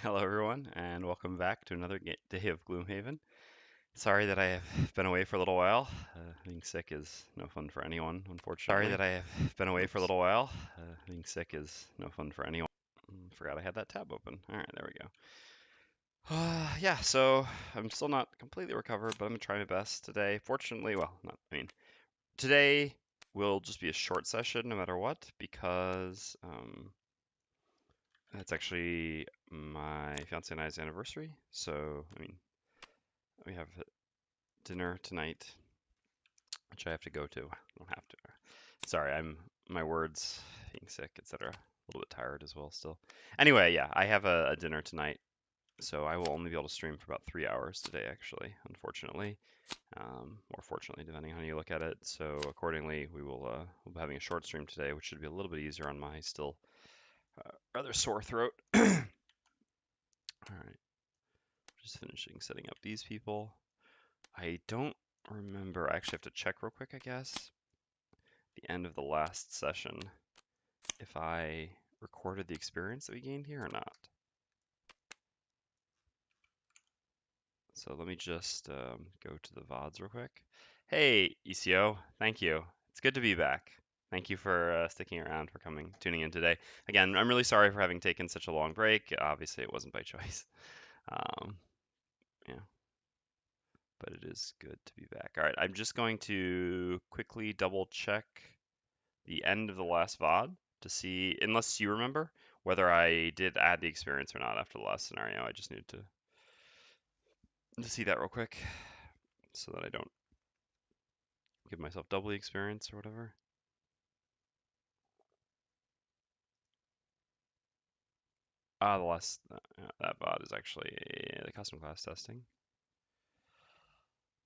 Hello, everyone, and welcome back to another day of Gloomhaven. Sorry that I have been away for a little while. Being sick is no fun for anyone, Sorry unfortunately. that I have been away for a Oops. little while. Being sick is no fun for anyone. Forgot I had that tab open. All right, there we go. Yeah, so I'm still not completely recovered, but I'm gonna try my best today. Fortunately, well, not, I mean, today will just be a short session no matter what, because it's actually my fiance and I's anniversary. So, I mean, we have dinner tonight, which I have to go to. I don't have to. Sorry, my words, being sick, etc. A little bit tired as well still. Anyway, yeah, I have a dinner tonight, so I will only be able to stream for about 3 hours today, actually, unfortunately. Or fortunately, depending on how you look at it. So accordingly, we'll be having a short stream today, which should be a little bit easier on my still rather sore throat. All right, just finishing setting up these people. I don't remember. I actually have to check real quick, I guess. The end of the last session, if I recorded the experience that we gained here or not. So let me just go to the VODs real quick. Hey, ECO, thank you. It's good to be back. Thank you for sticking around, for tuning in today. Again, I'm really sorry for having taken such a long break. Obviously, it wasn't by choice. Um, yeah, but it is good to be back. All right, I'm just going to quickly double check the end of the last VOD to see, unless you remember, whether I did add the experience or not after the last scenario. I just need to see that real quick so that I don't give myself doubly experience or whatever. The last that VOD is actually the custom class testing.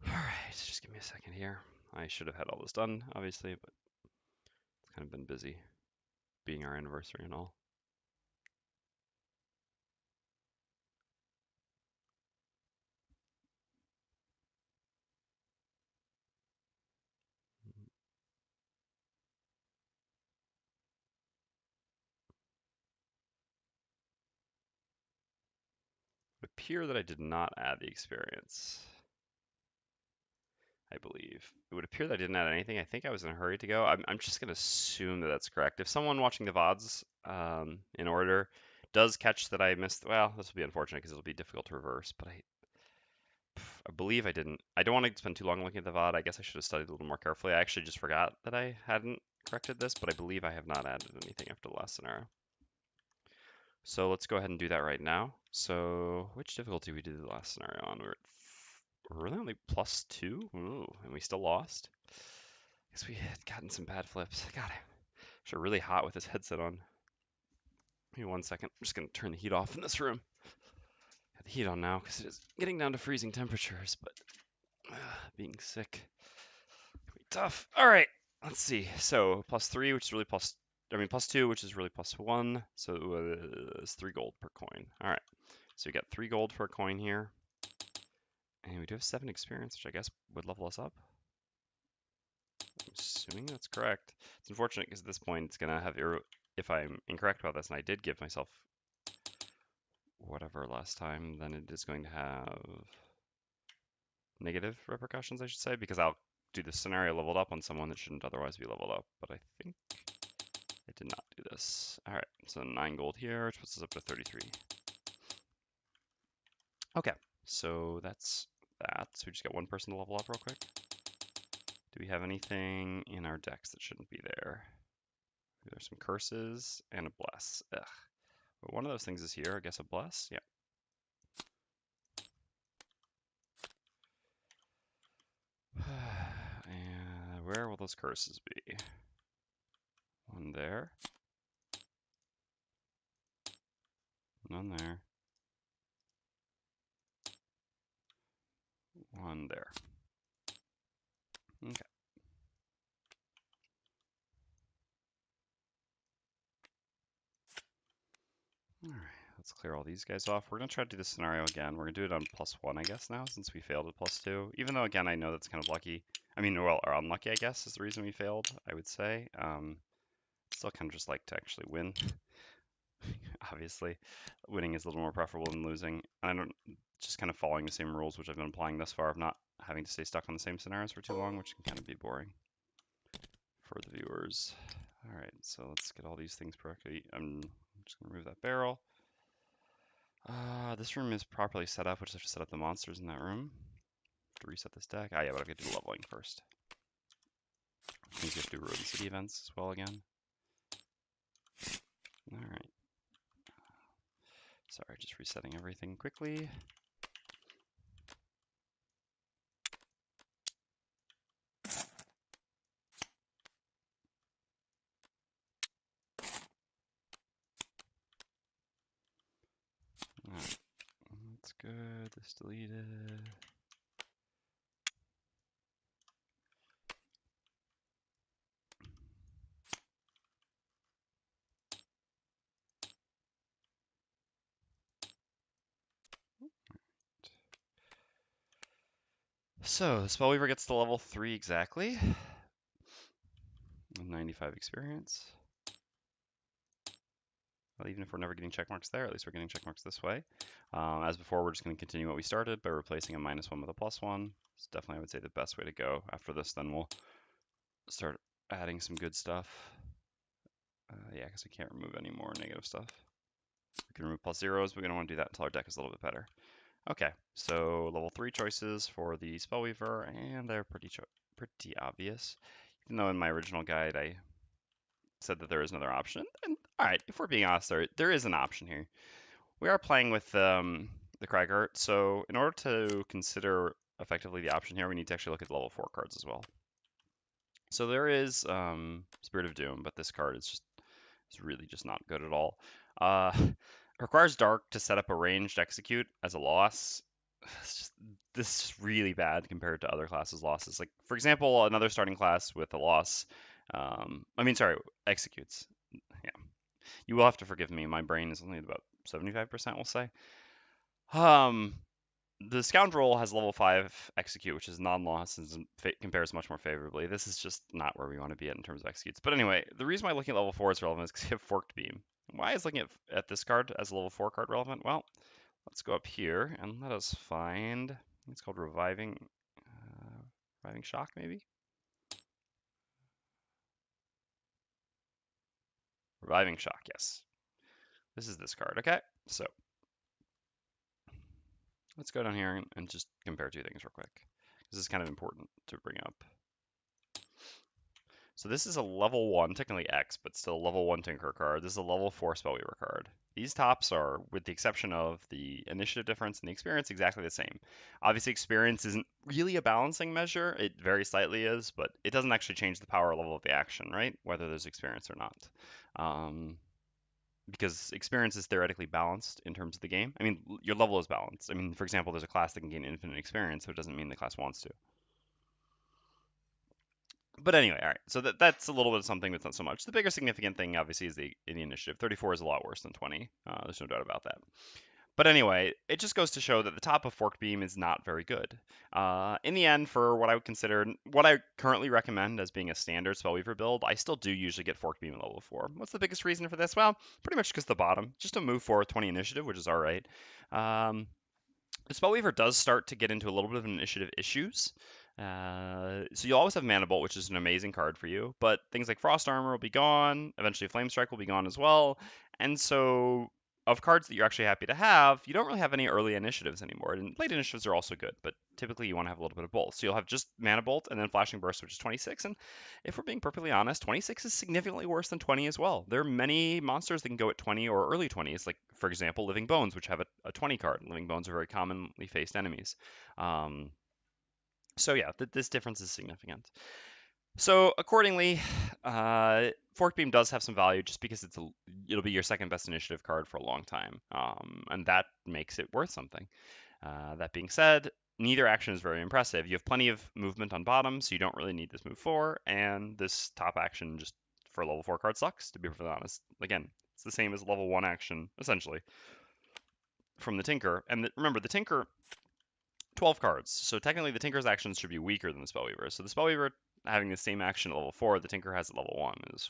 All right, just give me a second here. I should have had all this done, obviously, but it's kind of been busy being our anniversary and all. It would appear that I did not add the experience. I believe. It would appear that I didn't add anything. I think I was in a hurry to go. I'm just going to assume that that's correct. If someone watching the VODs in order does catch that I missed, well, this will be unfortunate because it'll be difficult to reverse, but I believe I didn't. I don't want to spend too long looking at the VOD. I guess I should have studied a little more carefully. I actually just forgot that I hadn't corrected this, but I believe I have not added anything after the last scenario. So let's go ahead and do that right now. So which difficulty we did the last scenario on? We're really only +2? Ooh, and we still lost? Guess we had gotten some bad flips. God, I'm actually really hot with this headset on. Give me 1 second. I'm just going to turn the heat off in this room. Got the heat on now because it is getting down to freezing temperatures, but being sick can be tough. All right, let's see. So +3, which is really +2, which is really +1. So it's 3 gold per coin. All right, so we got 3 gold for a coin here. And we do have 7 experience, which I guess would level us up. I'm assuming that's correct. It's unfortunate because at this point it's going to have, if I'm incorrect about this, and I did give myself whatever last time, then it is going to have negative repercussions, I should say, because I'll do the scenario leveled up on someone that shouldn't otherwise be leveled up. But I think I did not do this. All right, so 9 gold here, which puts us up to 33. Okay, so that's that. So we just got one person to level up real quick. Do we have anything in our decks that shouldn't be there? There's some curses and a bless. Ugh. But one of those things is here. I guess a bless. Yeah. And where will those curses be? One there. None there. One there. Okay. All right. Let's clear all these guys off. We're going to try to do this scenario again. We're going to do it on +1, I guess, now, since we failed at +2. Even though, again, I know that's kind of lucky. I mean, well, or unlucky, I guess, is the reason we failed, I would say. Still kind of just like to actually win. Obviously, winning is a little more preferable than losing. I don't just kind of following the same rules which I've been applying thus far of not having to stay stuck on the same scenarios for too long, which can kind of be boring for the viewers. All right, so let's get all these things correctly. I'm just gonna remove that barrel. This room is properly set up. We'll just have to set up the monsters in that room to reset this deck. Ah, yeah, but I've got to do the leveling first. I think you have to do Road and City events as well again. All right. Sorry, just resetting everything quickly. All right, that's good. This deleted. So, the Spellweaver gets to level 3 exactly. 95 experience. Well, even if we're never getting check marks there, at least we're getting check marks this way. As before, we're just going to continue what we started by replacing a -1 with a +1. It's definitely, I would say, the best way to go. After this, then we'll start adding some good stuff. Yeah, because we can't remove any more negative stuff. We can remove +0s, but we don't want to do that until our deck is a little bit better. Okay, so level 3 choices for the Spellweaver, and they're pretty obvious. Even though in my original guide I said that there is another option. And all right, if we're being honest, there is an option here. We are playing with the Cragheart, so in order to consider effectively the option here, we need to actually look at the level 4 cards as well. So there is Spirit of Doom, but this card is really just not good at all. Requires Dark to set up a ranged execute as a loss. This is really bad compared to other classes' losses. Like, for example, another starting class with a loss. Sorry, executes. Yeah, you will have to forgive me. My brain is only about 75%, we'll say. Um, the Scoundrel has level 5 execute, which is non-loss and compares much more favorably. This is just not where we want to be at in terms of executes. But anyway, the reason why looking at level 4 is relevant is because you have Forked Beam. Why is looking at this card as a level 4 card relevant? Well, let's go up here and let us find, it's called Reviving Shock, maybe? Reviving Shock, yes. This is this card, okay? So let's go down here and just compare two things real quick. This is kind of important to bring up. So this is a level 1, technically X, but still a level 1 Tinker card. This is a level 4 Spellweaver card. These tops are, with the exception of the initiative difference and the experience, exactly the same. Obviously, experience isn't really a balancing measure. It very slightly is, but it doesn't actually change the power level of the action, right? Whether there's experience or not. Because experience is theoretically balanced in terms of the game. I mean, your level is balanced. I mean, for example, there's a class that can gain infinite experience, so it doesn't mean the class wants to. But anyway, all right. So that's a little bit of something that's not so much. The bigger significant thing, obviously, is the initiative. 34 is a lot worse than 20. There's no doubt about that. But anyway, it just goes to show that the top of Forked Beam is not very good. In the end, for what I would consider, what I currently recommend as being a standard Spellweaver build, I still do usually get Forked Beam at level 4. What's the biggest reason for this? Well, pretty much because the bottom. Just a move forward 20 initiative, which is all right. The Spellweaver does start to get into a little bit of initiative issues. So you always have Mana Bolt, which is an amazing card for you, but things like Frost Armor will be gone. Eventually, Flame Strike will be gone as well. And so, of cards that you're actually happy to have, you don't really have any early initiatives anymore. And late initiatives are also good, but typically you want to have a little bit of both. So you'll have just Mana Bolt and then Flashing Burst, which is 26. And if we're being perfectly honest, 26 is significantly worse than 20 as well. There are many monsters that can go at 20 or early 20s, like, for example, Living Bones, which have a 20 card. Living Bones are very commonly faced enemies. So yeah, this difference is significant. So accordingly, Fork Beam does have some value just because it'll be your second best initiative card for a long time, and that makes it worth something. That being said, neither action is very impressive. You have plenty of movement on bottom, so you don't really need this move 4, and this top action just for a level 4 card sucks, to be perfectly honest. Again, it's the same as level 1 action, essentially, from the Tinker. And remember, the Tinker 12 cards. So technically the Tinker's actions should be weaker than the Spellweaver. So the Spellweaver having the same action at level 4 the Tinker has at level 1 is.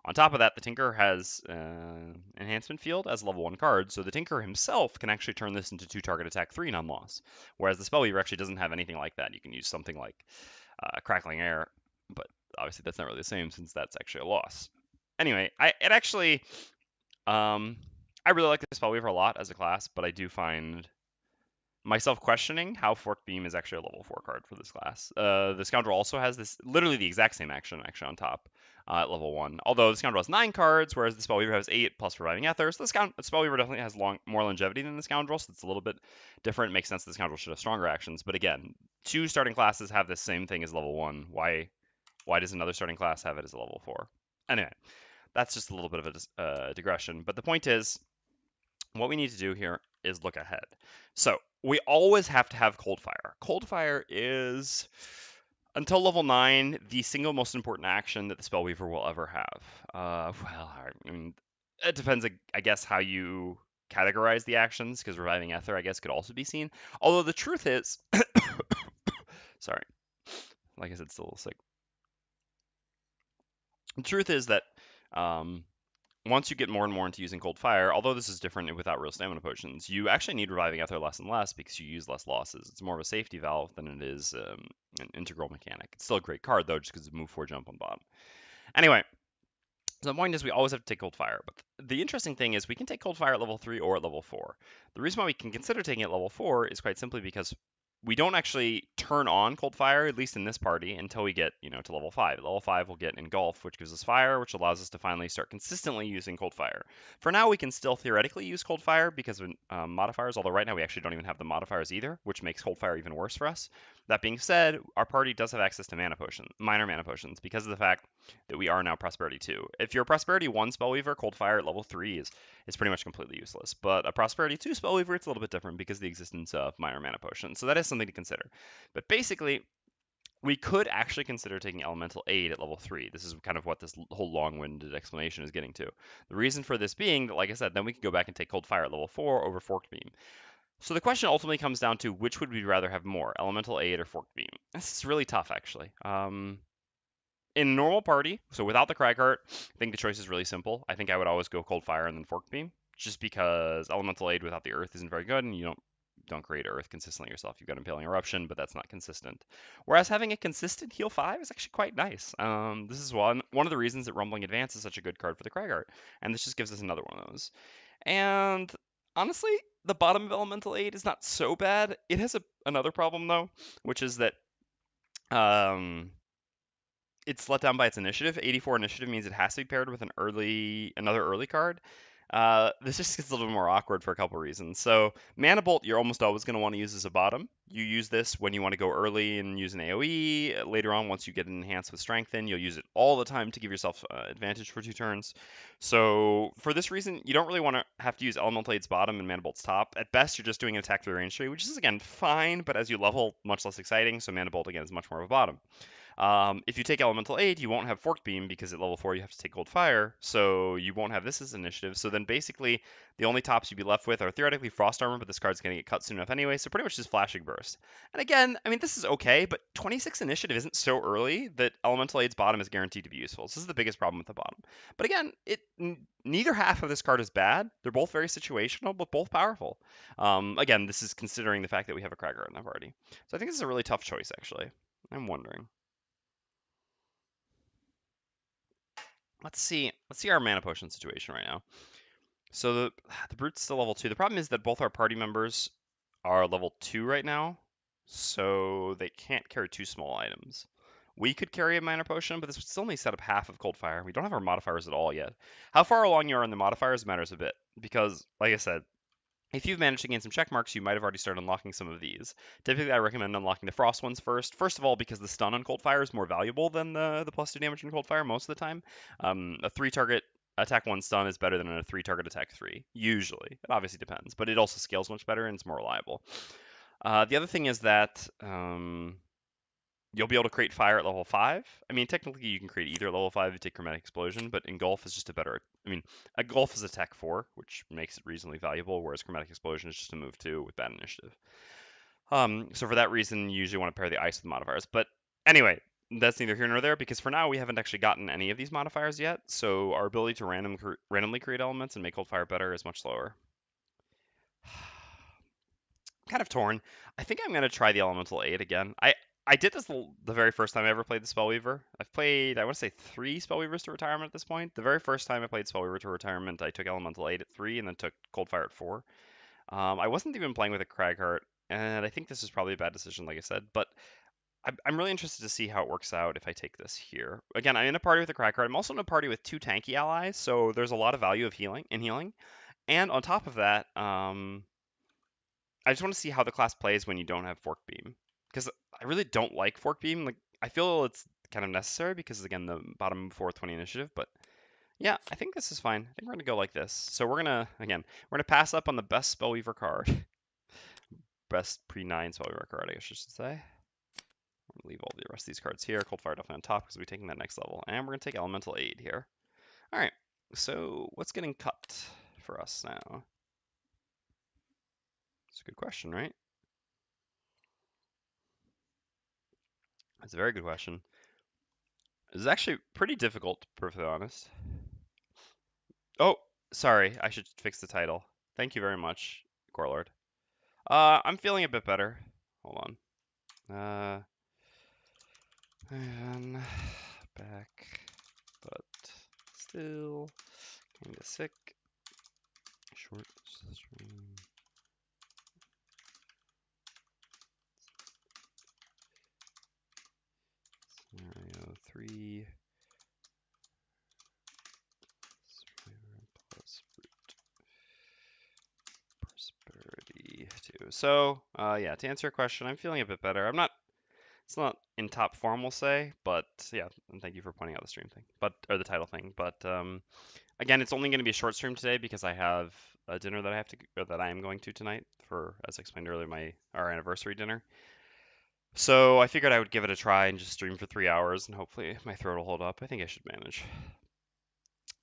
On top of that, the Tinker has Enhancement Field as a level 1 card, so the Tinker himself can actually turn this into 2 target attack 3 non-loss, whereas the Spellweaver actually doesn't have anything like that. You can use something like Crackling Air, but obviously that's not really the same since that's actually a loss. Anyway, I really like the Spellweaver a lot as a class, but I do find myself questioning how Forked Beam is actually a level 4 card for this class. The Scoundrel also has this literally the exact same action actually on top at level 1. Although the Scoundrel has 9 cards, whereas the Spellweaver has 8 plus Reviving Ether. So the Spellweaver definitely has more longevity than the Scoundrel, so it's a little bit different. It makes sense the Scoundrel should have stronger actions. But again, 2 starting classes have the same thing as level 1. Why does another starting class have it as a level 4? Anyway, that's just a little bit of a digression. But the point is, what we need to do here is look ahead. So we always have to have Cold Fire. Cold Fire is, until level 9, the single most important action that the Spellweaver will ever have. Well, I mean, it depends, I guess, how you categorize the actions, because Reviving Ether, I guess, could also be seen. Although the truth is, sorry, like I said, still a little sick. The truth is that um, once you get more and more into using Cold Fire, although this is different without real stamina potions, you actually need Reviving Ether less and less because you use less losses. It's more of a safety valve than it is an integral mechanic. It's still a great card, though, just because of move 4 jump on bottom. Anyway, so the point is we always have to take Cold Fire, but the interesting thing is we can take Cold Fire at level 3 or at level 4. The reason why we can consider taking it at level 4 is quite simply because we don't actually turn on Cold Fire, at least in this party, until we get, to level 5. At level 5, we'll get Engulf, which gives us Fire, which allows us to finally start consistently using Cold Fire. For now, we can still theoretically use Cold Fire because of modifiers, although right now we actually don't even have the modifiers either, which makes Cold Fire even worse for us. That being said, our party does have access to minor mana potions, because of the fact that we are now Prosperity 2. If you're a Prosperity 1 Spellweaver, Cold Fire at level 3 is pretty much completely useless. But a Prosperity 2 Spellweaver, it's a little bit different because of the existence of minor mana potions. So that is something to consider. But basically, we could actually consider taking Elemental Aid at level 3. This is kind of what this whole long-winded explanation is getting to. The reason for this being that, like I said, then we could go back and take Cold Fire at level 4 over Forked Beam. So the question ultimately comes down to which would we rather have more, Elemental Aid or Forked Beam? This is really tough, actually. In normal party, so without the Cragheart, I think the choice is really simple. I think I would always go Cold Fire and then Forked Beam, just because Elemental Aid without the Earth isn't very good, and you don't create Earth consistently yourself. You've got Impaling Eruption, but that's not consistent. Whereas having a consistent heal 5 is actually quite nice. This is one of the reasons that Rumbling Advance is such a good card for the Cragheart, and this just gives us another one of those. And honestly, the bottom of Elemental Aid is not so bad. It has another problem though, which is that um, it's let down by its initiative. 84 initiative means it has to be paired with another early card. This just gets a little bit more awkward for a couple reasons. So Mana Bolt, you're almost always going to want to use as a bottom. You use this when you want to go early and use an AoE. Later on, once you get an enhanced with Strengthen, you'll use it all the time to give yourself advantage for 2 turns. So for this reason, you don't really want to have to use Elemental Aid's bottom and Mana Bolt's top. At best, you're just doing an attack through range 3, which is again fine, but as you level, much less exciting. So Mana Bolt again is much more of a bottom. If you take Elemental Aid, you won't have Forked Beam because at level 4 you have to take Cold Fire, so you won't have this as initiative. So then basically the only tops you'd be left with are theoretically Frost Armor, but this card's going to get cut soon enough anyway, so pretty much just Flashing Burst. And again, I mean, this is okay, but 26 initiative isn't so early that Elemental Aid's bottom is guaranteed to be useful. So this is the biggest problem with the bottom. But again, neither half of this card is bad. They're both very situational, but both powerful. Again, this is considering the fact that we have a Cragger in the party. So I think this is a really tough choice, actually. I'm wondering. Let's see our mana potion situation right now. So the brute's still level 2. The problem is that both our party members are level 2 right now, so they can't carry 2 small items. We could carry a mana potion, but this would still only set up half of Cold Fire. We don't have our modifiers at all yet. How far along you are in the modifiers matters a bit, because, like I said, if you've managed to gain some check marks, you might have already started unlocking some of these. Typically, I recommend unlocking the Frost ones first. First of all, because the stun on Cold Fire is more valuable than the plus 2 damage on Cold Fire most of the time. A 3-target attack 1 stun is better than a 3-target attack 3, usually. It obviously depends, but it also scales much better and it's more reliable. The other thing is that you'll be able to create fire at level 5. I mean, technically you can create either at level 5 if you take Chromatic Explosion, but Engulf is just a better... I mean, Engulf is attack 4, which makes it reasonably valuable, whereas Chromatic Explosion is just a move 2 with bad initiative. So for that reason, you usually want to pair the ice with modifiers. But anyway, that's neither here nor there because for now we haven't actually gotten any of these modifiers yet, so our ability to randomly create elements and make cold fire better is much slower. Kind of torn. I think I'm gonna try the elemental aid again. I did this the very first time I ever played the Spellweaver. I've played, I want to say, 3 Spellweavers to retirement at this point. The very first time I played Spellweaver to retirement, I took elemental aid at 3 and then took cold fire at 4. I wasn't even playing with a Cragheart, and I think this is probably a bad decision, like I said, but I'm really interested to see how it works out if I take this here. Again, I'm in a party with a Cragheart. I'm also in a party with 2 tanky allies, so there's a lot of value of healing. And on top of that, I just want to see how the class plays when you don't have Fork Beam, because I really don't like Fork Beam. Like I feel it's kind of necessary because again the bottom 420 initiative, but yeah, I think this is fine. I think we're gonna go like this. So we're gonna pass up on the best Spellweaver card, best pre-9 Spellweaver card, I guess I should say. I'm gonna leave all the rest of these cards here. Cold Fire definitely on top because we're taking that next level, and we're gonna take Elemental Aid here. All right. So what's getting cut for us now? It's a good question, right? That's a very good question. This is actually pretty difficult, to be perfectly honest. Oh, sorry, I should fix the title. Thank you very much, Gorlord. I'm feeling a bit better. Hold on. And back, but still kinda sick. Short stream. Scenario 3. Plus prosperity 2. So, yeah, to answer your question, I'm feeling a bit better. It's not in top form, we'll say, but yeah, and thank you for pointing out the stream thing, or the title thing. But again, it's only going to be a short stream today because I have a dinner that I am going to tonight for, as I explained earlier, our anniversary dinner. So I figured I would give it a try and just stream for 3 hours, and hopefully my throat will hold up. I think I should manage.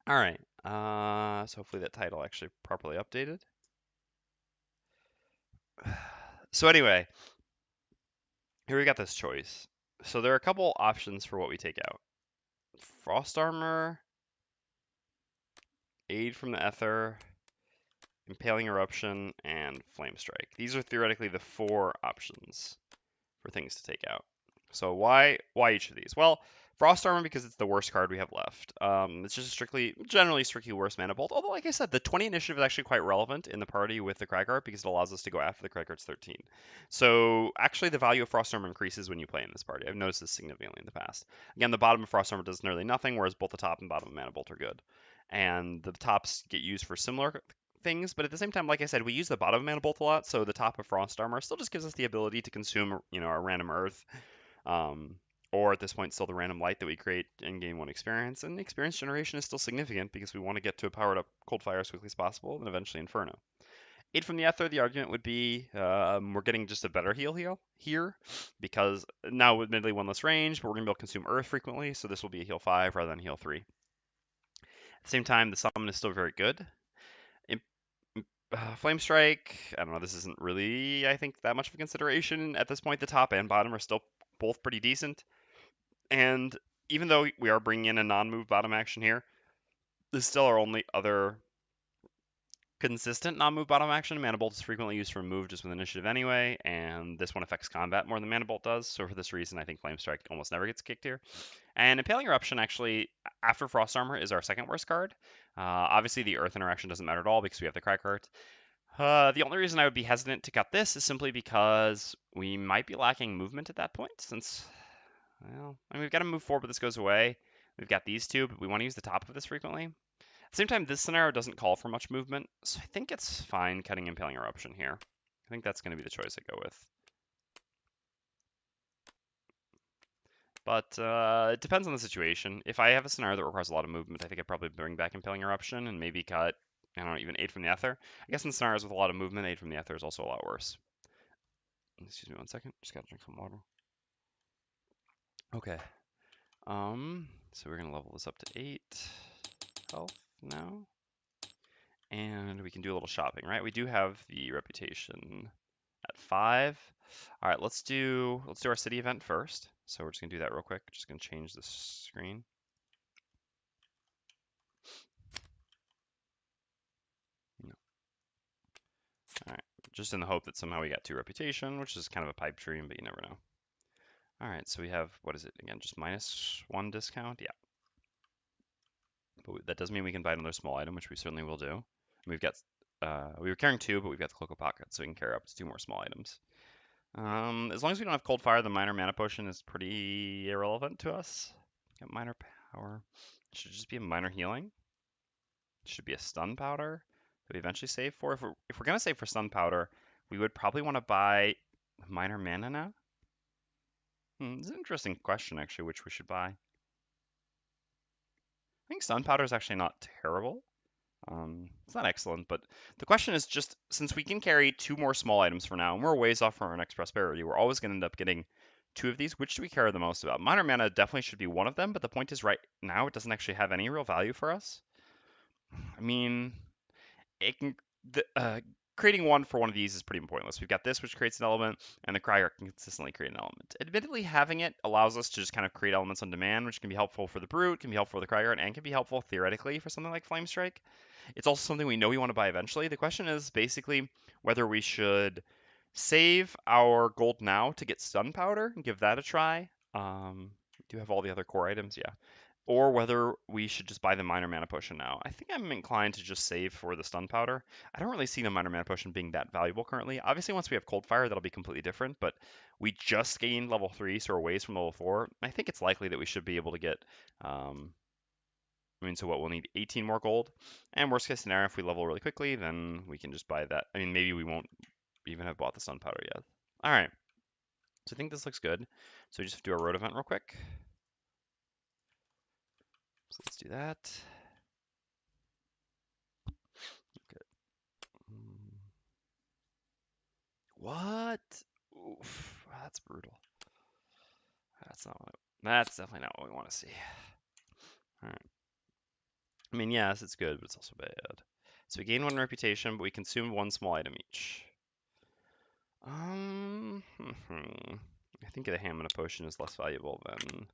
All right. So hopefully that title actually properly updated. So anyway, here we got this choice. So there are a couple options for what we take out. Frost Armor, Aid from the Ether, Impaling Eruption, and Flame Strike. These are theoretically the 4 options for things to take out. So why each of these? Well, Frost Armor because it's the worst card we have left. It's just generally strictly worse mana bolt. Although, like I said, the 20 initiative is actually quite relevant in the party with the Cragheart because it allows us to go after the Cragheart's 13. So actually, the value of Frost Armor increases when you play in this party. I've noticed this significantly in the past. Again, the bottom of Frost Armor does nearly nothing, whereas both the top and bottom of Mana Bolt are good. And the tops get used for similar things, but at the same time, like I said, we use the bottom of Mana Bolt a lot, so the top of Frost Armor still just gives us the ability to consume, a random Earth, um, or at this point, still the random light that we create in game 1 experience. And experience generation is still significant because we want to get to a powered up Cold Fire as quickly as possible, and eventually Inferno. Aid from the Ether, the argument would be we're getting just a better heal here because now, admittedly, 1 less range, but we're going to be able to consume Earth frequently, so this will be a heal 5 rather than heal 3. At the same time, the summon is still very good. Flame Strike, I don't know, this isn't really, I think, that much of a consideration. At this point, the top and bottom are still both pretty decent. And even though we are bringing in a non-move bottom action here, this is still our only other consistent non-move bottom action. Mana Bolt is frequently used for a move just with initiative anyway, and this one affects combat more than Mana Bolt does. So for this reason, I think Flame Strike almost never gets kicked here. And Impaling Eruption, actually, after Frost Armor, is our second worst card. Obviously, the Earth interaction doesn't matter at all because we have the Cragheart. The only reason I would be hesitant to cut this is simply because we might be lacking movement at that point, since, well, I mean, we've got to move forward, but this goes away. We've got these two, but we want to use the top of this frequently. At the same time, this scenario doesn't call for much movement, so I think it's fine cutting Impaling Eruption here. I think that's going to be the choice I go with. But it depends on the situation. If I have a scenario that requires a lot of movement, I think I'd probably bring back Impaling Eruption and maybe cut, I don't know, even Aid from the Ether. I guess in scenarios with a lot of movement, Aid from the Ether is also a lot worse. Excuse me 1 second. Just gotta drink some water. Okay. So we're gonna level this up to 8 health now. And we can do a little shopping, right? We do have the reputation at 5. All right, let's do our city event first. So we're just gonna do that real quick. Just gonna change the screen. All right, just in the hope that somehow we got 2 reputation, which is kind of a pipe dream, but you never know. All right, so we have, what is it again? Just -1 discount? Yeah. But that does mean we can buy another small item, which we certainly will do. We've got, we were carrying 2, but we've got the Cloak Pocket, so we can carry up to 2 more small items. As long as we don't have Cold Fire, the minor mana potion is pretty irrelevant to us. Got minor power. Should just be a minor healing. Should be a stun powder that we eventually save for. If we're gonna save for stun powder, we would probably want to buy minor mana now. It's an interesting question, actually, which we should buy. I think stun powder is actually not terrible. It's not excellent, but the question is just since we can carry 2 more small items for now, and we're ways off from our next prosperity, we're always going to end up getting 2 of these. Which do we care the most about? Minor mana definitely should be one of them, but the point is right now it doesn't actually have any real value for us. I mean, it can creating one for one of these is pretty pointless. We've got this, which creates an element, and the Cragger can consistently create an element. Admittedly, having it allows us to just kind of create elements on demand, which can be helpful for the Brute, can be helpful for the Cragger, and can be helpful theoretically for something like Flame Strike. It's also something we know we want to buy eventually. The question is basically whether we should save our gold now to get stun powder and give that a try. We do have all the other core items, yeah. Or whether we should just buy the minor mana potion now. I think I'm inclined to just save for the stun powder. I don't really see the minor mana potion being that valuable currently. Obviously, once we have cold fire, that'll be completely different, but we just gained level 3, so we're ways from level 4. I think it's likely that we should be able to get so what, we'll need 18 more gold. And worst case scenario, if we level really quickly, then we can just buy that. I mean, maybe we won't even have bought the stun powder yet. All right. So I think this looks good. So we just do a road event real quick. So let's do that. Okay. What? Oof, that's brutal. That's definitely not what we want to see. All right. I mean, yes, it's good, but it's also bad. So we gain 1 reputation, but we consume 1 small item each. I think the ham and a potion is less valuable than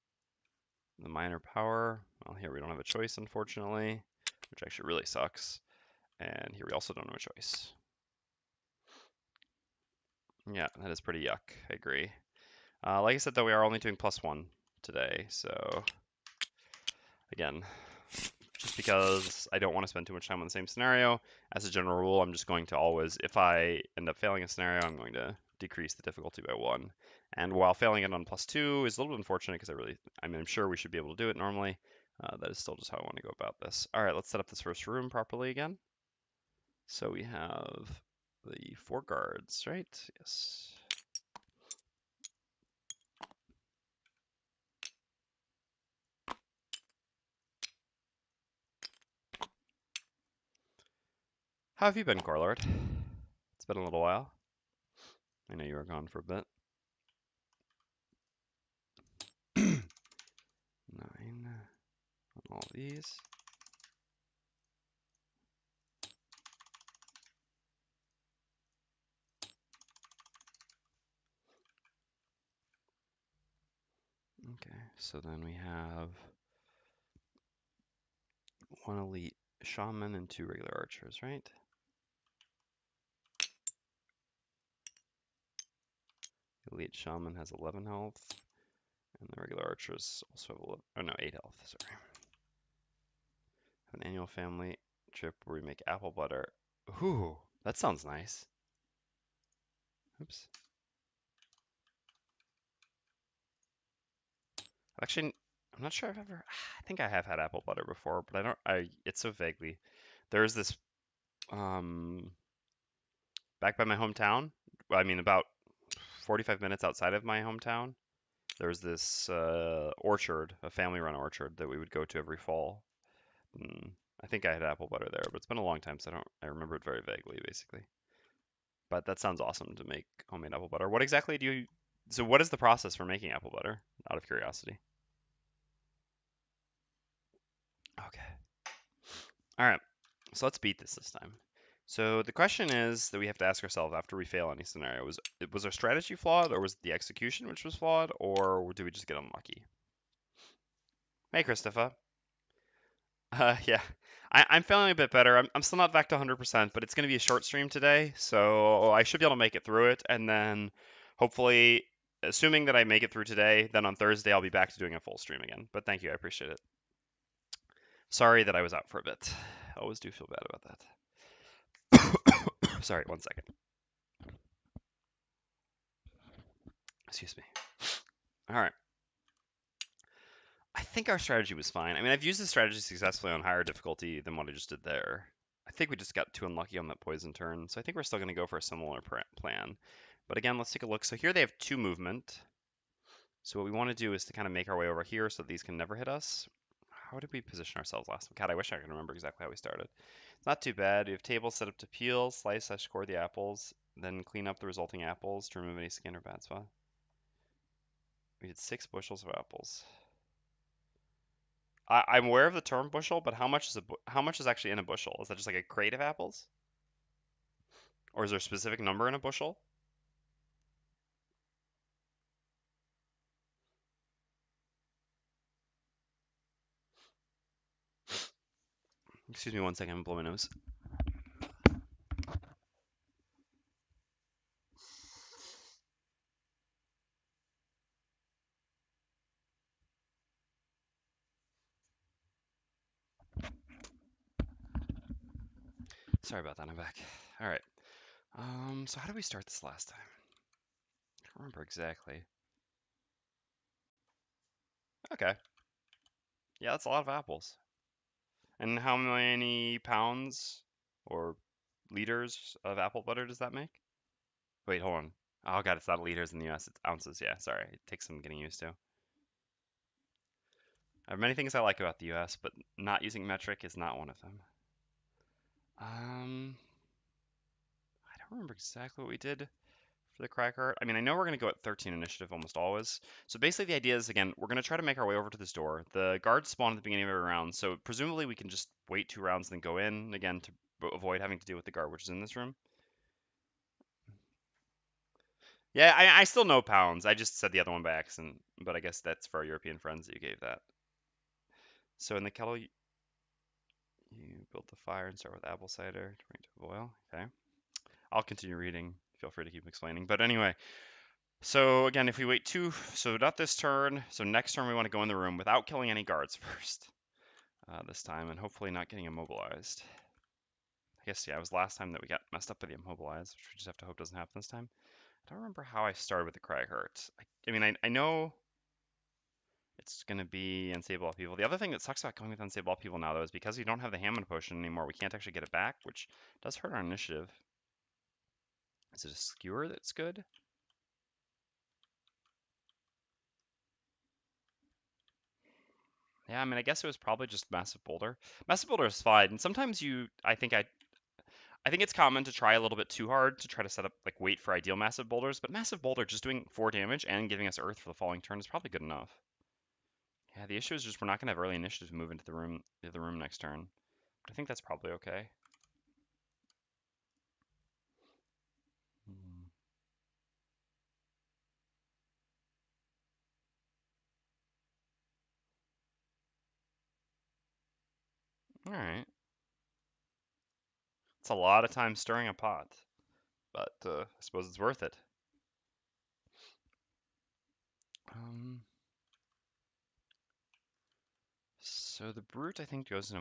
the minor power. Well, here we don't have a choice, unfortunately, which actually really sucks. And here we also don't have a choice. Yeah, that is pretty yuck. I agree. Like I said, though, we are only doing +1 today, so again, just because I don't want to spend too much time on the same scenario, as a general rule, I'm just going to always, if I end up failing a scenario, I'm going to decrease the difficulty by 1. And while failing it on +2 is a little bit unfortunate because I'm sure we should be able to do it normally. That is still just how I want to go about this. All right, let's set up this first room properly again. So we have the 4 guards, right? Yes. How have you been, Corelord? It's been a little while. I know you were gone for a bit. 9 on all these. Okay, so then we have 1 elite shaman and 2 regular archers, right? Elite shaman has 11 health, and the regular archers also have 11, oh no, 8 health, sorry. An annual family trip where we make apple butter. Ooh, that sounds nice. Oops. Actually, I'm not sure I've ever, I think I have had apple butter before, but it's so vaguely. There's this, back by my hometown, I mean about 45 minutes outside of my hometown, there's this orchard, a family-run orchard that we would go to every fall. I think I had apple butter there, but it's been a long time, so I remember it very vaguely, basically. But that sounds awesome to make homemade apple butter. What exactly so what is the process for making apple butter, out of curiosity? Okay. All right, so let's beat this time. So the question is that we have to ask ourselves after we fail any scenario: was our strategy flawed, or was it the execution which was flawed, or did we just get unlucky? Hey, Christopher. Yeah, I'm feeling a bit better. I'm still not back to 100%, but it's going to be a short stream today, so I should be able to make it through it. And then hopefully, assuming that I make it through today, then on Thursday I'll be back to doing a full stream again. But thank you, I appreciate it. Sorry that I was out for a bit. I always do feel bad about that. Sorry, one second. Excuse me. All right. I think our strategy was fine. I mean, I've used this strategy successfully on higher difficulty than what I just did there. I think we just got too unlucky on that poison turn, so I think we're still going to go for a similar plan. But again, let's take a look. So here they have 2 movement. So what we want to do is to kind of make our way over here so that these can never hit us. How did we position ourselves last time? God, I wish I could remember exactly how we started. It's not too bad. We have tables set up to peel, slice, /core the apples, then clean up the resulting apples to remove any skin or bad spot. We did 6 bushels of apples. I'm aware of the term bushel, but how much is actually in a bushel? Is that just like a crate of apples, or is there a specific number in a bushel? Excuse me one second, I'm blowing my nose. Sorry about that. I'm back. All right. So how did we start this last time? I don't remember exactly. Okay. Yeah, that's a lot of apples. And how many pounds or liters of apple butter does that make? Wait, hold on. Oh god, it's not liters in the US, it's ounces. Yeah, sorry. It takes some getting used to. I have many things I like about the US, but not using metric is not one of them. Um, I don't remember exactly what we did for the Cragheart. I mean, I know we're going to go at 13 initiative almost always. So basically the idea is, again, we're going to try to make our way over to this door. The guards spawn at the beginning of every round, so presumably we can just wait 2 rounds and then go in, again, to avoid having to deal with the guard, which is in this room. Yeah, I still know pounds. I just said the other one by accident, but I guess that's for our European friends that you gave that. So in the kettle, you build the fire and start with apple cider to bring to a boil. Okay. I'll continue reading. Feel free to keep explaining. But anyway, so again, if we wait 2, so not this turn, so next turn we want to go in the room without killing any guards first this time, and hopefully not getting immobilized. I guess, yeah, it was last time that we got messed up with the immobilized, which we just have to hope doesn't happen this time. I don't remember how I started with the Cragheart. I mean, I know it's going to be unstable upheaval. The other thing that sucks about going with unstable upheaval now, though, is because we don't have the Hammond potion anymore, we can't actually get it back, which does hurt our initiative. Is it a skewer that's good? Yeah, I mean, I guess it was probably just Massive Boulder. Massive Boulder is fine, and sometimes I think it's common to try a little bit too hard to try to set up, like, wait for ideal Massive Boulders, but Massive Boulder just doing 4 damage and giving us Earth for the falling turn is probably good enough. Yeah, the issue is just we're not going to have early initiative to move into the room next turn. But I think that's probably okay. Hmm. All right. It's a lot of time stirring a pot, but I suppose it's worth it. Um, so the Brute, I think, goes in a...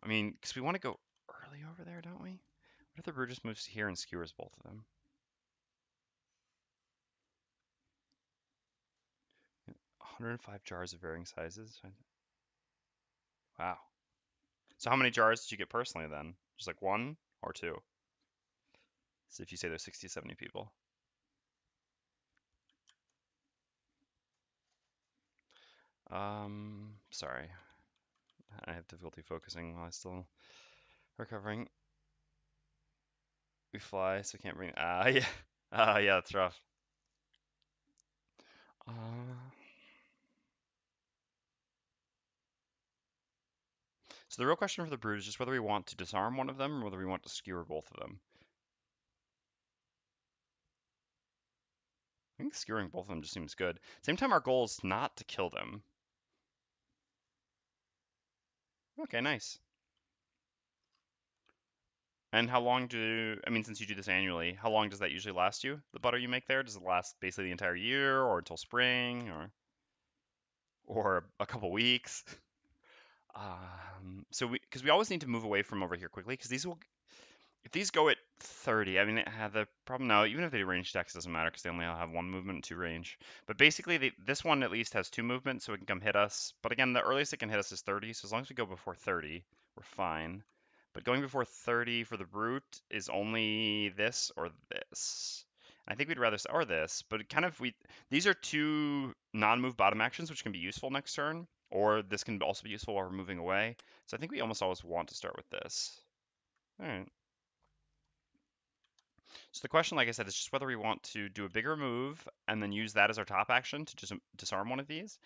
I mean, because we want to go early over there, don't we? What if the Brute just moves here and skewers both of them? 105 jars of varying sizes. Wow. So how many jars did you get personally then? Just like 1 or 2? So if you say there's 60, 70 people. Sorry. I have difficulty focusing while I'm still recovering. We fly, so can't bring. Yeah. Yeah, that's rough. Uh, So the real question for the brood is just whether we want to disarm one of them or whether we want to skewer both of them. I think skewering both of them just seems good. Same time, our goal is not to kill them. Okay, nice. And how long I mean, since you do this annually, how long does that usually last you? The butter you make there, does it last basically the entire year or until spring or a couple weeks? So because we always need to move away from over here quickly, because if these go at 30, I mean, the problem now, even if they range attacks, it doesn't matter because they only have one movement and two range. But basically, this one at least has two movements, so it can come hit us. But again, the earliest it can hit us is 30, so as long as we go before 30, we're fine. But going before 30 for the brute is only this or this. I think we'd rather or this, but kind of these are two non-move bottom actions which can be useful next turn, or this can also be useful while we're moving away. So I think we almost always want to start with this. All right. So the question, like I said, is just whether we want to do a bigger move and then use that as our top action to just disarm one of these.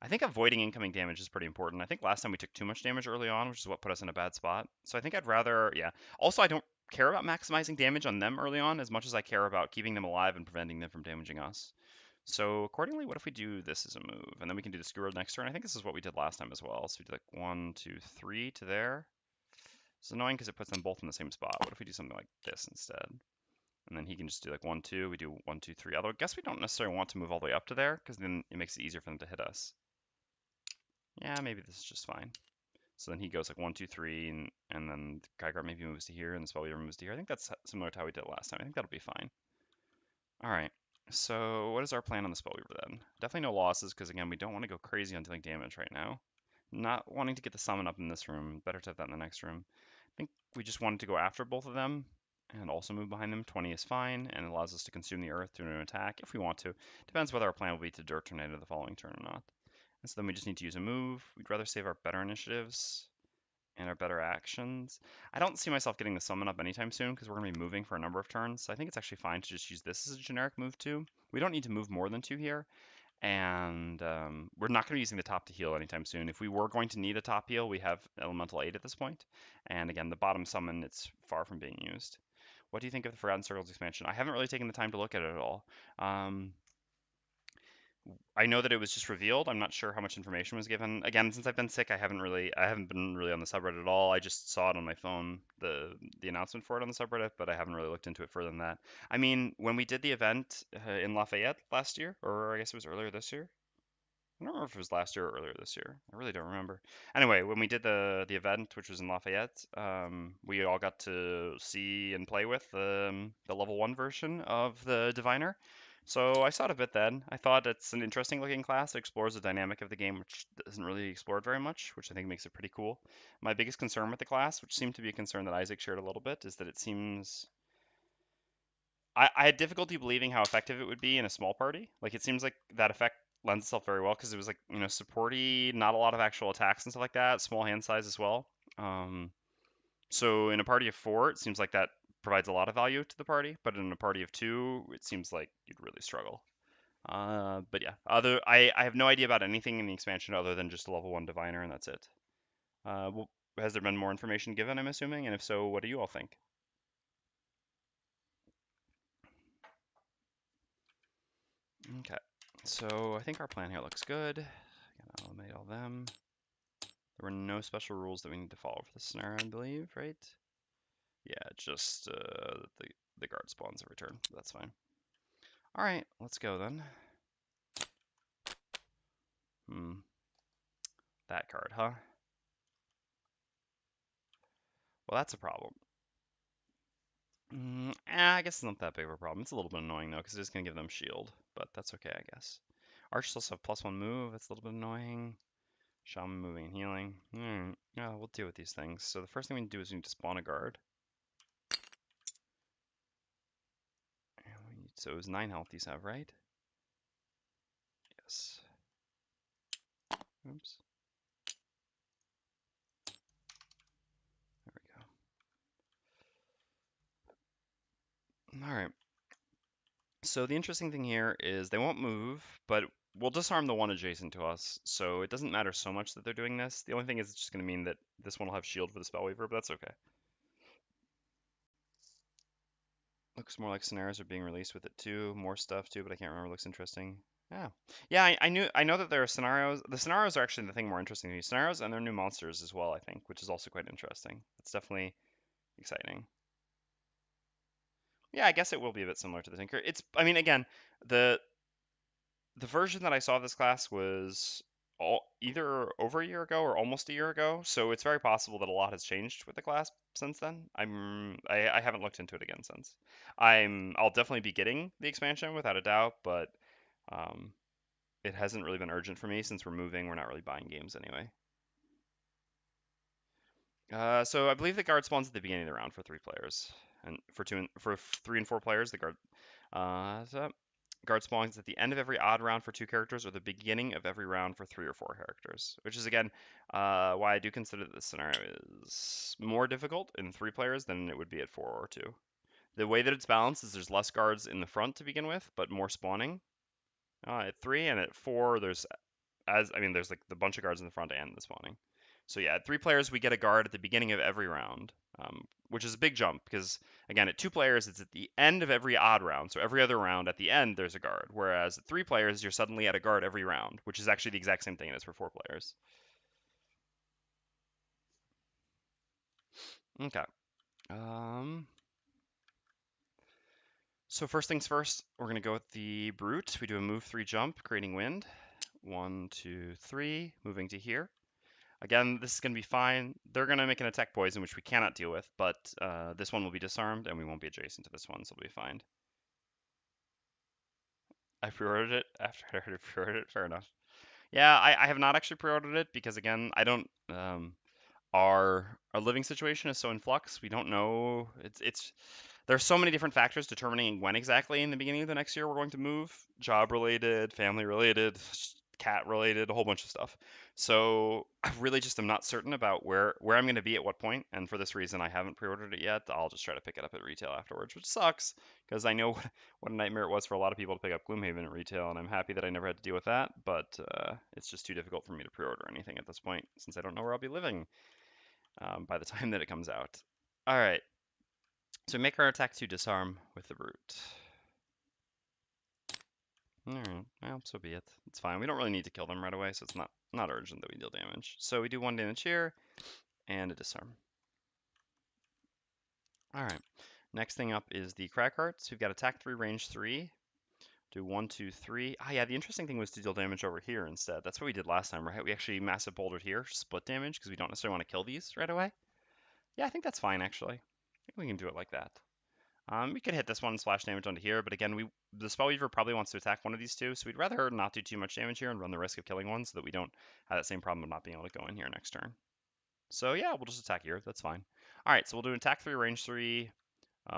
I think avoiding incoming damage is pretty important. I think last time we took too much damage early on, which is what put us in a bad spot. So I think I'd rather, yeah. Also, I don't care about maximizing damage on them early on as much as I care about keeping them alive and preventing them from damaging us. So accordingly, what if we do this as a move? And then we can do the skewer next turn. I think this is what we did last time as well. So we did like 1, 2, 3 to there. It's annoying because it puts them both in the same spot. What if we do something like this instead? And then he can just do like 1, 2. We do 1, 2, 3. Although I guess we don't necessarily want to move all the way up to there because then it makes it easier for them to hit us. Yeah, maybe this is just fine. So then he goes like 1, 2, 3, and then Cragheart maybe moves to here, and the Spellweaver moves to here. I think that's similar to how we did it last time. I think that'll be fine. All right. So what is our plan on the Spellweaver then? Definitely no losses because again we don't want to go crazy on dealing damage right now. Not wanting to get the summon up in this room. Better to have that in the next room. I think we just wanted to go after both of them and also move behind them. 20 is fine and allows us to consume the earth through an attack if we want to. Depends whether our plan will be to Dirt Tornado the following turn or not. And so then we just need to use a move. We'd rather save our better initiatives and our better actions. I don't see myself getting the summon up anytime soon because we're going to be moving for a number of turns. So I think it's actually fine to just use this as a generic move too. We don't need to move more than 2 here. And we're not going to be using the top to heal anytime soon. If we were going to need a top heal, we have Elemental Aid at this point. And again, the bottom summon, it's far from being used. What do you think of the Forgotten Circles expansion? I haven't really taken the time to look at it at all. I know that it was just revealed. I'm not sure how much information was given. Again, since I've been sick, I haven't been really on the subreddit at all. I just saw it on my phone, the announcement for it on the subreddit, but I haven't really looked into it further than that. I mean, when we did the event in Lafayette last year, or I guess it was earlier this year, I don't remember if it was last year or earlier this year. I really don't remember. Anyway, when we did the event, which was in Lafayette, we all got to see and play with the level 1 version of the Diviner. So I saw it a bit then. I thought it's an interesting looking class. It explores the dynamic of the game, which isn't really explored very much, which I think makes it pretty cool. My biggest concern with the class, which seemed to be a concern that Isaac shared a little bit, is that it seems I had difficulty believing how effective it would be in a small party. Like it seems like that effect lends itself very well because it was like supporty, not a lot of actual attacks and stuff like that, small hand size as well. Um, so in a party of 4, it seems like that provides a lot of value to the party, but in a party of 2, it seems like you'd really struggle. But yeah, I have no idea about anything in the expansion other than just a level 1 diviner, and that's it. Well, has there been more information given? I'm assuming, and if so, what do you all think? Okay, so I think our plan here looks good. Gonna eliminate all them. There were no special rules that we need to follow for this scenario, I believe, right? Yeah, just the guard spawns every turn. That's fine. All right, let's go then. That card, huh? Well, that's a problem. I guess it's not that big of a problem. It's a little bit annoying though, because it's gonna give them shield, but that's okay, I guess. Archers also have +1 move. That's a little bit annoying. Shaman moving and healing. Yeah, we'll deal with these things. So the first thing we need to do is we need to spawn a guard. So it was 9 health these have, right? Yes. Oops. There we go. All right. So the interesting thing here is they won't move, but we'll disarm the one adjacent to us, so it doesn't matter so much that they're doing this. The only thing is it's just going to mean that this one will have shield for the Spellweaver, but that's okay. Looks more like scenarios are being released with it too. More stuff too, but I can't remember. Looks interesting. Yeah, yeah. I know that there are scenarios. The scenarios are actually the thing more interesting to me. Scenarios and their new monsters as well, I think, which is also quite interesting. It's definitely exciting. Yeah, I guess it will be a bit similar to the Tinker. It's, I mean, again, the the version that I saw of this class was either over a year ago or almost a year ago, so it's very possible that a lot has changed with the class since then. I haven't looked into it again since. I'll definitely be getting the expansion without a doubt, but um, it hasn't really been urgent for me since we're moving. We're not really buying games anyway. So I believe the guard spawns at the beginning of the round for 3 players, and for 3 and 4 players, the guard. So guard spawns at the end of every odd round for 2 characters, or the beginning of every round for 3 or 4 characters. Which is again why I do consider that this scenario is more difficult in 3 players than it would be at 4 or 2. The way that it's balanced is there's less guards in the front to begin with, but more spawning at 3, and at 4 there's like the bunch of guards in the front and the spawning. So yeah, at 3 players we get a guard at the beginning of every round, which is a big jump because again at 2 players it's at the end of every odd round. So every other round at the end there's a guard, whereas at 3 players you're suddenly at a guard every round, which is actually the exact same thing as for 4 players. Okay. Um, so first things first, we're gonna go with the brute. We do a move 3 jump, creating wind. 1, 2, 3, moving to here. Again, this is going to be fine. They're going to make an attack poison, which we cannot deal with, but this one will be disarmed, and we won't be adjacent to this one, so it'll be fine. I pre-ordered it after I already pre-ordered it. Fair enough. Yeah, I have not actually pre-ordered it because, again, I don't. Our living situation is so in flux. We don't know. It's there's so many different factors determining when exactly in the beginning of the next year we're going to move. Job related, family related, cat related, a whole bunch of stuff. So I really just am not certain about where I'm going to be at what point, and for this reason I haven't pre-ordered it yet. I'll just try to pick it up at retail afterwards, which sucks because I know what a nightmare it was for a lot of people to pick up Gloomhaven at retail, and I'm happy that I never had to deal with that, but it's just too difficult for me to pre-order anything at this point since I don't know where I'll be living by the time that it comes out. All right, so make our attack to disarm with the brute. All right, well, so be it. It's fine. We don't really need to kill them right away, so it's not urgent that we deal damage. So we do 1 damage here and a disarm. All right. Next thing up is the Cragheart. So we've got attack 3, range 3. Do 1, 2, 3. Ah, yeah. The interesting thing was to deal damage over here instead. That's what we did last time, right? We actually massive bouldered here, split damage because we don't necessarily want to kill these right away. Yeah, I think that's fine actually. I think we can do it like that. We could hit this one and splash damage onto here, but again, the Spellweaver probably wants to attack one of these two, so we'd rather not do too much damage here and run the risk of killing one so that we don't have that same problem of not being able to go in here next turn. So yeah, we'll just attack here. That's fine. All right, so we'll do an attack 3, range 3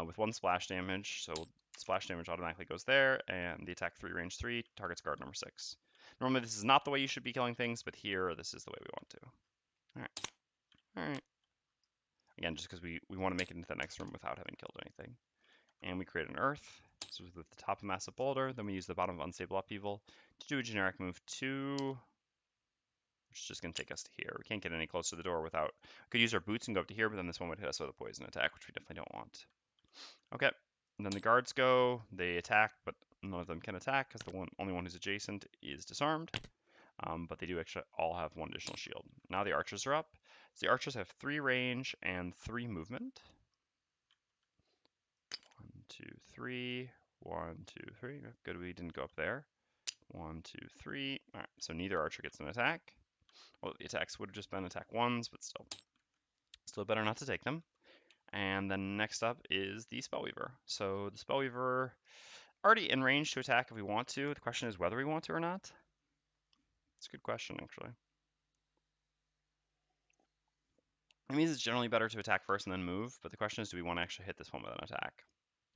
with 1 splash damage. So splash damage automatically goes there, and the attack 3, range 3 targets guard number 6. Normally this is not the way you should be killing things, but here this is the way we want to. All right. All right. Again, just because we want to make it into the next room without having killed anything. And we create an earth. So with the top of massive boulder, then we use the bottom of unstable upheaval to do a generic move 2, which is just going to take us to here. We can't get any closer to the door without, we could use our boots and go up to here, but then this one would hit us with a poison attack, which we definitely don't want. Okay, and then the guards go, they attack, but none of them can attack because the only one who's adjacent is disarmed. But they do actually all have 1 additional shield. Now the archers are up. So the archers have 3 range and 3 movement. 1, 2, 3. 1, 2, 3. Good, we didn't go up there. 1, 2, 3. All right, so neither archer gets an attack. Well, the attacks would have just been attack 1s, but still better not to take them. And then next up is the Spellweaver. So the Spellweaver already in range to attack if we want to. The question is whether we want to or not. It's a good question, actually. It means it's generally better to attack first and then move, but the question is, do we want to actually hit this one with an attack?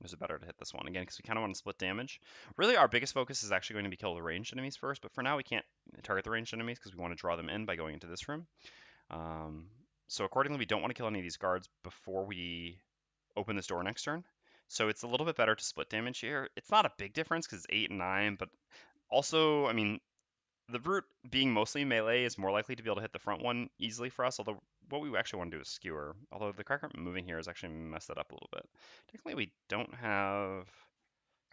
Is it better to hit this one again because we kind of want to split damage? Really, our biggest focus is actually going to be kill the ranged enemies first, but for now we can't target the ranged enemies because we want to draw them in by going into this room. So accordingly, we don't want to kill any of these guards before we open this door next turn. So it's a little bit better to split damage here. It's not a big difference because it's 8 and 9, but also, I mean, The brute being mostly melee is more likely to be able to hit the front one easily for us, although what we actually want to do is skewer. Although the Cragheart moving here has actually messed that up a little bit. Technically, we don't have...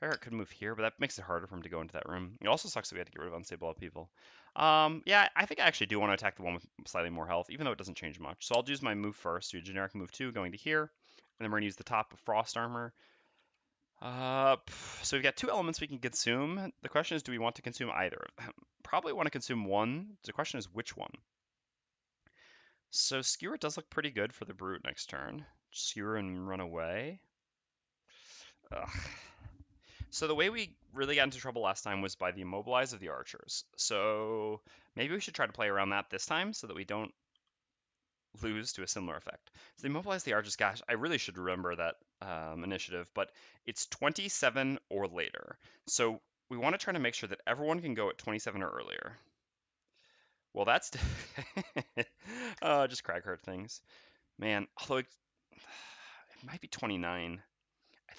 Cragheart could move here, but that makes it harder for him to go into that room. It also sucks that we had to get rid of unstable upheaval. Yeah, I think I actually do want to attack the one with slightly more health, even though it doesn't change much. So I'll use my move first, do a generic move 2, going to here, and then we're going to use the top of Frost Armor. So we've got 2 elements we can consume. The question is, do we want to consume either of them? Probably want to consume one. The question is, which one? So Skewer does look pretty good for the Brute next turn. Skewer and run away. Ugh. So the way we really got into trouble last time was by the immobilize of the archers. So maybe we should try to play around that this time so that we don't lose to a similar effect. So they immobilize the archers. Gosh, I really should remember that initiative, but it's 27 or later. So we want to try to make sure that everyone can go at 27 or earlier. Well, that's just Cragheart things, man. Although it might be 29. I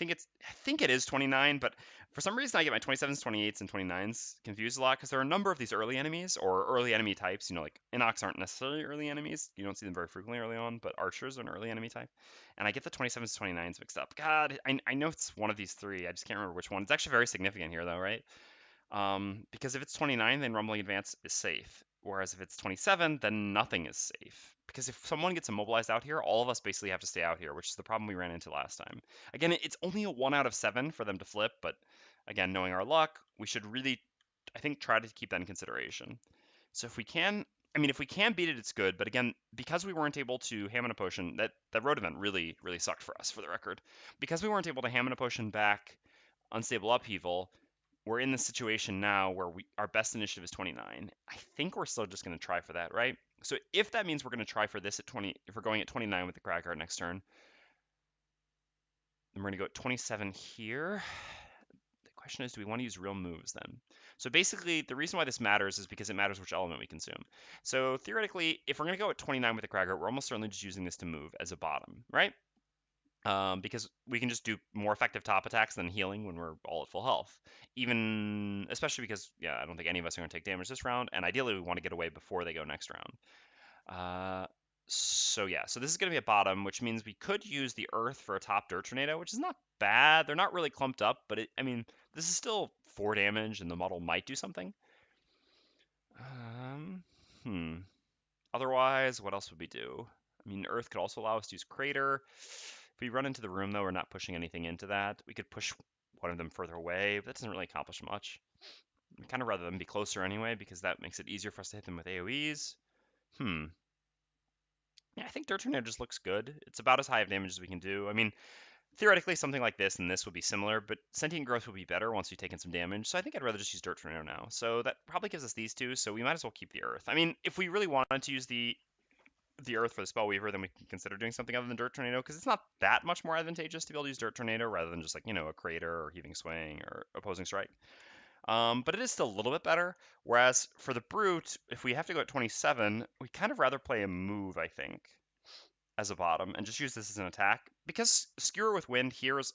think it is 29, but for some reason I get my 27s, 28s, and 29s confused a lot because there are a number of these early enemies or early enemy types. You know, like Inox aren't necessarily early enemies. You don't see them very frequently early on, but archers are an early enemy type. And I get the 27s, 29s mixed up. God, I know it's one of these three. I just can't remember which one. It's actually very significant here, though, right? Because if it's 29, then Rumbling Advance is safe. Whereas if it's 27, then nothing is safe. Because if someone gets immobilized out here, all of us basically have to stay out here, which is the problem we ran into last time. Again, it's only a 1 out of 7 for them to flip, but again, knowing our luck, we should really, I think, try to keep that in consideration. So if we can, I mean, if we can beat it, it's good. But again, because we weren't able to Hamon a Potion, that road event really, really sucked for us, for the record. Because we weren't able to Hamon a Potion back Unstable Upheaval, we're in the situation now where our best initiative is 29. I think we're still just going to try for that, right? So if that means we're going to try for this at 20, if we're going at 29 with the Cragger next turn, then we're going to go at 27 here. The question is, do we want to use real moves then? So basically, the reason why this matters is because it matters which element we consume. So theoretically, if we're going to go at 29 with the Cragger, we're almost certainly just using this to move as a bottom, right? Because we can just do more effective top attacks than healing when we're all at full health. Even, especially because, yeah, I don't think any of us are going to take damage this round, and ideally we want to get away before they go next round. So yeah, so this is going to be a bottom, which means we could use the earth for a top dirt tornado, which is not bad. They're not really clumped up, but I mean, this is still 4 damage, and the model might do something. Um, hmm. Otherwise, what else would we do? I mean, Earth could also allow us to use Crater. If we run into the room, though, we're not pushing anything into that. We could push one of them further away, but that doesn't really accomplish much. We'd kind of rather them be closer anyway, because that makes it easier for us to hit them with AoEs. Yeah, I think Dirt Tornado just looks good. It's about as high of damage as we can do. I mean, theoretically, something like this and this would be similar, but Sentient Growth would be better once you've taken some damage, so I think I'd rather just use Dirt Tornado now. So that probably gives us these two, so we might as well keep the Earth. I mean, if we really wanted to use the Earth for the Spellweaver, then we can consider doing something other than Dirt Tornado, because it's not that much more advantageous to be able to use Dirt Tornado rather than just like, you know, a Crater or Heaving Swing or Opposing Strike. But it is still a little bit better. Whereas for the Brute, if we have to go at 27, we kind of rather play a move, I think, as a bottom and just use this as an attack. Because Skewer with Wind here is,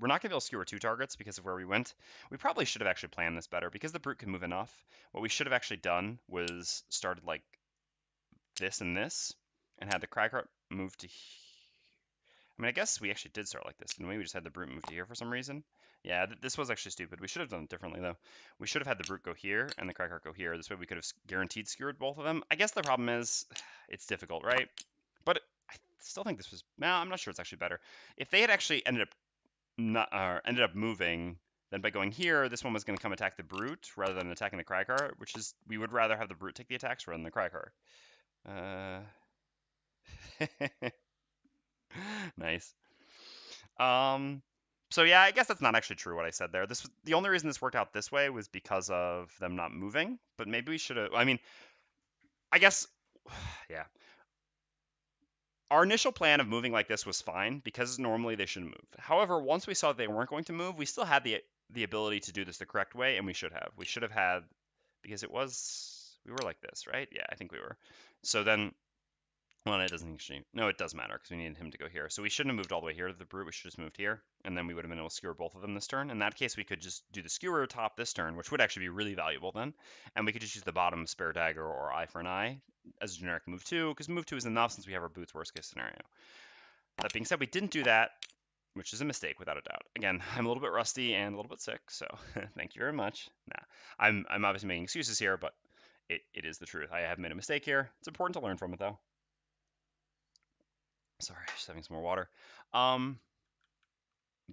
we're not going to be able to skewer 2 targets because of where we went. We probably should have actually planned this better because the Brute can move enough. What we should have actually done was started like this and this and had the Cragheart move to. I mean, I guess we actually did start like this, didn't we? We just had the Brute move to here for some reason. Yeah, this was actually stupid. We should have done it differently, though. We should have had the Brute go here and the Cragheart go here. This way we could have guaranteed skewered both of them. I guess the problem is it's difficult, right? But I still think this was. Well, I'm not sure it's actually better. If they had actually ended up moving, then by going here, this one was going to come attack the Brute rather than attacking the Cragheart, which is we would rather have the Brute take the attacks rather than the Cragheart. Nice. So yeah, I guess that's not actually true what I said there. The only reason this worked out this way was because of them not moving, but maybe we should have. I mean, I guess, yeah. Our initial plan of moving like this was fine because normally they shouldn't move. However, once we saw they weren't going to move, we still had the ability to do this the correct way, and we should have. We should have had, because we were like this, right? Yeah, I think we were. So then Well, it doesn't actually. No, it does matter because we needed him to go here. So we shouldn't have moved all the way here to the brute. We should have just moved here, and then we would have been able to skewer both of them this turn. In that case, we could just do the skewer top this turn, which would actually be really valuable then. And we could just use the bottom spare dagger or eye for an eye as a generic move two, because move two is enough since we have our boots worst case scenario. That being said, we didn't do that, which is a mistake without a doubt. Again, I'm a little bit rusty and a little bit sick, so thank you very much. Nah, I'm obviously making excuses here, but it is the truth. I have made a mistake here. It's important to learn from it though. Sorry, just having some more water. Um,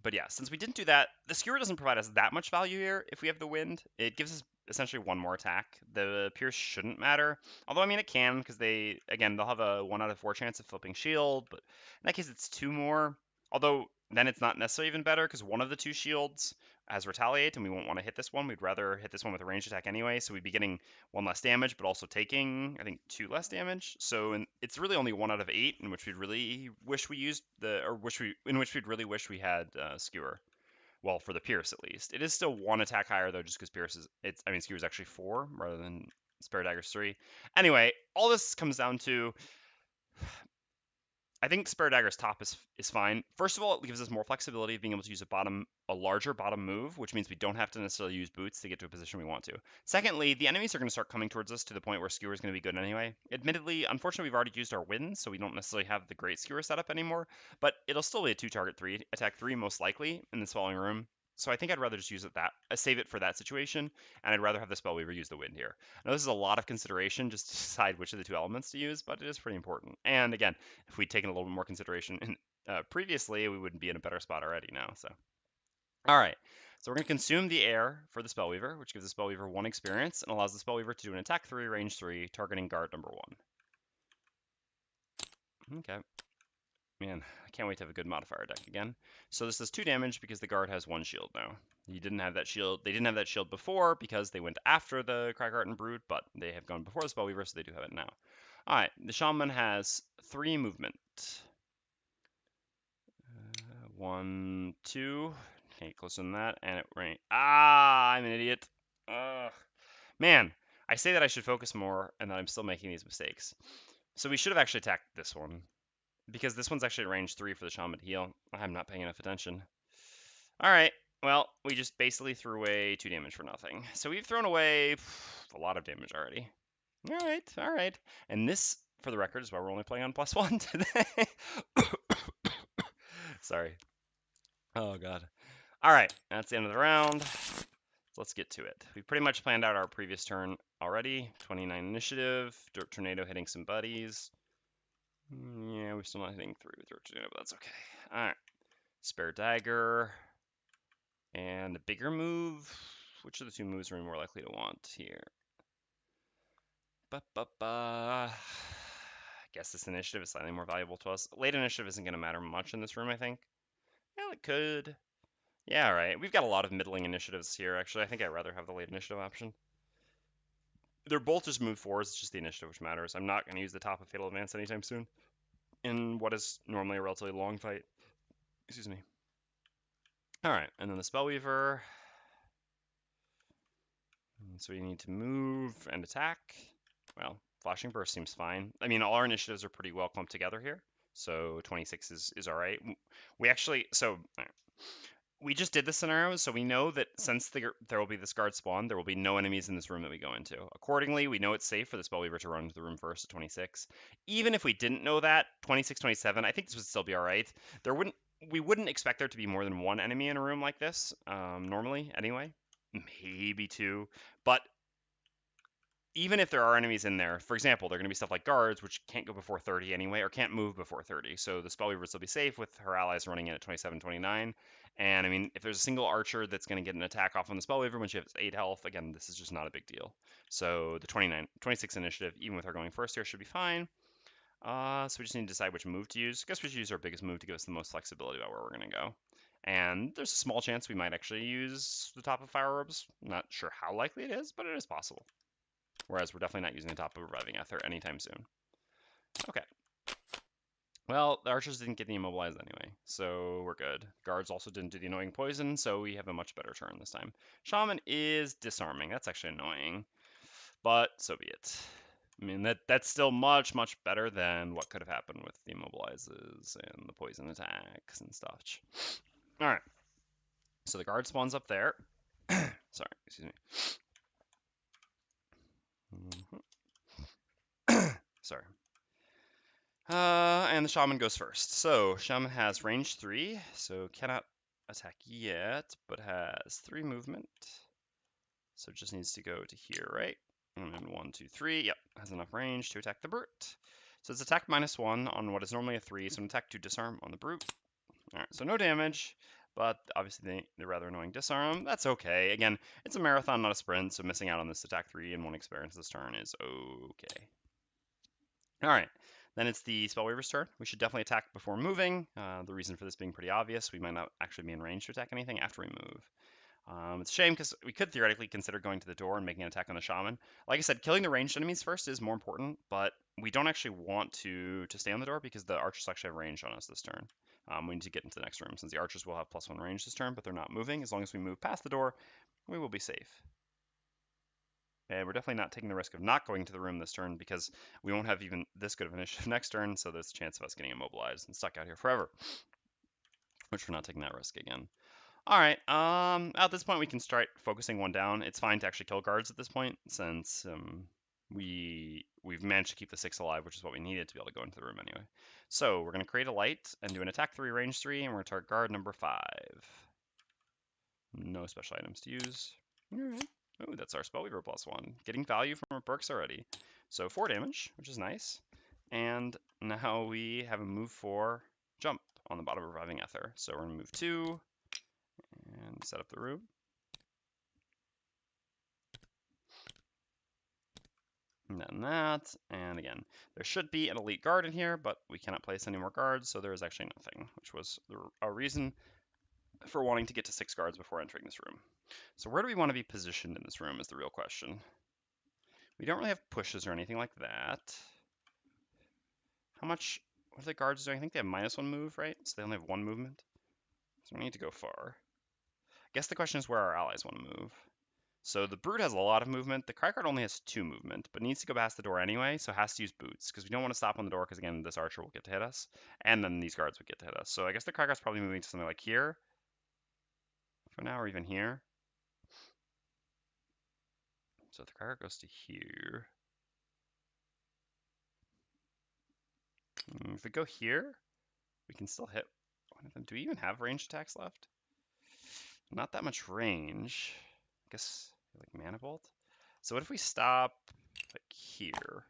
but yeah, since we didn't do that, the skewer doesn't provide us that much value here. If we have the wind, it gives us essentially one more attack. The pierce shouldn't matter, although I mean it can because they'll have a 1 out of 4 chance of flipping shield, but in that case it's 2 more. Although then it's not necessarily even better because one of the 2 shields has retaliate, and we won't want to hit this one. We'd rather hit this one with a ranged attack anyway, so we'd be getting 1 less damage, but also taking, I think, 2 less damage. So it's really only 1 out of 8 in which we'd really wish we used in which we'd really wish we had skewer. Well, for the pierce at least. It is still 1 attack higher though, just because pierce skewer is actually 4 rather than spare dagger's 3. Anyway, all this comes down to I think Spare Dagger's top is fine. First of all, it gives us more flexibility of being able to use a larger bottom move, which means we don't have to necessarily use boots to get to a position we want to. Secondly, the enemies are going to start coming towards us to the point where Skewer is going to be good anyway. Admittedly, unfortunately, we've already used our winds, so we don't necessarily have the great Skewer setup anymore, but it'll still be a 2-target 3 attack 3 most likely in this following room. So I think I'd rather just save it for that situation, and I'd rather have the Spellweaver use the wind here. Now this is a lot of consideration just to decide which of the 2 elements to use, but it is pretty important. And again, if we'd taken a little bit more consideration previously, we would be in a better spot already now. So, all right. So we're going to consume the air for the Spellweaver, which gives the Spellweaver 1 experience and allows the Spellweaver to do an attack 3, range 3, targeting guard number 1. Okay. Man, I can't wait to have a good modifier deck again. So this does 2 damage because the guard has 1 shield now. He didn't have that shield. They didn't have that shield before because they went after the Cragheart and Brute, but they have gone before the Spellweaver, so they do have it now. All right, the Shaman has 3 movement. 1, 2. Can't get closer than that, and it rain. Ah, I'm an idiot. Ugh. Man, I say that I should focus more, and that I'm still making these mistakes. So we should have actually attacked this one, because this one's actually at range 3 for the Shaman to heal. I'm not paying enough attention. All right, well, we just basically threw away 2 damage for nothing. So we've thrown away a lot of damage already. All right. And this, for the record, is why we're only playing on +1 today. Sorry. Oh, God. All right, that's the end of the round. So let's get to it. We pretty much planned out our previous turn already. 29 initiative, Dirt Tornado hitting some buddies. Yeah, we're still not hitting through Dirt Tornado, but that's okay. All right, Spare Dagger, and a bigger move. Which of the 2 moves are we more likely to want here? I guess this initiative is slightly more valuable to us. Late initiative isn't going to matter much in this room, I think. Well, it could. Yeah, all right. We've got a lot of middling initiatives here, actually. I think I'd rather have the late initiative option. They're both just move 4s. It's just the initiative which matters. I'm not going to use the top of Fatal Advance anytime soon in what is normally a relatively long fight. Excuse me. All right, and then the Spellweaver. So we need to move and attack. Well, Flashing Burst seems fine. I mean, all our initiatives are pretty well clumped together here. So 26 is all right. We actually, we just did the scenario, so we know that since there will be this guard spawn, there will be no enemies in this room that we go into. Accordingly, we know it's safe for the Spellweaver to run into the room first at 26. Even if we didn't know that, 26, 27, I think this would still be all right. We wouldn't expect there to be more than 1 enemy in a room like this, normally, anyway. Maybe 2. But even if there are enemies in there, for example, they're going to be stuff like guards, which can't go before 30 anyway, or can't move before 30. So the Spellweaver would still be safe with her allies running in at 27, 29. And I mean, if there's a single archer that's going to get an attack off on the Spellweaver when she has 8 health, again, this is just not a big deal. So the 26 initiative, even with her going first here, should be fine. So we just need to decide which move to use. I guess we should use our biggest move to give us the most flexibility about where we're going to go. And there's a small chance we might actually use the top of Fire Orbs. Not sure how likely it is, but it is possible. Whereas we're definitely not using the top of Reviving Ether anytime soon. Okay. Well, the archers didn't get the immobilized anyway, so we're good. Guards also didn't do the annoying poison, so we have a much better turn this time. Shaman is disarming. That's actually annoying, but so be it. I mean, that's still much, much better than what could have happened with the immobilizes and the poison attacks and stuff. All right. So the guard spawns up there. Sorry, excuse me. Sorry. And the shaman goes first. So shaman has range 3, so cannot attack yet, but has 3 movement. So it just needs to go to here, right? And then 1, 2, 3. Yep, has enough range to attack the brute. So it's attack -1 on what is normally a 3, so an attack to disarm on the brute. All right, so no damage, but obviously the rather annoying disarm. That's okay. Again, it's a marathon, not a sprint, so missing out on this attack 3 and 1 experience this turn is okay. All right, then it's the Spellweaver's turn. We should definitely attack before moving. The reason for this being pretty obvious, we might not actually be in range to attack anything after we move. It's a shame because we could theoretically consider going to the door and making an attack on the shaman. Like I said, killing the ranged enemies first is more important, but we don't actually want to stay on the door because the archers actually have range on us this turn. We need to get into the next room since the archers will have +1 range this turn, but they're not moving. As long as we move past the door, we will be safe. And we're definitely not taking the risk of not going to the room this turn because we won't have even this good of initiative next turn, so there's a chance of us getting immobilized and stuck out here forever, which we're not taking that risk again. All right. At this point, we can start focusing one down. It's fine to actually kill guards at this point since we've managed to keep the 6 alive, which is what we needed to be able to go into the room anyway. So we're going to create a light and do an attack 3, range 3, and we're going to target guard number 5. No special items to use. All right. Oh, that's our Spellweaver +1. Getting value from our perks already. So 4 damage, which is nice. And now we have a move 4 jump on the bottom of Reviving Ether. So we're going to move 2 and set up the room. And then that, and again, there should be an elite guard in here, but we cannot place any more guards, so there is actually nothing, which was a reason for wanting to get to 6 guards before entering this room. So where do we want to be positioned in this room is the real question. We don't really have pushes or anything like that. How much, what are the guards doing? I think they have -1 move, right? So they only have 1 movement. So we need to go far. I guess the question is where our allies want to move. So the brute has a lot of movement. The Cragheart only has 2 movement, but needs to go past the door anyway, so has to use boots, because we don't want to stop on the door, because again, this archer will get to hit us, and then these guards would get to hit us. So I guess the Cragheart's probably moving to something like here for now, or even here. So the Cragheart goes to here. If we go here, we can still hit one of them. Do we even have range attacks left? Not that much range. I guess like Mana Bolt. So what if we stop like here?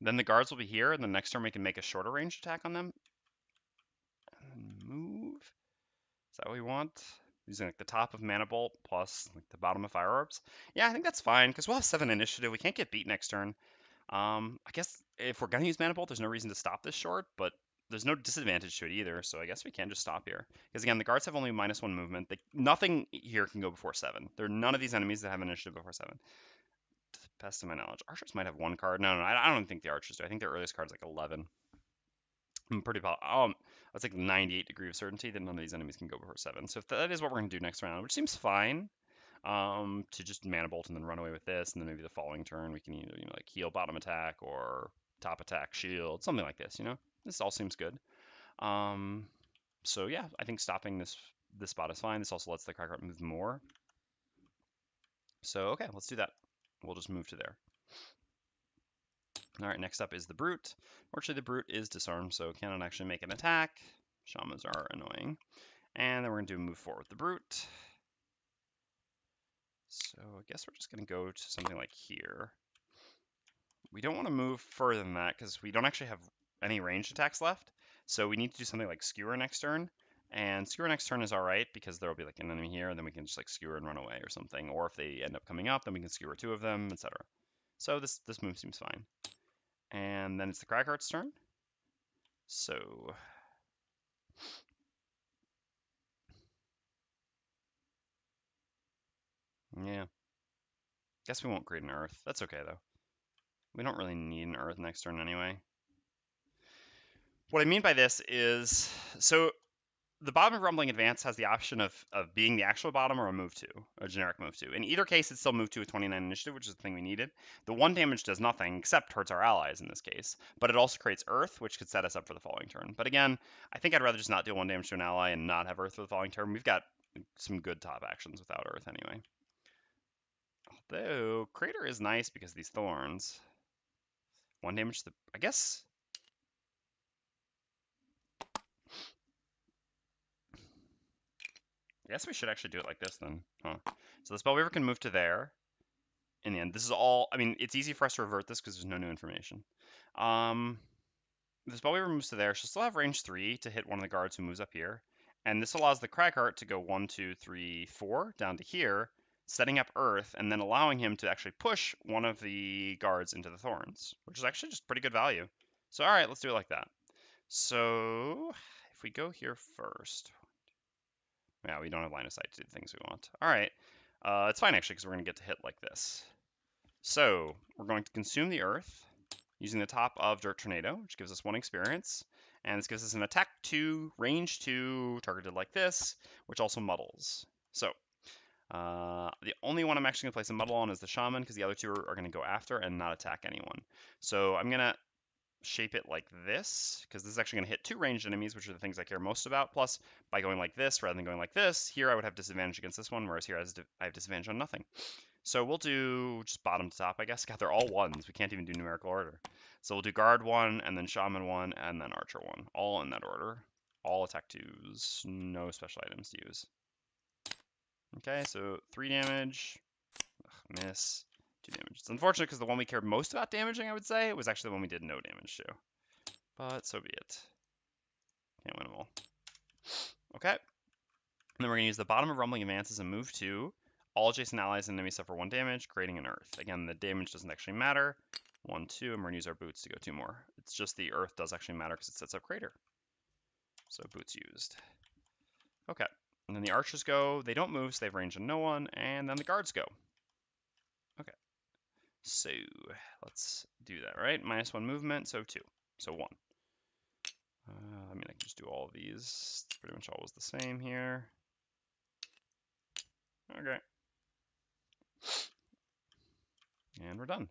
Then the guards will be here, and the next turn we can make a shorter range attack on them. And move. Is that what we want? Using like the top of Mana Bolt plus like the bottom of Fire Orbs. Yeah, I think that's fine, because we'll have 7 initiative. We can't get beat next turn. I guess if we're going to use Mana Bolt, there's no reason to stop this short, but there's no disadvantage to it either, so I guess we can just stop here. Because again, the guards have only -1 movement. Nothing here can go before 7. There are none of these enemies that have initiative before 7. To the best of my knowledge. Archers might have 1 card. No, I don't think the archers do. I think their earliest card's like 11. I'm pretty that's like 98 degree of certainty that none of these enemies can go before 7. So if that is what we're going to do next round, which seems fine, to just Mana Bolt and then run away with this, and then maybe the following turn we can either like heal bottom attack or top attack shield, something like this. This all seems good. So yeah, I think stopping this spot is fine. This also lets the Cragheart move more. So okay, let's do that. We'll just move to there. All right, next up is the brute. Fortunately, the brute is disarmed, so cannot actually make an attack. Shamans are annoying. And then we're going to do a move forward with the brute. So I guess we're just going to go to something like here. We don't want to move further than that because we don't actually have any ranged attacks left. So we need to do something like skewer next turn. And skewer next turn is all right because there will be like an enemy here, and then we can just like skewer and run away or something. Or if they end up coming up, then we can skewer 2 of them, etc. So this move seems fine. And then it's the Cragheart's turn. So yeah, guess we won't create an earth. That's okay though. We don't really need an earth next turn anyway. What I mean by this is, so the bottom of Rumbling Advance has the option of being the actual bottom or a move to, a generic move to. In either case, it's still move to with 29 initiative, which is the thing we needed. The 1 damage does nothing, except hurts our allies in this case. But it also creates Earth, which could set us up for the following turn. But again, I think I'd rather just not deal 1 damage to an ally and not have Earth for the following turn. We've got some good top actions without Earth anyway. Although, Crater is nice because of these thorns. 1 damage to the... I guess we should actually do it like this then, huh? So the Spellweaver can move to there. In the end, this is all, I mean, it's easy for us to revert this because there's no new information. The Spellweaver moves to there. She'll still have range 3 to hit one of the guards who moves up here. And this allows the Cragheart to go 1, 2, 3, 4 down to here, setting up Earth, and then allowing him to actually push one of the guards into the Thorns, which is actually just pretty good value. So, all right, let's do it like that. So, if we go here first, yeah, we don't have line of sight to do the things we want. All right, it's fine actually because we're going to get to hit like this. So, we're going to consume the Earth using the top of Dirt Tornado, which gives us 1 experience. And this gives us an attack 2, range 2, targeted like this, which also muddles. So, the only one I'm actually going to place a muddle on is the Shaman, because the other 2 are going to go after and not attack anyone. So I'm going to shape it like this, because this is actually going to hit 2 ranged enemies, which are the things I care most about. Plus, by going like this rather than going like this, here I would have disadvantage against this one, whereas here I have disadvantage on nothing. So we'll do just bottom to top, I guess. God, they're all 1s. We can't even do numerical order. So we'll do guard 1, and then shaman 1, and then archer 1. All in that order. All attack 2s. No special items to use. Okay, so 3 damage. Ugh, miss. 2 damage. It's unfortunate because the one we cared most about damaging, I would say, was actually the one we did no damage to. But so be it. Can't win them all. Okay. And then we're going to use the bottom of Rumbling Advance as a move 2. All adjacent allies and enemies suffer 1 damage, creating an Earth. Again, the damage doesn't actually matter. 1, 2, and we're going to use our boots to go 2 more. It's just the Earth does actually matter because it sets up Crater. So boots used. Okay. And then the archers go. They don't move, so they have range on no one. And then the guards go. Okay. So let's do that, right? -1 movement, so 2. So 1. I mean, I can just do all of these. It's pretty much always the same here. Okay. And we're done.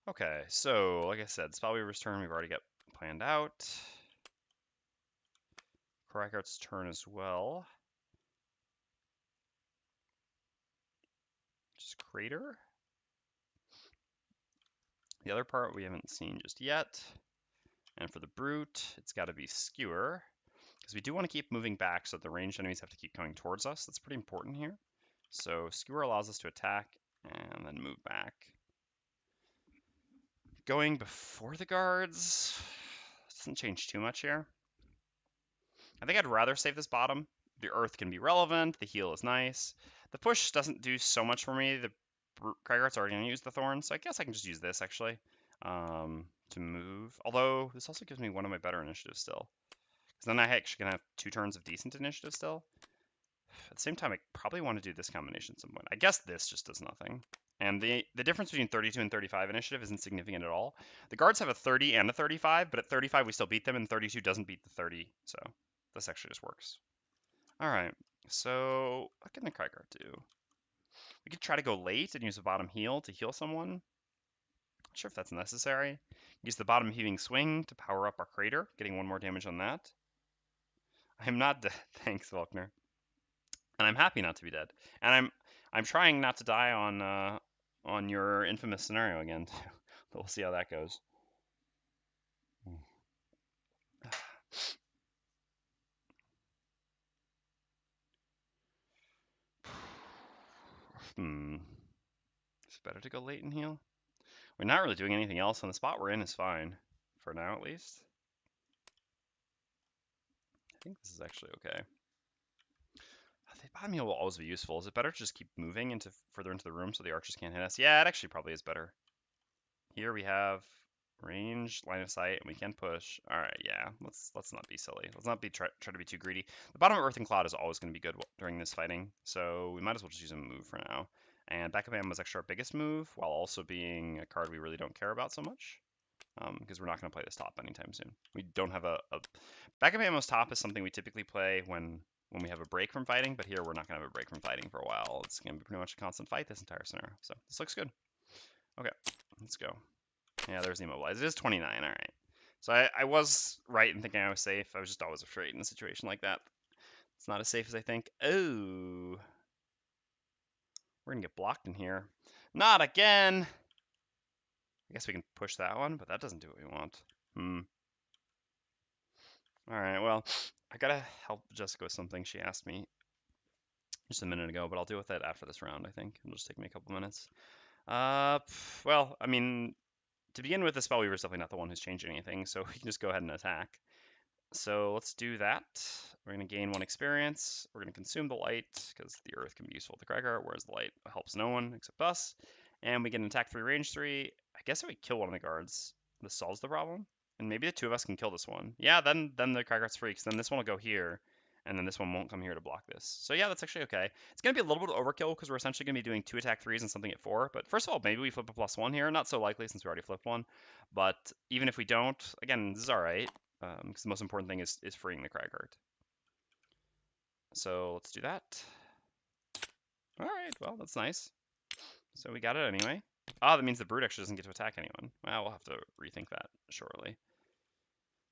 Okay, so like I said, Spellweaver's turn we've already got planned out. Cragheart's turn as well. Just Crater. The other part we haven't seen just yet. And for the Brute, it's got to be Skewer. Because we do want to keep moving back so that the ranged enemies have to keep coming towards us. That's pretty important here. So Skewer allows us to attack and then move back. Going before the guards doesn't change too much here. I think I'd rather save this bottom. The Earth can be relevant. The heal is nice. The push doesn't do so much for me. The Craggeart's already going to use the thorn, so I guess I can just use this actually to move. Although this also gives me one of my better initiatives still. Because then I actually can have 2 turns of decent initiative still. At the same time, I probably want to do this combination at some point. I guess this just does nothing. And the difference between 32 and 35 initiative isn't significant at all. The guards have a 30 and a 35, but at 35 we still beat them, and 32 doesn't beat the 30, so this actually just works. All right, so what can the Cragger do? We could try to go late and use the bottom heal to heal someone. Not sure if that's necessary. Use the bottom heaving swing to power up our crater, getting 1 more damage on that. I'm not dead. Thanks, Volkner. And I'm happy not to be dead. And I'm trying not to die on your infamous scenario again, too. But we'll see how that goes. It's better to go late and heal. We're not really doing anything else, and the spot we're in is fine. For now, at least. I think this is actually okay. The bottom heal will always be useful. Is it better to just keep moving further into the room so the archers can't hit us? Yeah, it actually probably is better. Here we have range, line of sight, and we can push. All right, yeah, let's not be silly. Let's not be try to be too greedy. The bottom of Earth and Cloud is always going to be good during this fighting, so we might as well just use a move for now. And Backup Ammo is actually our biggest move, while also being a card we really don't care about so much. because we're not going to play this top anytime soon. We don't have a backup ammo's top is something we typically play when we have a break from fighting, but here we're not going to have a break from fighting for a while. It's going to be pretty much a constant fight this entire scenario. So this looks good. Okay, let's go. Yeah, there's the immobilize. It is 29. All right. So I was right in thinking I was safe. I was just always afraid in a situation like that. It's not as safe as I think. Oh, we're gonna get blocked in here. Not again. I guess we can push that one, but that doesn't do what we want. All right, well, I gotta help Jessica with something she asked me just a minute ago, but I'll deal with that after this round, I think. It'll just take me a couple minutes. Well, I mean, to begin with, the Spellweaver is definitely not the one who's changing anything, so we can just go ahead and attack. So let's do that. We're going to gain 1 experience. We're going to consume the light, because the earth can be useful with the Cragger, whereas the light helps no one except us. And we get an attack 3, range 3. I guess if we kill one of the guards, this solves the problem. And maybe the 2 of us can kill this one. Yeah, then the Craggeart's free, because then this one will go here, and then this one won't come here to block this. So yeah, that's actually okay. It's going to be a little bit of overkill, because we're essentially going to be doing 2 attack 3s and something at 4. But first of all, maybe we flip a +1 here. Not so likely, since we already flipped one. But even if we don't, again, this is alright. Because the most important thing is freeing the Cragheart. So let's do that. All right, well, that's nice. So we got it anyway. Ah, that means the Brute actually doesn't get to attack anyone. Well, we'll have to rethink that shortly.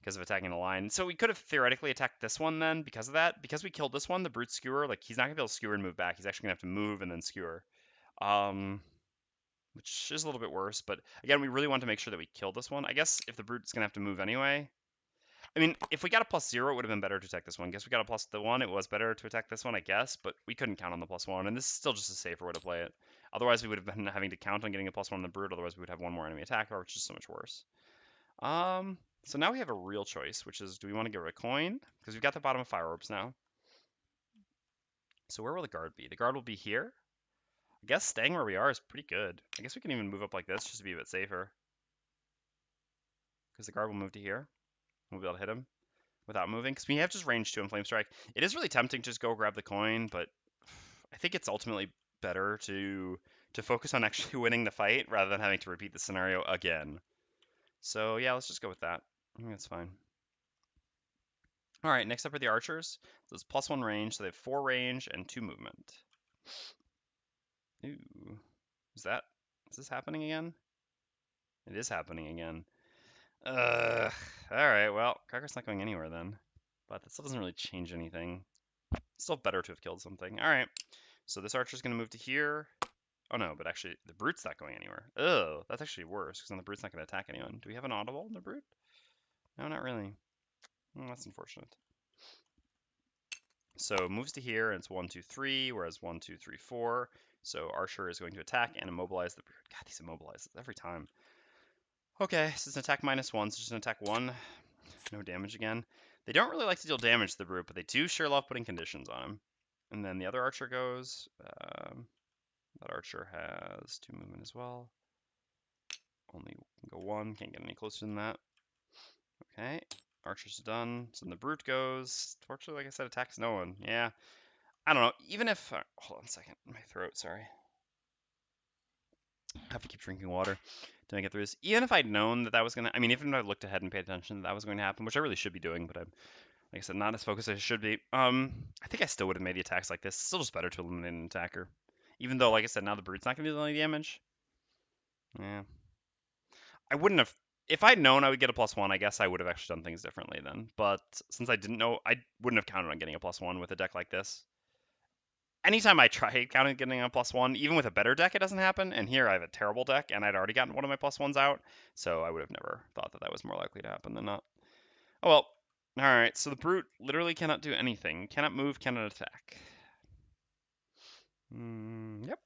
Because of attacking the line. So we could have theoretically attacked this one then because of that. Because we killed this one, the Brute Skewer, like, he's not going to be able to skewer and move back. He's actually going to have to move and then skewer. Which is a little bit worse. But again, we really want to make sure that we kill this one. I guess if the Brute's going to have to move anyway, I mean, if we got a +0, it would have been better to attack this one. Guess we got a +1, it was better to attack this one, I guess, but we couldn't count on the +1, and this is still just a safer way to play it. Otherwise, we would have been having to count on getting a +1 on the Brute, otherwise we would have one more enemy attacker, which is so much worse. So now we have a real choice, which is, do we want to give it a coin? Because we've got the bottom of Fire Orbs now. So where will the guard be? The guard will be here. I guess staying where we are is pretty good. I guess we can even move up like this just to be a bit safer. Because the guard will move to here. We'll be able to hit him without moving, because we have just range 2 and Flame Strike. It is really tempting to just go grab the coin, but I think it's ultimately better to focus on actually winning the fight rather than having to repeat the scenario again. So yeah, let's just go with that. I think that's fine. All right, next up are the archers. So it's +1 range, so they have 4 range and 2 movement. Ooh, is this happening again? It is happening again. All right, well, Cragger's not going anywhere then, but that still doesn't really change anything. Still better to have killed something. All right, so this archer's going to move to here. Oh no, but actually the Brute's not going anywhere. Oh, that's actually worse, because then the Brute's not going to attack anyone. Do we have an audible in the Brute? No, not really. Oh, that's unfortunate. So moves to here, and it's 1, 2, 3, whereas 1, 2, 3, 4. So Archer is going to attack and immobilize the Brute. God, these immobilizes every time. Okay, so it's an attack -1, so just an attack 1. No damage again. They don't really like to deal damage to the Brute, but they do sure love putting conditions on him. And then the other Archer goes. That Archer has 2 movement as well. Only can go 1, can't get any closer than that. Okay, Archer's done. So then the Brute goes. Fortunately, like I said, attacks no one. Yeah, I don't know. Even if, hold on a second, my throat, sorry. I have to keep drinking water to make it through this. Even if I'd known that was going to, I mean, even if I looked ahead and paid attention that was going to happen, which I really should be doing, but I'm, like I said, not as focused as I should be. I think I still would have made the attacks like this. It's still just better to eliminate an attacker. Even though, like I said, now the Brute's not going to do any damage. Yeah. I wouldn't have. If I'd known I would get a +1, I guess I would have actually done things differently then. But since I didn't know, I wouldn't have counted on getting a +1 with a deck like this. Anytime I try counting getting a +1, even with a better deck, it doesn't happen. And here I have a terrible deck, and I'd already gotten one of my +1s out, so I would have never thought that that was more likely to happen than not. Oh well. All right. So the Brute literally cannot do anything. Cannot move. Cannot attack. Yep.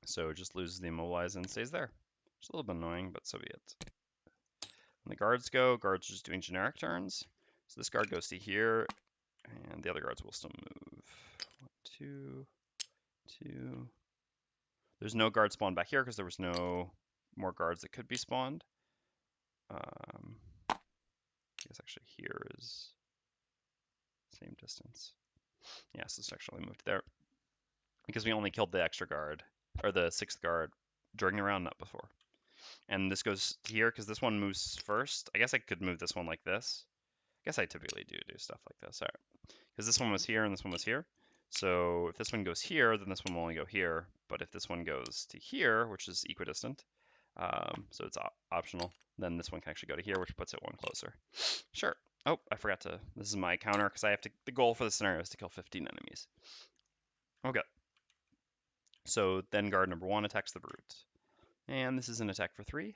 So it just loses the immobilize and stays there. It's a little bit annoying, but so be it. When the guards go, guards are just doing generic turns. So this guard goes to here, and the other guards will still move. 1, 2, 2. There's no guard spawned back here because there was no more guards that could be spawned. I guess actually here is same distance. Yeah, so this actually moved there because we only killed the extra guard, or the 6th guard during the round, not before. and this goes here because this one moves first. I guess I could move this one like this. I guess I typically do stuff like this. All right, because this one was here and this one was here. So if this one goes here, then this one will only go here. But if this one goes to here, which is equidistant, so it's optional, then this one can actually go to here, which puts it one closer. Sure. Oh, I forgot to. This is my counter because I have to. The goal for the scenario is to kill 15 enemies. Okay. So then guard number 1 attacks the brute. And this is an attack for 3.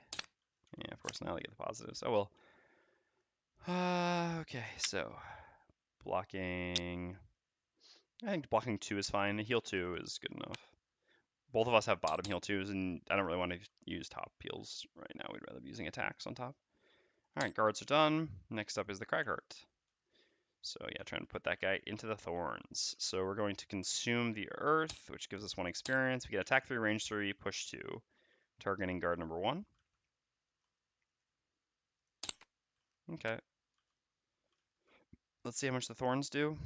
Yeah, of course, now they get the positives. Oh well. Okay, so blocking. I think blocking 2 is fine. Heal 2 is good enough. Both of us have bottom heal 2s, and I don't really want to use top heals right now. We'd rather be using attacks on top. Alright, guards are done. Next up is the Cragheart. So yeah, trying to put that guy into the thorns. So we're going to consume the earth, which gives us 1 experience. We get attack 3, range 3, push 2, targeting guard number 1. Okay. Let's see how much the thorns do.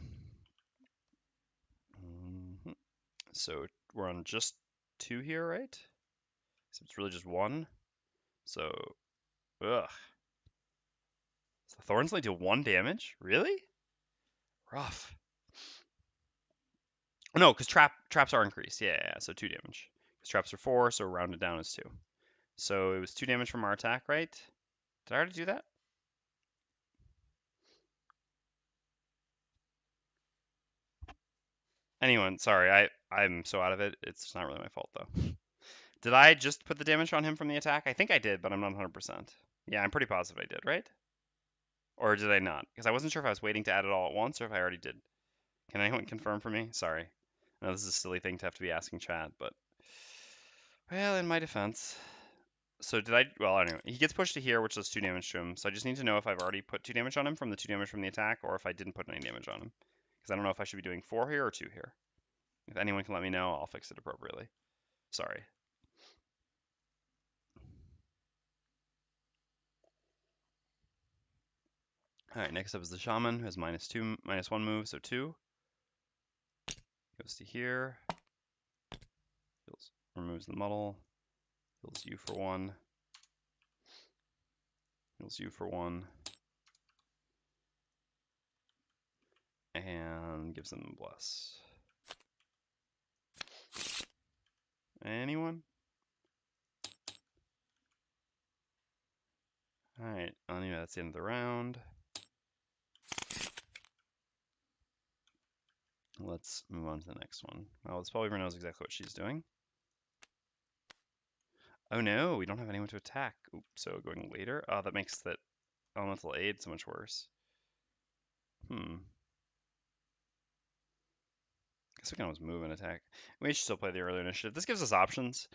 So we're on just 2 here, right? So it's really just 1. So, ugh. So the thorns only do 1 damage? Really? Rough. Oh, no, because traps are increased. Yeah, so 2 damage. Because traps are 4, so rounded down is 2. So it was 2 damage from our attack, right? Did I already do that? Anyone, sorry, I'm so out of it. It's not really my fault though. Did I just put the damage on him from the attack? I think I did, but I'm not 100%. Yeah, I'm pretty positive I did, right? Or did I not? Because I wasn't sure if I was waiting to add it all at once or if I already did. Can anyone confirm for me? Sorry. I know this is a silly thing to have to be asking chat, but well, in my defense. So did I? Well, anyway, he gets pushed to here, which does 2 damage to him. So I just need to know if I've already put 2 damage on him from the 2 damage from the attack, or if I didn't put any damage on him. Because I don't know if I should be doing 4 here or 2 here. If anyone can let me know, I'll fix it appropriately. Sorry. Alright, next up is the Shaman, who has -1 move, so 2. Goes to here. Heals, removes the muddle. Heals you for 1. Heals you for 1. And gives them bless. Anyone? Alright, anyway, that's the end of the round. Let's move on to the next one. Well, this Spellweaver knows exactly what she's doing. Oh no, we don't have anyone to attack. Oops, so going later? Oh, that makes that elemental aid so much worse. Guess we can always move and attack. We should still play the early initiative. This gives us options.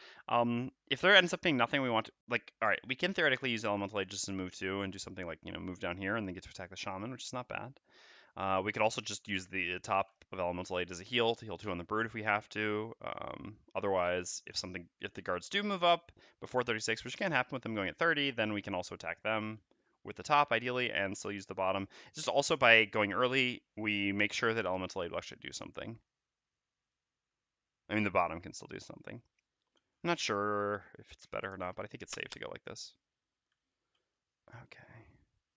If there ends up being nothing we want to, like, alright, we can theoretically use Elemental Aid just to move 2 and do something like, move down here and then get to attack the Shaman, which is not bad. We could also just use the top of Elemental Aid as a heal to heal 2 on the Brood if we have to. Otherwise, if the guards do move up before 36, which can happen with them going at 30, then we can also attack them with the top, ideally, and still use the bottom. Just also by going early, we make sure that Elemental Aid will actually do something. I mean, the bottom can still do something. I'm not sure if it's better or not, but I think it's safe to go like this. Okay.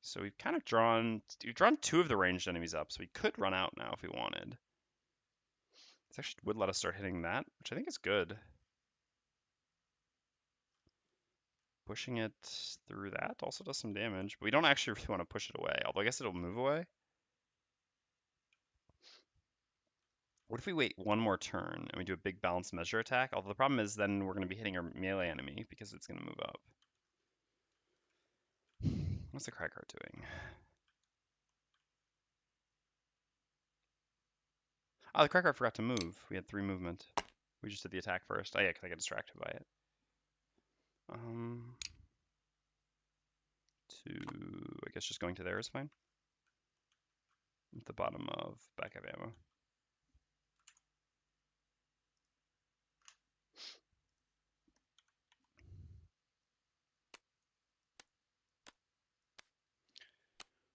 So we've kind of drawn 2 of the ranged enemies up, so we could run out now if we wanted. This actually would let us start hitting that, which I think is good. Pushing it through that also does some damage, but we don't actually really want to push it away, although I guess it'll move away. What if we wait 1 more turn and we do a big balanced measure attack? Although the problem is then we're going to be hitting our melee enemy because it's going to move up. What's the Cragheart doing? Oh, the Craggeart forgot to move. We had 3 movement. We just did the attack first. Oh yeah, because I got distracted by it. I guess just going to there is fine. At the bottom of backup ammo.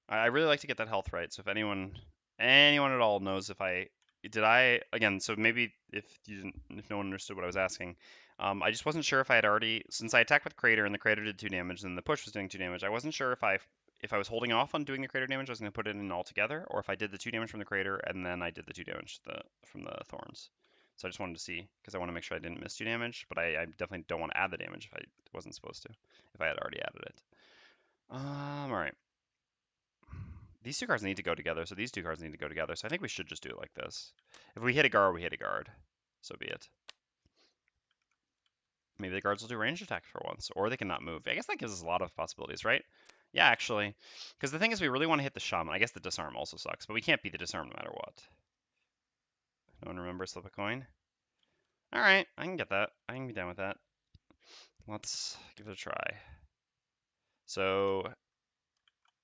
I really like to get that health right. So if anyone at all knows if again, so maybe if no one understood what I was asking, I just wasn't sure if I had already, since I attacked with Crater and the Crater did 2 damage and the push was doing 2 damage, I wasn't sure if I was holding off on doing the Crater damage, I was going to put it in all together, or if I did the 2 damage from the Crater and then I did the 2 damage from the Thorns. So I just wanted to see, because I want to make sure I didn't miss 2 damage, but I definitely don't want to add the damage if I wasn't supposed to, if I had already added it. Alright. These 2 cards need to go together, so these 2 cards need to go together, so I think we should just do it like this. If we hit a guard, we hit a guard. So be it. Maybe the guards will do ranged attack for once, or they can not move. I guess that gives us a lot of possibilities, right? Yeah, actually. Because the thing is, we really want to hit the Shaman. I guess the disarm also sucks, but we can't beat the disarm no matter what. No one remembers flip a coin? Alright, I can get that. I can be down with that. Let's give it a try. So,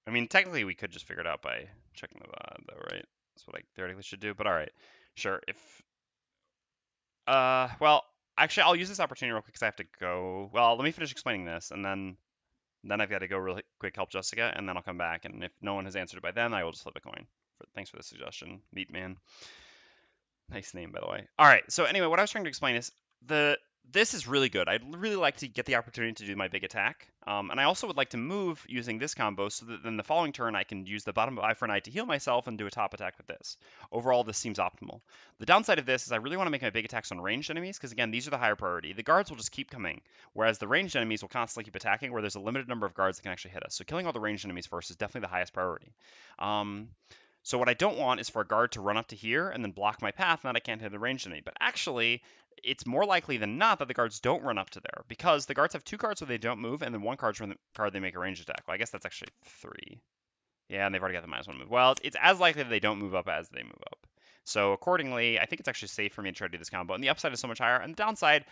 I mean, technically we could just figure it out by checking the VOD, though, right? That's what I theoretically should do, but alright. Sure, if... well, actually, I'll use this opportunity real quick because I have to go... Well, let me finish explaining this, and then I've got to go really quick help Jessica, and then I'll come back, and if no one has answered it by then, I will just flip a coin. Thanks for the suggestion, Meat Man. Nice name, by the way. All right, so anyway, what I was trying to explain is this is really good. I'd really like to get the opportunity to do my big attack, and I also would like to move using this combo so that then the following turn I can use the bottom of Eye for an Eye to heal myself and do a top attack with this. Overall, this seems optimal. The downside of this is I really want to make my big attacks on ranged enemies because, again, these are the higher priority. The guards will just keep coming, whereas the ranged enemies will constantly keep attacking where there's a limited number of guards that can actually hit us. So killing all the ranged enemies first is definitely the highest priority. So what I don't want is for a guard to run up to here and then block my path and that I can't hit the ranged enemy. But actually, it's more likely than not that the guards don't run up to there because the guards have 2 cards where they don't move and then 1 card from the card they make a ranged attack. Well, I guess that's actually 3. Yeah, and they've already got the -1 move. Well, it's as likely that they don't move up as they move up. So accordingly, I think it's actually safe for me to try to do this combo. And the upside is so much higher. And the downside,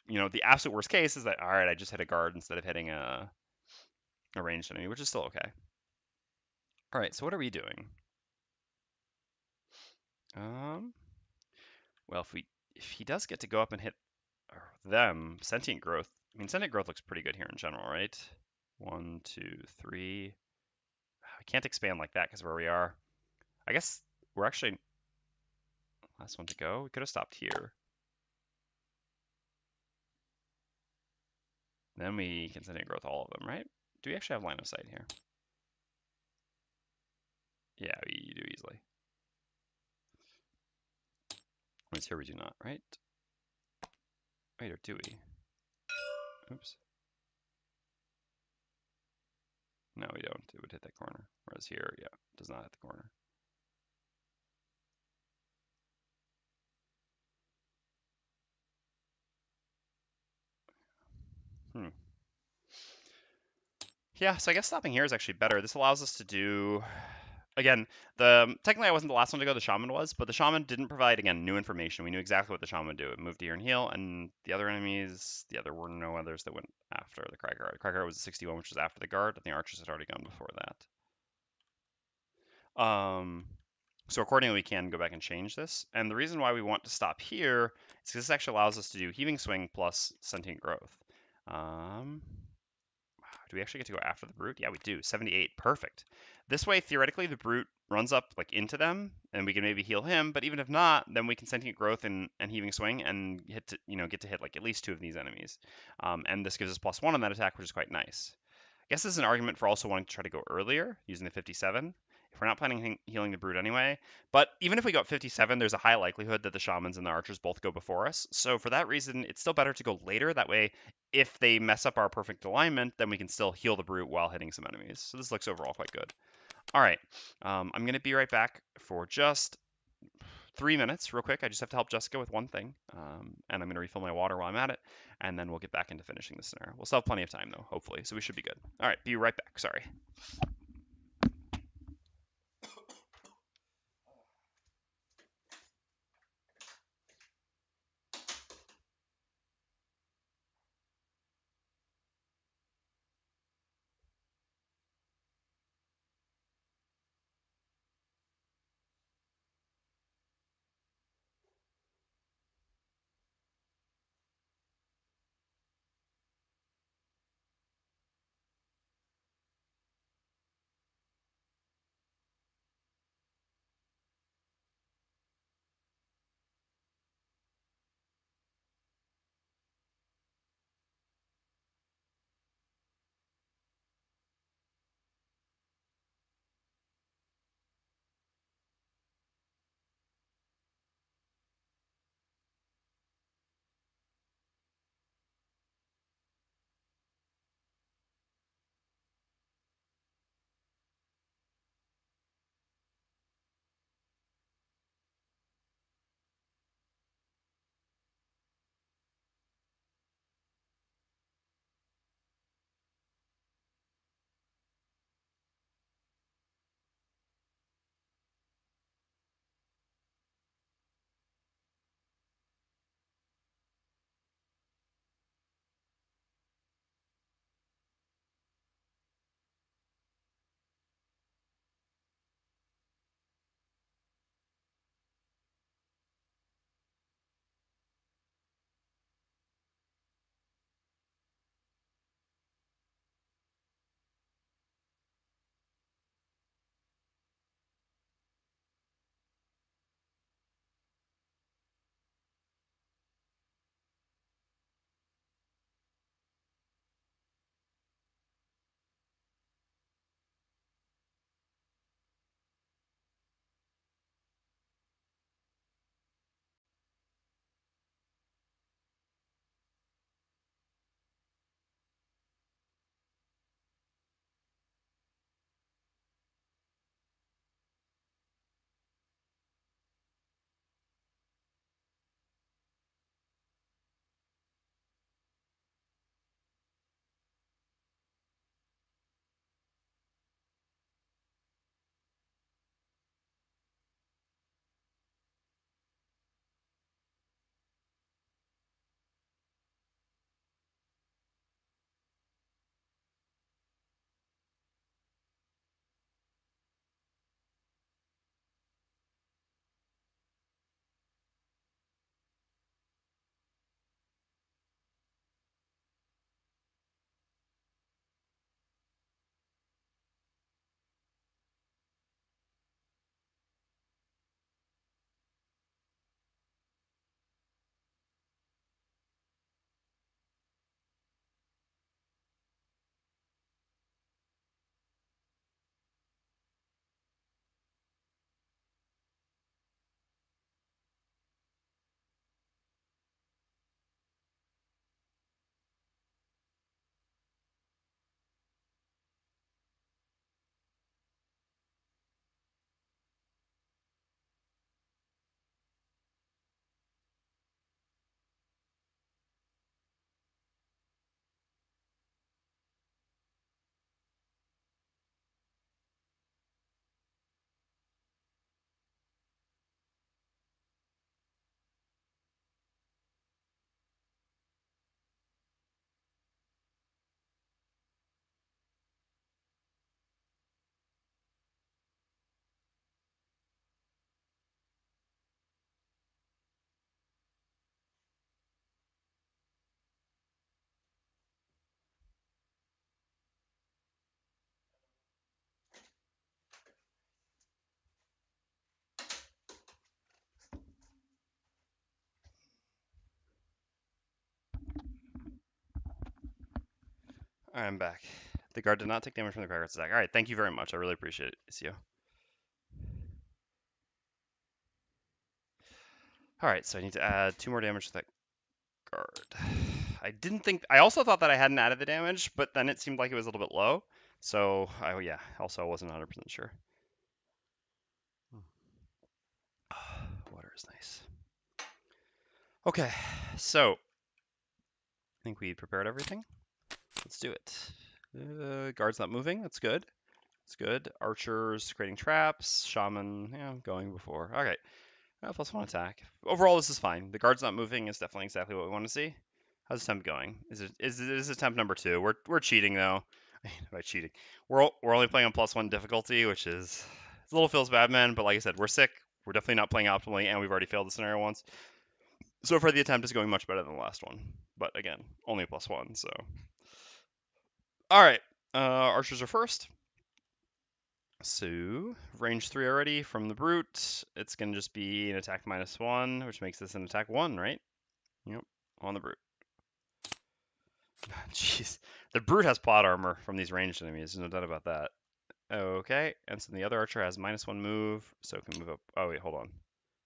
the absolute worst case is that, all right, I just hit a guard instead of hitting a ranged enemy, which is still okay. All right, so what are we doing? Well, if he does get to go up and hit them, sentient growth. I mean, sentient growth looks pretty good here in general, right? 1, 2, 3. I can't expand like that because where we are. I guess we're actually last one to go. We could have stopped here. Then we can sentient growth all of them, right? Do we actually have line of sight here? Yeah, we do easily. Whereas here we do not, right? Wait, or do we? Oops. No, we don't. It would hit that corner. Whereas here, yeah, it does not hit the corner. Yeah, so I guess stopping here is actually better. This allows us to do, again, technically I wasn't the last one to go, the Shaman was, but the Shaman didn't provide, again, new information. We knew exactly what the Shaman would do. It moved here and heal, and the other enemies, there were no others that went after the Cragheart. Cragheart was a 61, which was after the guard, and the archers had already gone before that. So accordingly, we can go back and change this. And the reason why we want to stop here is because this actually allows us to do Heaving Swing plus Sentient Growth. Do we actually get to go after the Brute? Yeah, we do. 78. Perfect. This way, theoretically, the Brute runs up like into them, and we can maybe heal him. But even if not, then we can Sentient Growth and Heaving Swing and get to hit like at least 2 of these enemies. And this gives us +1 on that attack, which is quite nice. I guess this is an argument for also wanting to try to go earlier using the 57. If we're not planning healing the Brute anyway. But even if we go up 57, there's a high likelihood that the Shamans and the Archers both go before us. So for that reason, it's still better to go later. That way, if they mess up our perfect alignment, then we can still heal the Brute while hitting some enemies. So this looks overall quite good. All right, I'm going to be right back for just 3 minutes real quick. I just have to help Jessica with one thing, and I'm going to refill my water while I'm at it, and then we'll get back into finishing the scenario. We'll still have plenty of time, though, hopefully, so we should be good. All right, be right back. Sorry. Alright, I'm back. The guard did not take damage from the Cragger's attack. Alright, thank you very much. I really appreciate it, Isio. Alright, so I need to add 2 more damage to that guard. I also thought that I hadn't added the damage, but then it seemed like it was a little bit low. So, yeah, also I wasn't 100% sure. Water is nice. Okay, so I think we prepared everything. Let's do it. Guard's not moving. That's good. It's good. Archers creating traps. Shaman, yeah, going before. Okay. +1 attack. Overall, this is fine. The guard's not moving is definitely exactly what we want to see. How's this temp going? Is attempt number 2? We're cheating though. By cheating, we're only playing on +1 difficulty, which is it's a little feels bad, man. But like I said, we're sick. We're definitely not playing optimally, and we've already failed the scenario once. So far, the attempt is going much better than the last one. But again, only a +1. So, all right. Archers are first. So, range 3 already from the brute. It's going to just be an attack -1, which makes this an attack 1, right? Yep, on the brute. Jeez. The brute has plot armor from these ranged enemies, there's no doubt about that. Okay, and so the other archer has -1 move, so it can move up. Oh, wait, hold on.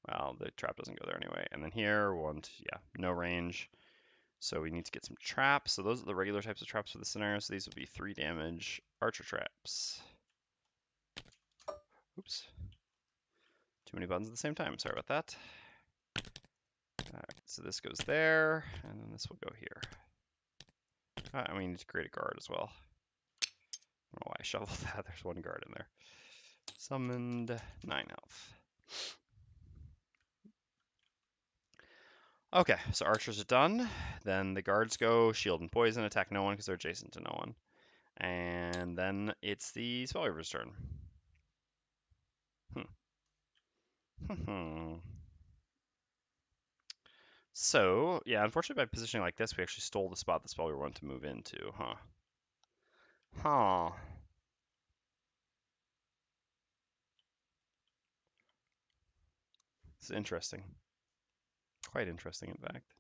Well, the trap doesn't go there anyway. And then here, yeah, no range. So we need to get some traps. So those are the regular types of traps for the scenario. So these will be 3 damage archer traps. Oops. Too many buttons at the same time. Sorry about that. Alright, so this goes there, and then this will go here. And we need to create a guard as well. I don't know why I shoveled that. There's 1 guard in there. Summoned 9 health. Okay, so archers are done. Then the guards go shield and poison, attack no one because they're adjacent to no one. And then it's the Spellweaver's turn. So, yeah, unfortunately by positioning like this, we actually stole the spot the Spellweaver wanted to move into, huh? Huh. It's interesting. Quite interesting, in fact.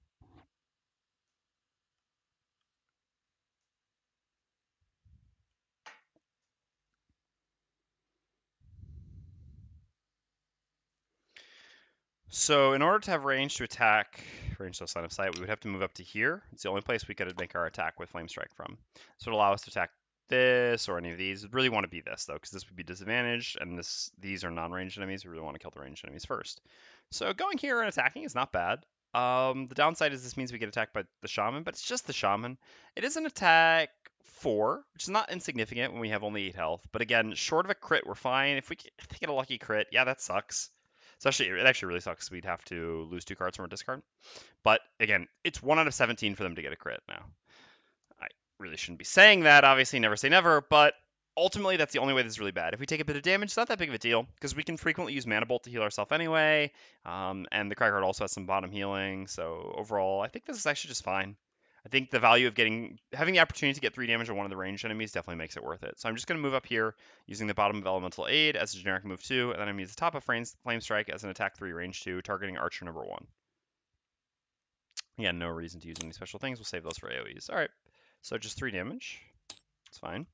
So in order to have range to attack, range to line of sight, we would have to move up to here. It's the only place we could make our attack with Flame Strike from. So it'll allow us to attack this or any of these. We really want to be this though, because this would be disadvantaged, and these are non-ranged enemies. We really want to kill the ranged enemies first. So going here and attacking is not bad. The downside is this means we get attacked by the Shaman, but it's just the Shaman. It is an attack 4, which is not insignificant when we have only 8 health. But again, short of a crit, we're fine. If we get a lucky crit, yeah, that sucks. It actually really sucks. We'd have to lose 2 cards from our discard. But again, it's 1 out of 17 for them to get a crit now. I really shouldn't be saying that, obviously, never say never, but ultimately that's the only way this is really bad. If we take a bit of damage, it's not that big of a deal, because we can frequently use Mana Bolt to heal ourselves anyway, and the Cragheart also has some bottom healing, so overall, I think this is actually just fine. I think the value of having the opportunity to get 3 damage on one of the ranged enemies definitely makes it worth it. So I'm just going to move up here using the bottom of Elemental Aid as a generic move 2, and then I'm going to use the top of Flame Strike as an attack 3 range 2, targeting Archer number 1. Again, no reason to use any special things. We'll save those for AoEs. All right, so just 3 damage. It's fine.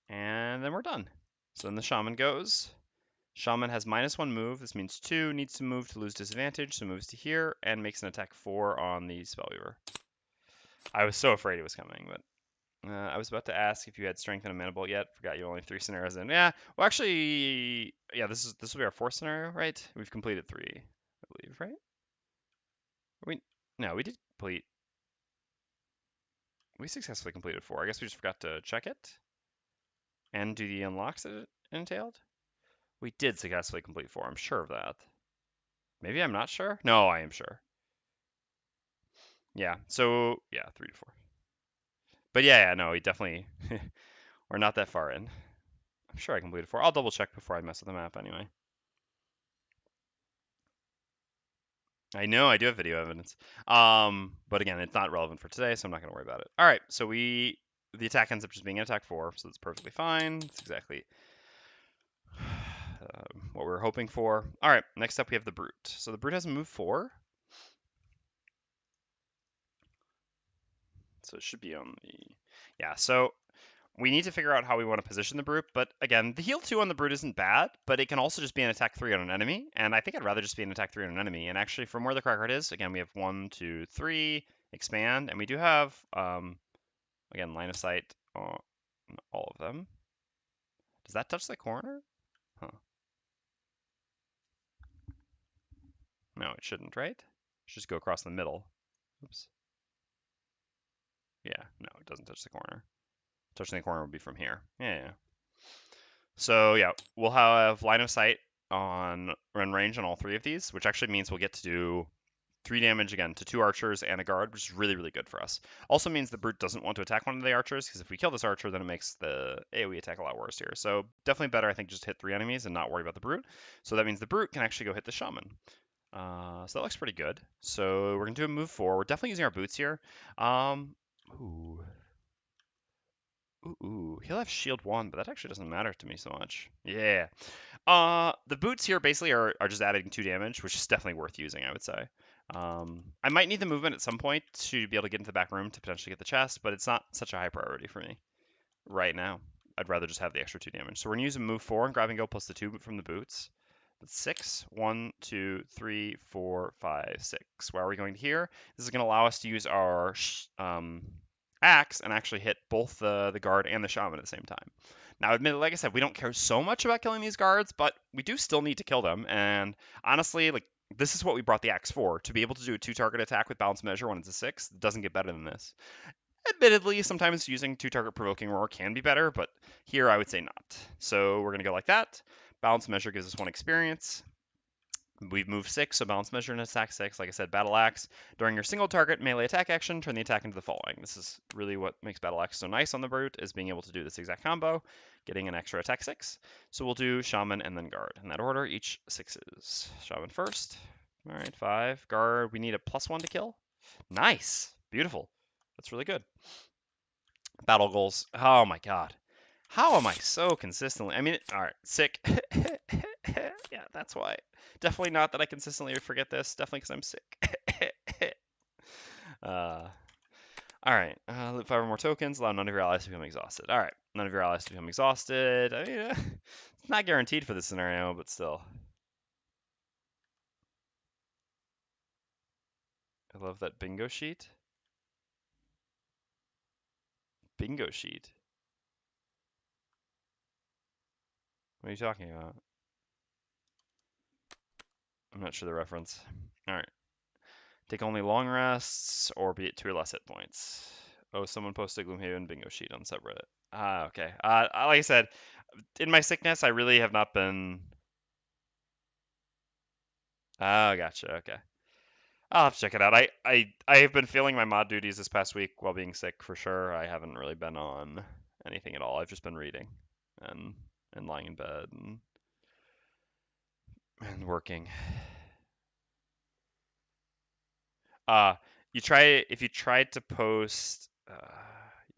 And then we're done. So then the Shaman goes. Shaman has -1 move. This means 2 needs to move to lose disadvantage, so moves to here and makes an attack 4 on the Spellweaver. I was so afraid it was coming, but I was about to ask if you had strength and a mana bolt yet. Forgot you're only 3 scenarios in. Yeah, well actually, yeah, this will be our 4th scenario, right? We've completed 3, I believe, right? No, we did complete. We successfully completed 4. I guess we just forgot to check it and do the unlocks that it entailed. We did successfully complete 4. I'm sure of that. Maybe I'm not sure. No, I am sure. Yeah. So yeah, 3 to 4. But yeah, no, we definitely we're not that far in. I'm sure I completed 4. I'll double check before I mess with the map anyway. I know I do have video evidence. But again, it's not relevant for today, so I'm not going to worry about it. All right, so the attack ends up just being an attack 4, so it's perfectly fine. It's exactly what we were hoping for. All right, next up we have the Brute. So the Brute has a move 4. So it should be on the Yeah, so we need to figure out how we want to position the brute, but again, the heal 2 on the brute isn't bad, but it can also just be an attack 3 on an enemy, and I think I'd rather just be an attack 3 on an enemy. And actually, from where the Cragheart is, again, we have 1, 2, 3, expand, and we do have, again, line of sight on all of them. Does that touch the corner? Huh. No, it shouldn't, right? It should just go across the middle. Oops. Yeah, no, it doesn't touch the corner. Touching the corner would be from here. Yeah. So yeah, we'll have line of sight on run range on all 3 of these, which actually means we'll get to do 3 damage again to 2 archers and a guard, which is really, really good for us. Also means the brute doesn't want to attack one of the archers, because if we kill this archer, then it makes the AoE attack a lot worse here. So definitely better, I think, just hit 3 enemies and not worry about the brute. So that means the brute can actually go hit the shaman. So that looks pretty good. So we're gonna do a move 4. We're definitely using our boots here. Ooh. Ooh, he'll have shield 1, but that actually doesn't matter to me so much. Yeah. The boots here basically are just adding 2 damage, which is definitely worth using, I would say. I might need the movement at some point to be able to get into the back room to potentially get the chest, but it's not such a high priority for me right now. I'd rather just have the extra 2 damage. So we're gonna use a move 4 and grab and go plus the 2 from the boots. That's 6. 1, 2, 3, 4, 5, 6. Why are we going to here? This is going to allow us to use our axe and actually hit both the guard and the shaman at the same time. Now, admittedly, like I said, we don't care so much about killing these guards, but we do still need to kill them. And honestly, like, this is what we brought the axe for, to be able to do a 2-target attack with balance measure when it's a 6. It doesn't get better than this. Admittedly, sometimes using 2-target provoking roar can be better, but here I would say not. So we're going to go like that. Balance measure gives us 1 experience. We've moved 6, so balance measure and attack 6. Like I said, battle axe. During your single target melee attack action, turn the attack into the following. This is really what makes battle axe so nice on the brute, is being able to do this exact combo, getting an extra attack 6. So we'll do shaman and then guard. In that order, each 6s. Shaman first. All right, 5. Guard, we need a +1 to kill. Nice. Beautiful. That's really good. Battle goals. Oh my god. How am I so consistently? I mean, all right, sick. Yeah, that's why. Definitely not that I consistently forget this. Definitely because I'm sick. uh, all right. Loot 5 or more tokens. Allow none of your allies to become exhausted. All right. None of your allies to become exhausted. I mean, it's not guaranteed for this scenario, but still. I love that bingo sheet. Bingo sheet. What are you talking about? I'm not sure the reference. All right. Take only long rests or be at 2 or less hit points. Oh, someone posted a Gloomhaven bingo sheet on subreddit. Ah, okay. Like I said, in my sickness, I really have not been. Ah, gotcha. Okay. I'll have to check it out. I have been feeling my mod duties this past week while being sick for sure. I haven't really been on anything at all. I've just been reading and lying in bed and working. Uh, you try if you tried to post.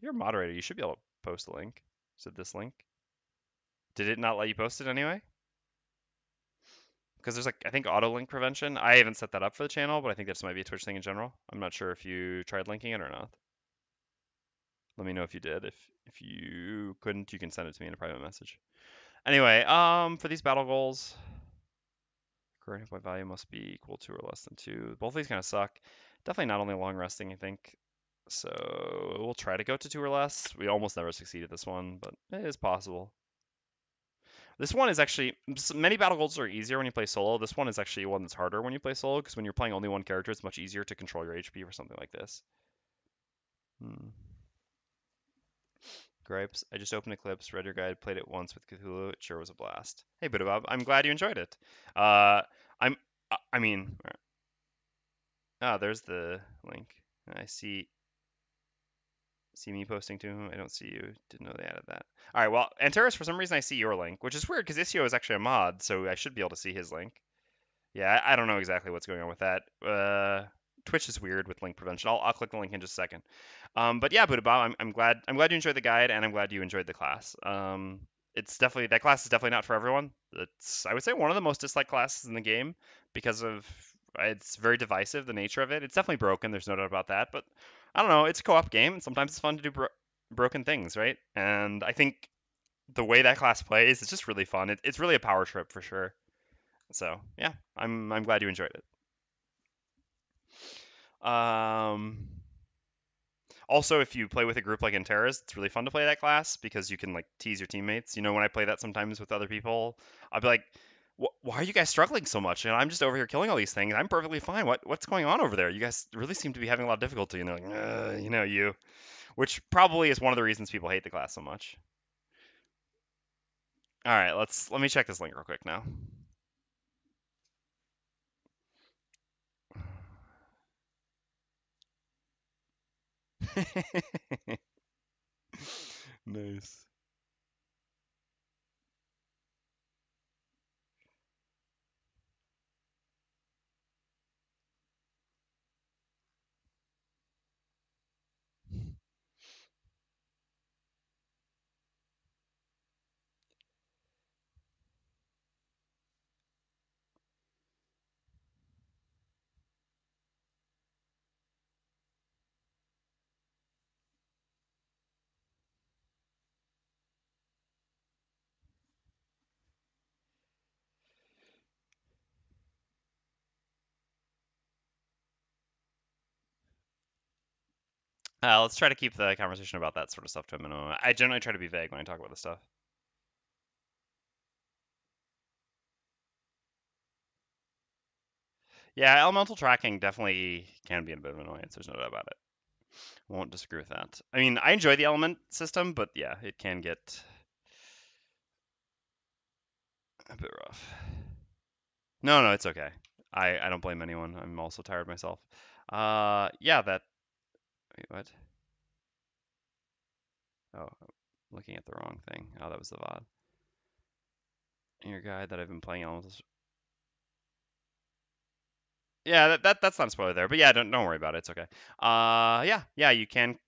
You're a moderator. You should be able to post a link. Is it this link? Did it not let you post it anyway? Because there's like I think auto link prevention. I haven't set that up for the channel, but I think that just might be a Twitch thing in general. I'm not sure if you tried linking it or not. Let me know if you did. If you couldn't, you can send it to me in a private message. Anyway, for these battle goals, current hit point value must be equal to or less than 2. Both of these kind of suck. Definitely not only long resting, I think. So we'll try to go to 2 or less. We almost never succeed at this one, but it is possible. This one is actually, many battle goals are easier when you play solo. This one is actually one that's harder when you play solo, because when you're playing only one character, it's much easier to control your HP for something like this. Gripes. I just opened Eclipse, read your guide, played it once with Cthulhu. It sure was a blast. Hey, Buddha Bob, I'm glad you enjoyed it. I'm, I mean, there's the link. I see me posting to him. I don't see you. Didn't know they added that. All right, well, Antares, for some reason I see your link, which is weird because Istio is actually a mod, so I should be able to see his link. Yeah, I don't know exactly what's going on with that. Twitch is weird with link prevention. I'll click the link in just a second. But yeah, Buddha Bob, I'm glad you enjoyed the guide, and I'm glad you enjoyed the class. It's definitely that class is definitely not for everyone. It's I would say one of the most disliked classes in the game because of it's very divisive, the nature of it. It's definitely broken. There's no doubt about that. But I don't know. It's a co-op game, and sometimes it's fun to do broken things, right? And I think the way that class plays is just really fun. It's really a power trip for sure. So yeah, I'm glad you enjoyed it. Also, if you play with a group like Interas, it's really fun to play that class because you can like tease your teammates. You know, when I play that sometimes with other people, I'll be like, "Why are you guys struggling so much? And I'm just over here killing all these things. I'm perfectly fine. What's going on over there? You guys really seem to be having a lot of difficulty." And they're like, you know, you," which probably is one of the reasons people hate the class so much. All right, let me check this link real quick now. Nice. Let's try to keep the conversation about that sort of stuff to a minimum. I generally try to be vague when I talk about this stuff. Yeah, elemental tracking definitely can be a bit of an annoyance. There's no doubt about it. Won't disagree with that. I mean, I enjoy the element system, but yeah, it can get a bit rough. No, no, it's okay. I don't blame anyone. I'm also tired myself. Yeah, that. Wait, what? Oh, looking at the wrong thing. Oh, that was the VOD. In your guide that I've been playing elemental. Yeah, that's not a spoiler there, but yeah, don't worry about it. It's okay. Yeah, you can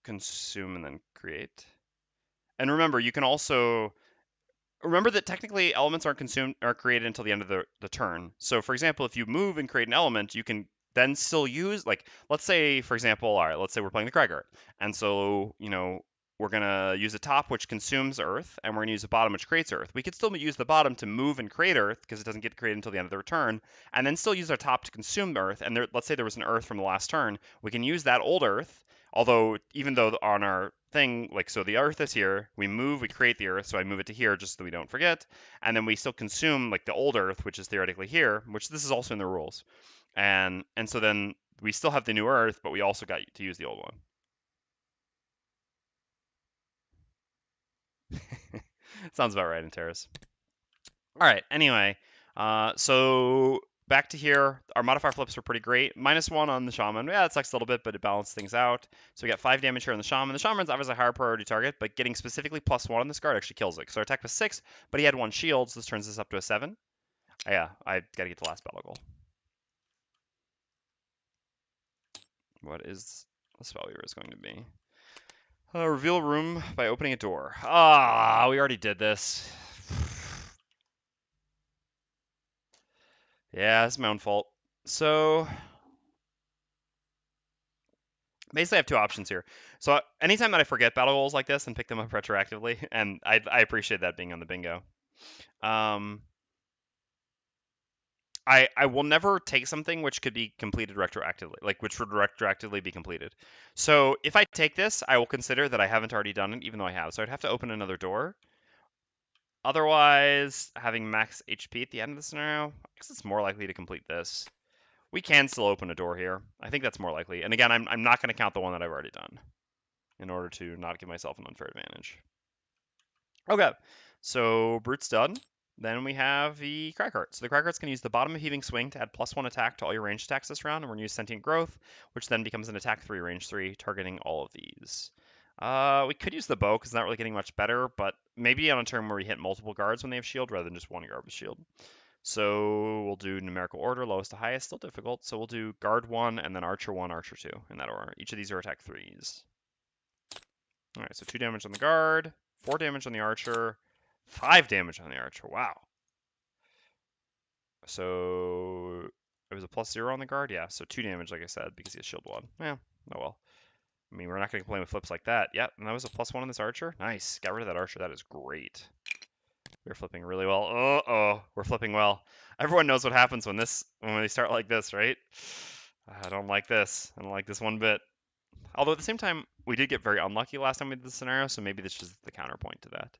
consume and then create. And remember, you can also remember that technically elements aren't consumed or created until the end of the turn. So for example, if you move and create an element, you can then still use like let's say for example, all right, let's say we're playing the Cragger. And so, you know, we're gonna use a top which consumes earth, and we're gonna use a bottom which creates earth. We could still use the bottom to move and create earth because it doesn't get created until the end of the return, and then still use our top to consume earth. And there, let's say there was an earth from the last turn, we can use that old earth. Although, even though on our thing, like, so the earth is here, we move, we create the earth, so I move it to here just so we don't forget, and then we still consume, like, the old earth, which is theoretically here, which this is also in the rules. And so then we still have the new earth, but we also got to use the old one. Sounds about right in Terrace. All right, anyway, so back to here. Our modifier flips are pretty great. -1 on the Shaman. Yeah, it sucks a little bit, but it balances things out. So we got 5 damage here on the Shaman. The Shaman's obviously a higher priority target, but getting specifically +1 on this guard actually kills it. So our attack was 6, but he had 1 shield, so this turns this up to a 7. Yeah, I gotta get the last battle goal. What is the Spellweaver is going to be? Reveal room by opening a door. Ah, we already did this. Yeah, it's my own fault. So basically, I have two options here. So anytime that I forget battle goals like this and pick them up retroactively, and I appreciate that being on the bingo. Um, I will never take something which could be completed retroactively, like which would retroactively be completed. So if I take this, I will consider that I haven't already done it, even though I have. So I'd have to open another door. Otherwise, having max HP at the end of the scenario, I guess it's more likely to complete this. We can still open a door here. I think that's more likely. And again, I'm not going to count the one that I've already done in order to not give myself an unfair advantage. Okay, so Brute's done. Then we have the Cragheart. So the Cragheart's going to use the bottom of Heaving Swing to add +1 attack to all your ranged attacks this round, and we're going to use Sentient Growth, which then becomes an attack 3, range 3, targeting all of these. We could use the bow because it's not really getting much better, but maybe on a turn where we hit multiple guards when they have shield rather than just one guard with shield. So we'll do numerical order, lowest to highest, still difficult. So we'll do guard 1 and then archer 1, archer 2 in that order. Each of these are attack 3s. All right, so 2 damage on the guard, 4 damage on the archer, 5 damage on the archer. Wow. So it was a +0 on the guard? Yeah, so 2 damage, like I said, because he has shield 1. Yeah, oh well. I mean, we're not going to complain with flips like that. Yep, and that was a +1 on this archer. Nice. Got rid of that archer. That is great. We're flipping really well. Uh-oh, we're flipping well. Everyone knows what happens when we start like this, right? I don't like this. I don't like this one bit. Although at the same time, we did get very unlucky last time we did this scenario, so maybe this is the counterpoint to that.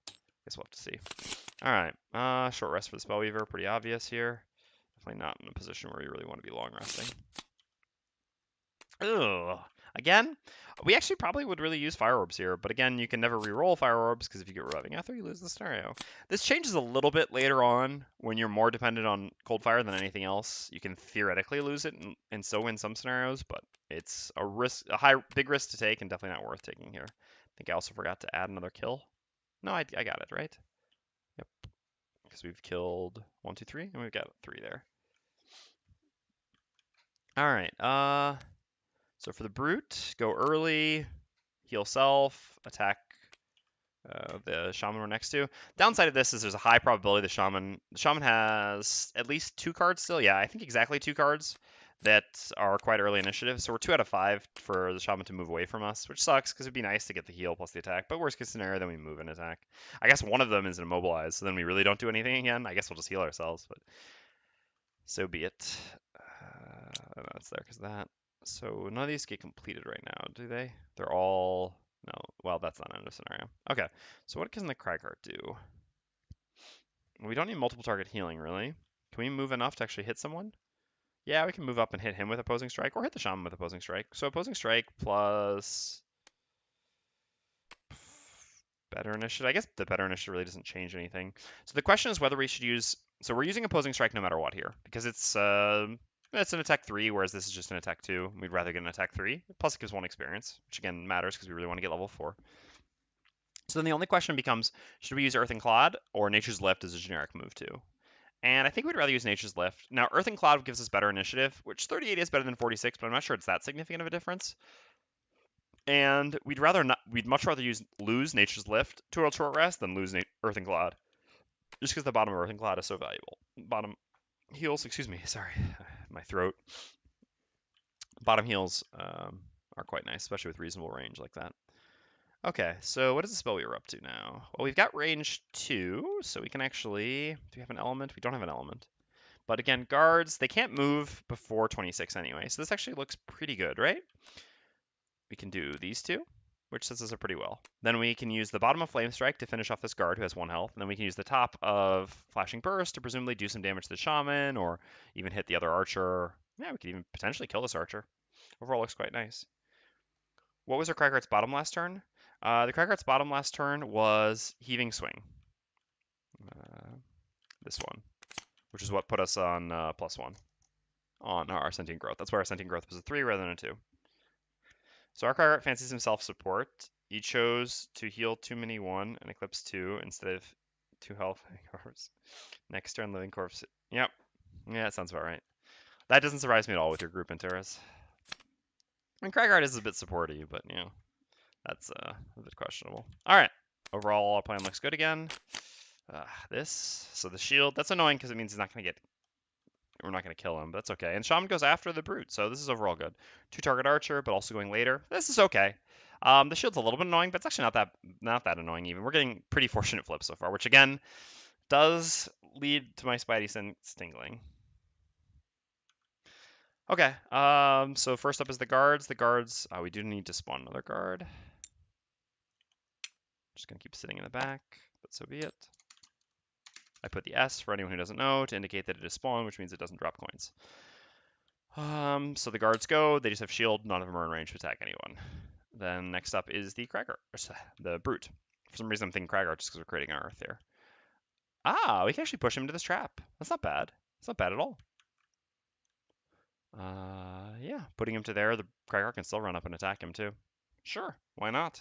Guess we'll have to see. All right, short rest for the Spellweaver, pretty obvious here. Definitely not in a position where you really want to be long resting. Ugh. Again, we actually probably would really use Fire Orbs here, but again, you can never re-roll Fire Orbs because if you get Reviving Ether, you lose the scenario. This changes a little bit later on when you're more dependent on Cold Fire than anything else. You can theoretically lose it and still win some scenarios, but it's a risk, big risk to take, and definitely not worth taking here. I think I also forgot to add another kill. No, I got it right. Yep, because we've killed 1, 2, 3, and we've got 3 there. All right. So for the Brute, go early, heal self, attack the Shaman we're next to. Downside of this is there's a high probability the Shaman has at least 2 cards still. Yeah, I think exactly 2 cards that are quite early initiative. So we're 2 out of 5 for the Shaman to move away from us, which sucks because it'd be nice to get the heal plus the attack. But worst case scenario, then we move and attack. I guess one of them is an immobilize, so then we really don't do anything again. I guess we'll just heal ourselves, but so be it. I don't know, it's there because of that. So none of these get completed right now, do they? They're all... No, well, that's not in a scenario. Okay, so what can the Cragheart do? We don't need multiple target healing, really. Can we move enough to actually hit someone? Yeah, we can move up and hit him with Opposing Strike, or hit the Shaman with Opposing Strike. So Opposing Strike plus... Better Initiative. I guess the Better Initiative really doesn't change anything. So the question is whether we should use... So we're using Opposing Strike no matter what here, because it's an attack 3, whereas this is just an attack 2. We'd rather get an attack 3. Plus it gives 1 experience, which again matters because we really want to get level 4. So then the only question becomes, should we use Earth and Clod or Nature's Lift as a generic move too? And I think we'd rather use Nature's Lift. Now, Earth and Cloud gives us better initiative, which 38 is better than 46, but I'm not sure it's that significant of a difference. And we'd much rather lose Nature's Lift to a short rest than lose Earth and Cloud. Just because the bottom of Earth and Cloud is so valuable. Bottom heals, excuse me, sorry, my throat. Bottom heals are quite nice, especially with reasonable range like that. Okay, so what is the spell we were up to now? Well, we've got range 2, so we can actually... Do we have an element? We don't have an element. But again, guards, they can't move before 26 anyway, so this actually looks pretty good, right? We can do these two, which sets us up pretty well. Then we can use the bottom of Flame Strike to finish off this guard who has 1 health, and then we can use the top of Flashing Burst to presumably do some damage to the Shaman, or even hit the other archer. Yeah, we could even potentially kill this archer. Overall, looks quite nice. What was our Cragheart's bottom last turn? The Cragheart's bottom last turn was Heaving Swing. This one, which is what put us on +1 on our Sentient Growth. That's why our Sentient Growth was a 3 rather than a 2. So our Cragheart fancies himself support. He chose to heal 2 mini 1 and Eclipse 2 instead of 2 health corpse. Next turn, Living Corpse. Yep. Yeah, that sounds about right. That doesn't surprise me at all with your group Interas. I mean, Cragheart is a bit supporty, but, you know, that's a bit questionable. All right. Overall, our plan looks good again. So the shield, that's annoying because it means he's not going to get... We're not going to kill him, but that's okay. And Shaman goes after the Brute, so this is overall good. 2 target archer, but also going later. This is okay. The shield's a little bit annoying, but it's actually not that annoying even. We're getting pretty fortunate flips so far, which again does lead to my spidey sense tingling. Okay, so first up is the guards. The guards, we do need to spawn another guard. Just gonna keep sitting in the back, but so be it. I put the S for anyone who doesn't know to indicate that it is spawned, which means it doesn't drop coins. So the guards go, they just have shield, none of them are in range to attack anyone. Then next up is the Cragger, the Brute. For some reason I'm thinking Cragger just because we're creating our Earth there. We can actually push him into this trap. That's not bad. That's not bad at all. Yeah, putting him to there, the Cragger can still run up and attack him too. Sure, why not?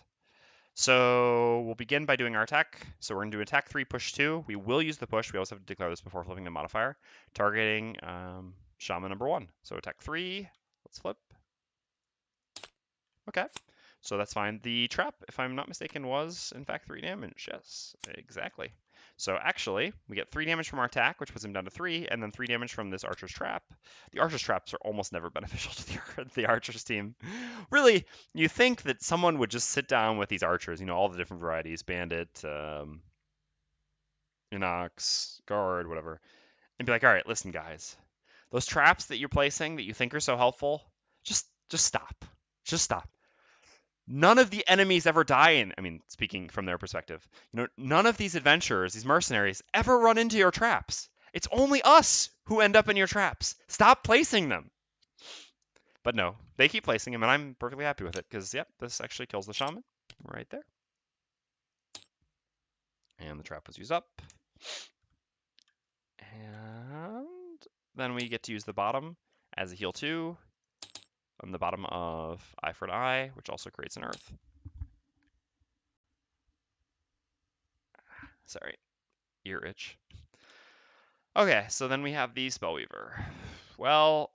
So we'll begin by doing our attack. So we're going to do attack 3, push 2. We will use the push. We also have to declare this before flipping the modifier. Targeting Shaman number 1. So attack 3. Let's flip. Okay. So that's fine. The trap, if I'm not mistaken, was in fact 3 damage. Yes, exactly. So actually, we get 3 damage from our attack, which puts him down to 3, and then 3 damage from this archer's trap. The archer's traps are almost never beneficial to the archer's team. Really, you think that someone would just sit down with these archers, all the different varieties, bandit, inox, guard, whatever, and be like, all right, listen, guys, those traps that you're placing that you think are so helpful, just stop. Just stop. None of the enemies ever die in, speaking from their perspective, none of these adventurers, these mercenaries, ever run into your traps. It's only us who end up in your traps. Stop placing them. But no, they keep placing them, and I'm perfectly happy with it, because, yep, this actually kills the shaman right there. And the trap was used up. And then we get to use the bottom as a heal 2 on the bottom of Eye for an Eye, which also creates an earth. Sorry, ear itch. Okay, so then we have the Spellweaver. Well,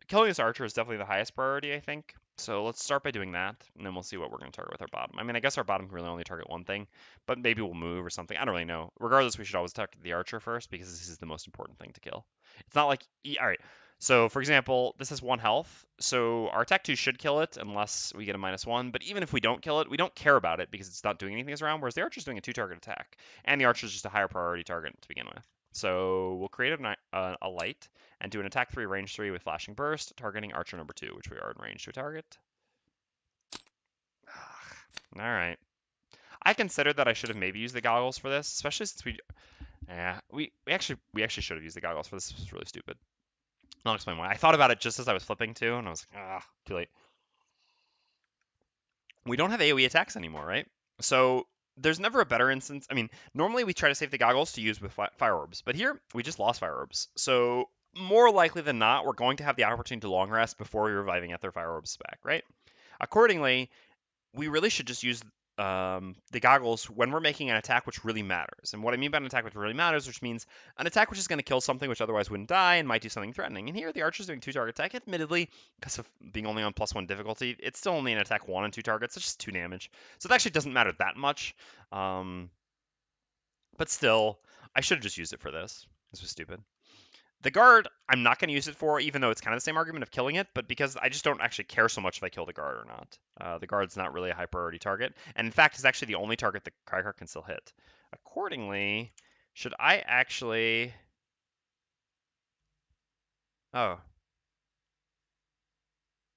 killing this archer is definitely the highest priority, I think. So let's start by doing that, and then we'll see what we're going to target with our bottom. I guess our bottom can really only target one thing, but maybe we'll move or something. I don't really know. Regardless, we should always target the archer first, because this is the most important thing to kill. It's not like... All right, so for example, this has 1 health, so our attack 2 should kill it unless we get a -1, but even if we don't kill it, we don't care about it because it's not doing anything this round, whereas the archer's doing a 2-target attack, and the archer's just a higher priority target to begin with. So we'll create a light and do an attack 3, range 3 with flashing burst, targeting archer number 2, which we are in range to target. All right. I considered that I should have maybe used the goggles for this, especially since we actually should have used the goggles for this. This was really stupid. I'll explain why. I thought about it just as I was flipping too, and I was like, too late. We don't have AoE attacks anymore, right? So there's never a better instance. Normally we try to save the goggles to use with fire orbs, but here we just lost fire orbs. So more likely than not, we're going to have the opportunity to long rest before reviving at their fire orbs back, right? Accordingly, we really should just use the goggles when we're making an attack which really matters. And what I mean by an attack which really matters, which means an attack which is going to kill something which otherwise wouldn't die and might do something threatening. And here the archer's doing 2-target attack. Admittedly, because of being only on +1 difficulty, it's still only an attack 1 and 2 targets. It's just 2 damage. So it actually doesn't matter that much. But still, I should have just used it for this. This was stupid. The guard, I'm not going to use it for, even though it's kind of the same argument of killing it, but because I just don't actually care so much if I kill the guard or not. The guard's not really a high priority target, and in fact, it's actually the only target that Cragheart can still hit. Accordingly, should I actually... Oh.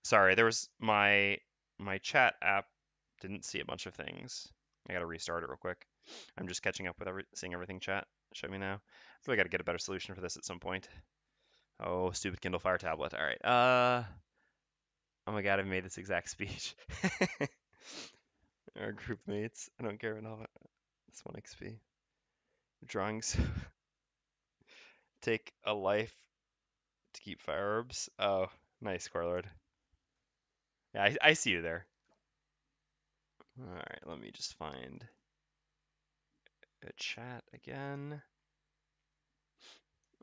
Sorry, there was my chat app didn't see a bunch of things. I gotta restart it real quick. I'm just catching up with seeing everything chat show me now. I feel like I gotta get a better solution for this at some point. Oh, stupid Kindle Fire tablet. All right. Oh my god, I've made this exact speech. Our group mates. I don't care enough. It's 1 XP. Drawings. Take a life to keep fire orbs. Oh, nice, Warlord. Yeah, I see you there. All right, let me just find a chat again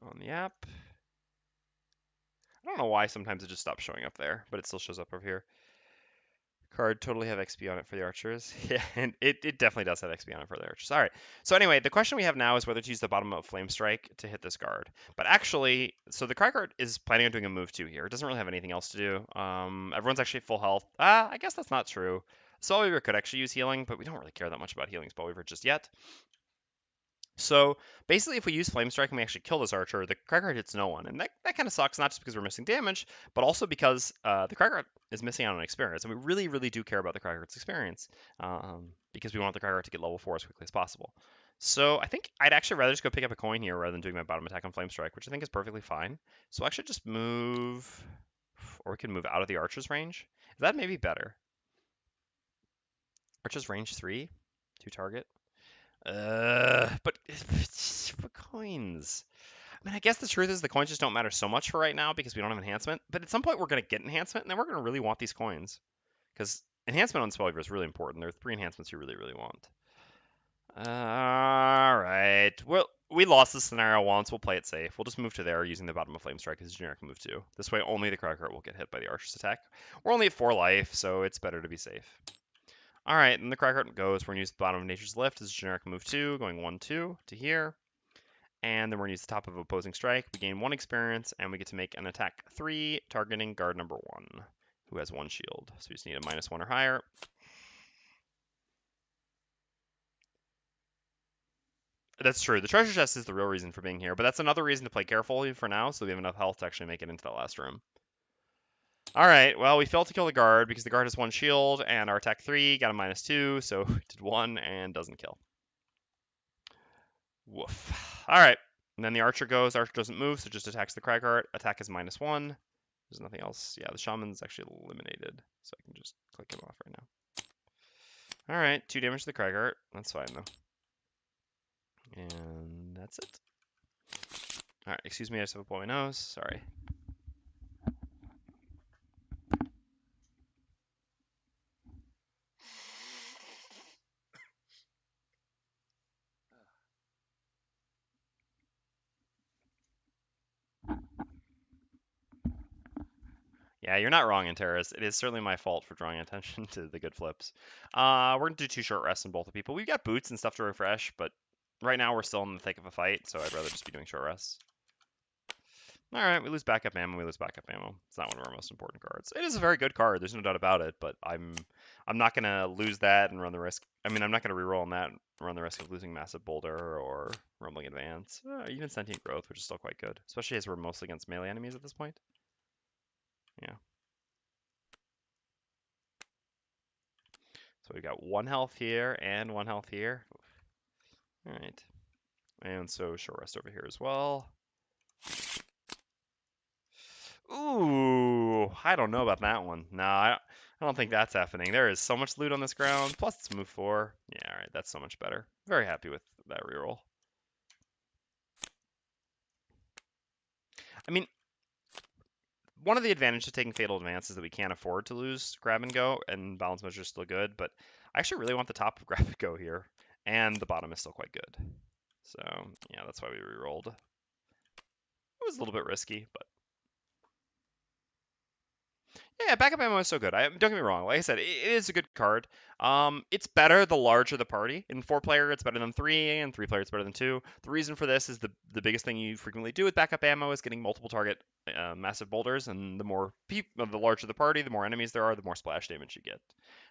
on the app. I don't know why sometimes it just stops showing up there, but it still shows up over here. Card totally have XP on it for the archers. Yeah, and it definitely does have XP on it for the archers. All right. So anyway, the question we have now is whether to use the bottom of Flame Strike to hit this guard. But actually, so the Cragheart is planning on doing a move 2 here. It doesn't really have anything else to do. Everyone's actually full health. I guess that's not true. Spellweaver could actually use healing, but we don't really care that much about healing Spellweaver just yet. So basically, if we use Flame Strike and we actually kill this archer, the Cragheart hits no one. And that kind of sucks, not just because we're missing damage, but also because the Cragheart is missing out on experience. And we really, really do care about the Cragheart's experience because we want the Cragheart to get level 4 as quickly as possible. So I think I'd actually rather just go pick up a coin here rather than doing my bottom attack on Flame Strike, which I think is perfectly fine. So I'll actually just move, or we can move out of the archer's range. That may be better. Archer's range 3, 2 target. But coins. I guess the truth is the coins just don't matter so much for right now because we don't have enhancement. But at some point we're going to get enhancement, and then we're going to really want these coins. Because enhancement on Spellweaver is really important. There are 3 enhancements you really, really want. Alright. Well, we lost this scenario once. We'll play it safe. We'll just move to there using the bottom of Flame Strike as a generic move too. This way only the Cragheart will get hit by the Archer's attack. We're only at 4 life, so it's better to be safe. All right, then the Cragheart goes. We're going to use the bottom of Nature's Lift as a generic move 2, going 1, 2 to here. And then we're going to use the top of Opposing Strike. We gain 1 experience, and we get to make an attack 3, targeting guard number 1, who has 1 shield. So we just need a -1 or higher. That's true. The treasure chest is the real reason for being here, but that's another reason to play carefully for now, so we have enough health to actually make it into that last room. All right, well, we failed to kill the guard because the guard has 1 shield, and our attack 3 got a -2, so we did 1 and doesn't kill. Woof. All right, and then the archer goes. Archer doesn't move, so just attacks the Cragheart. Attack is -1. There's nothing else. Yeah, the Shaman's actually eliminated, so I can just click him off right now. All right, 2 damage to the Cragheart. That's fine, though. And that's it. All right, excuse me, I just have a blow my nose. Sorry. Yeah, you're not wrong, Interis. It is certainly my fault for drawing attention to the good flips. We're going to do 2 short rests on both the people. We've got boots and stuff to refresh, but right now we're still in the thick of a fight, so I'd rather just be doing short rests. All right, we lose backup ammo. We lose backup ammo. It's not one of our most important cards. It is a very good card. There's no doubt about it. But I'm not gonna lose that and run the risk. I mean, I'm not gonna reroll on that and run the risk of losing Massive Boulder or Rumbling Advance. Even Sentient Growth, which is still quite good, especially as we're mostly against melee enemies at this point. Yeah. So we got 1 health here and 1 health here. All right. And so short rest over here as well. Ooh, I don't know about that one. No, I don't think that's happening. There is so much loot on this ground. Plus it's move 4. Yeah, all right, that's so much better. Very happy with that reroll. I mean, one of the advantages of taking Fatal Advance is that we can't afford to lose Grab and Go, and Balance Measure is still good, but I actually really want the top of Grab and Go here, and the bottom is still quite good. So, yeah, that's why we rerolled. It was a little bit risky, but yeah, backup ammo is so good. Don't get me wrong. Like I said, it is a good card. It's better the larger the party. In 4-player, it's better than 3, and 3-player, it's better than 2. The reason for this is the biggest thing you frequently do with backup ammo is getting multiple target massive boulders, and the larger the party, the more enemies there are, the more splash damage you get.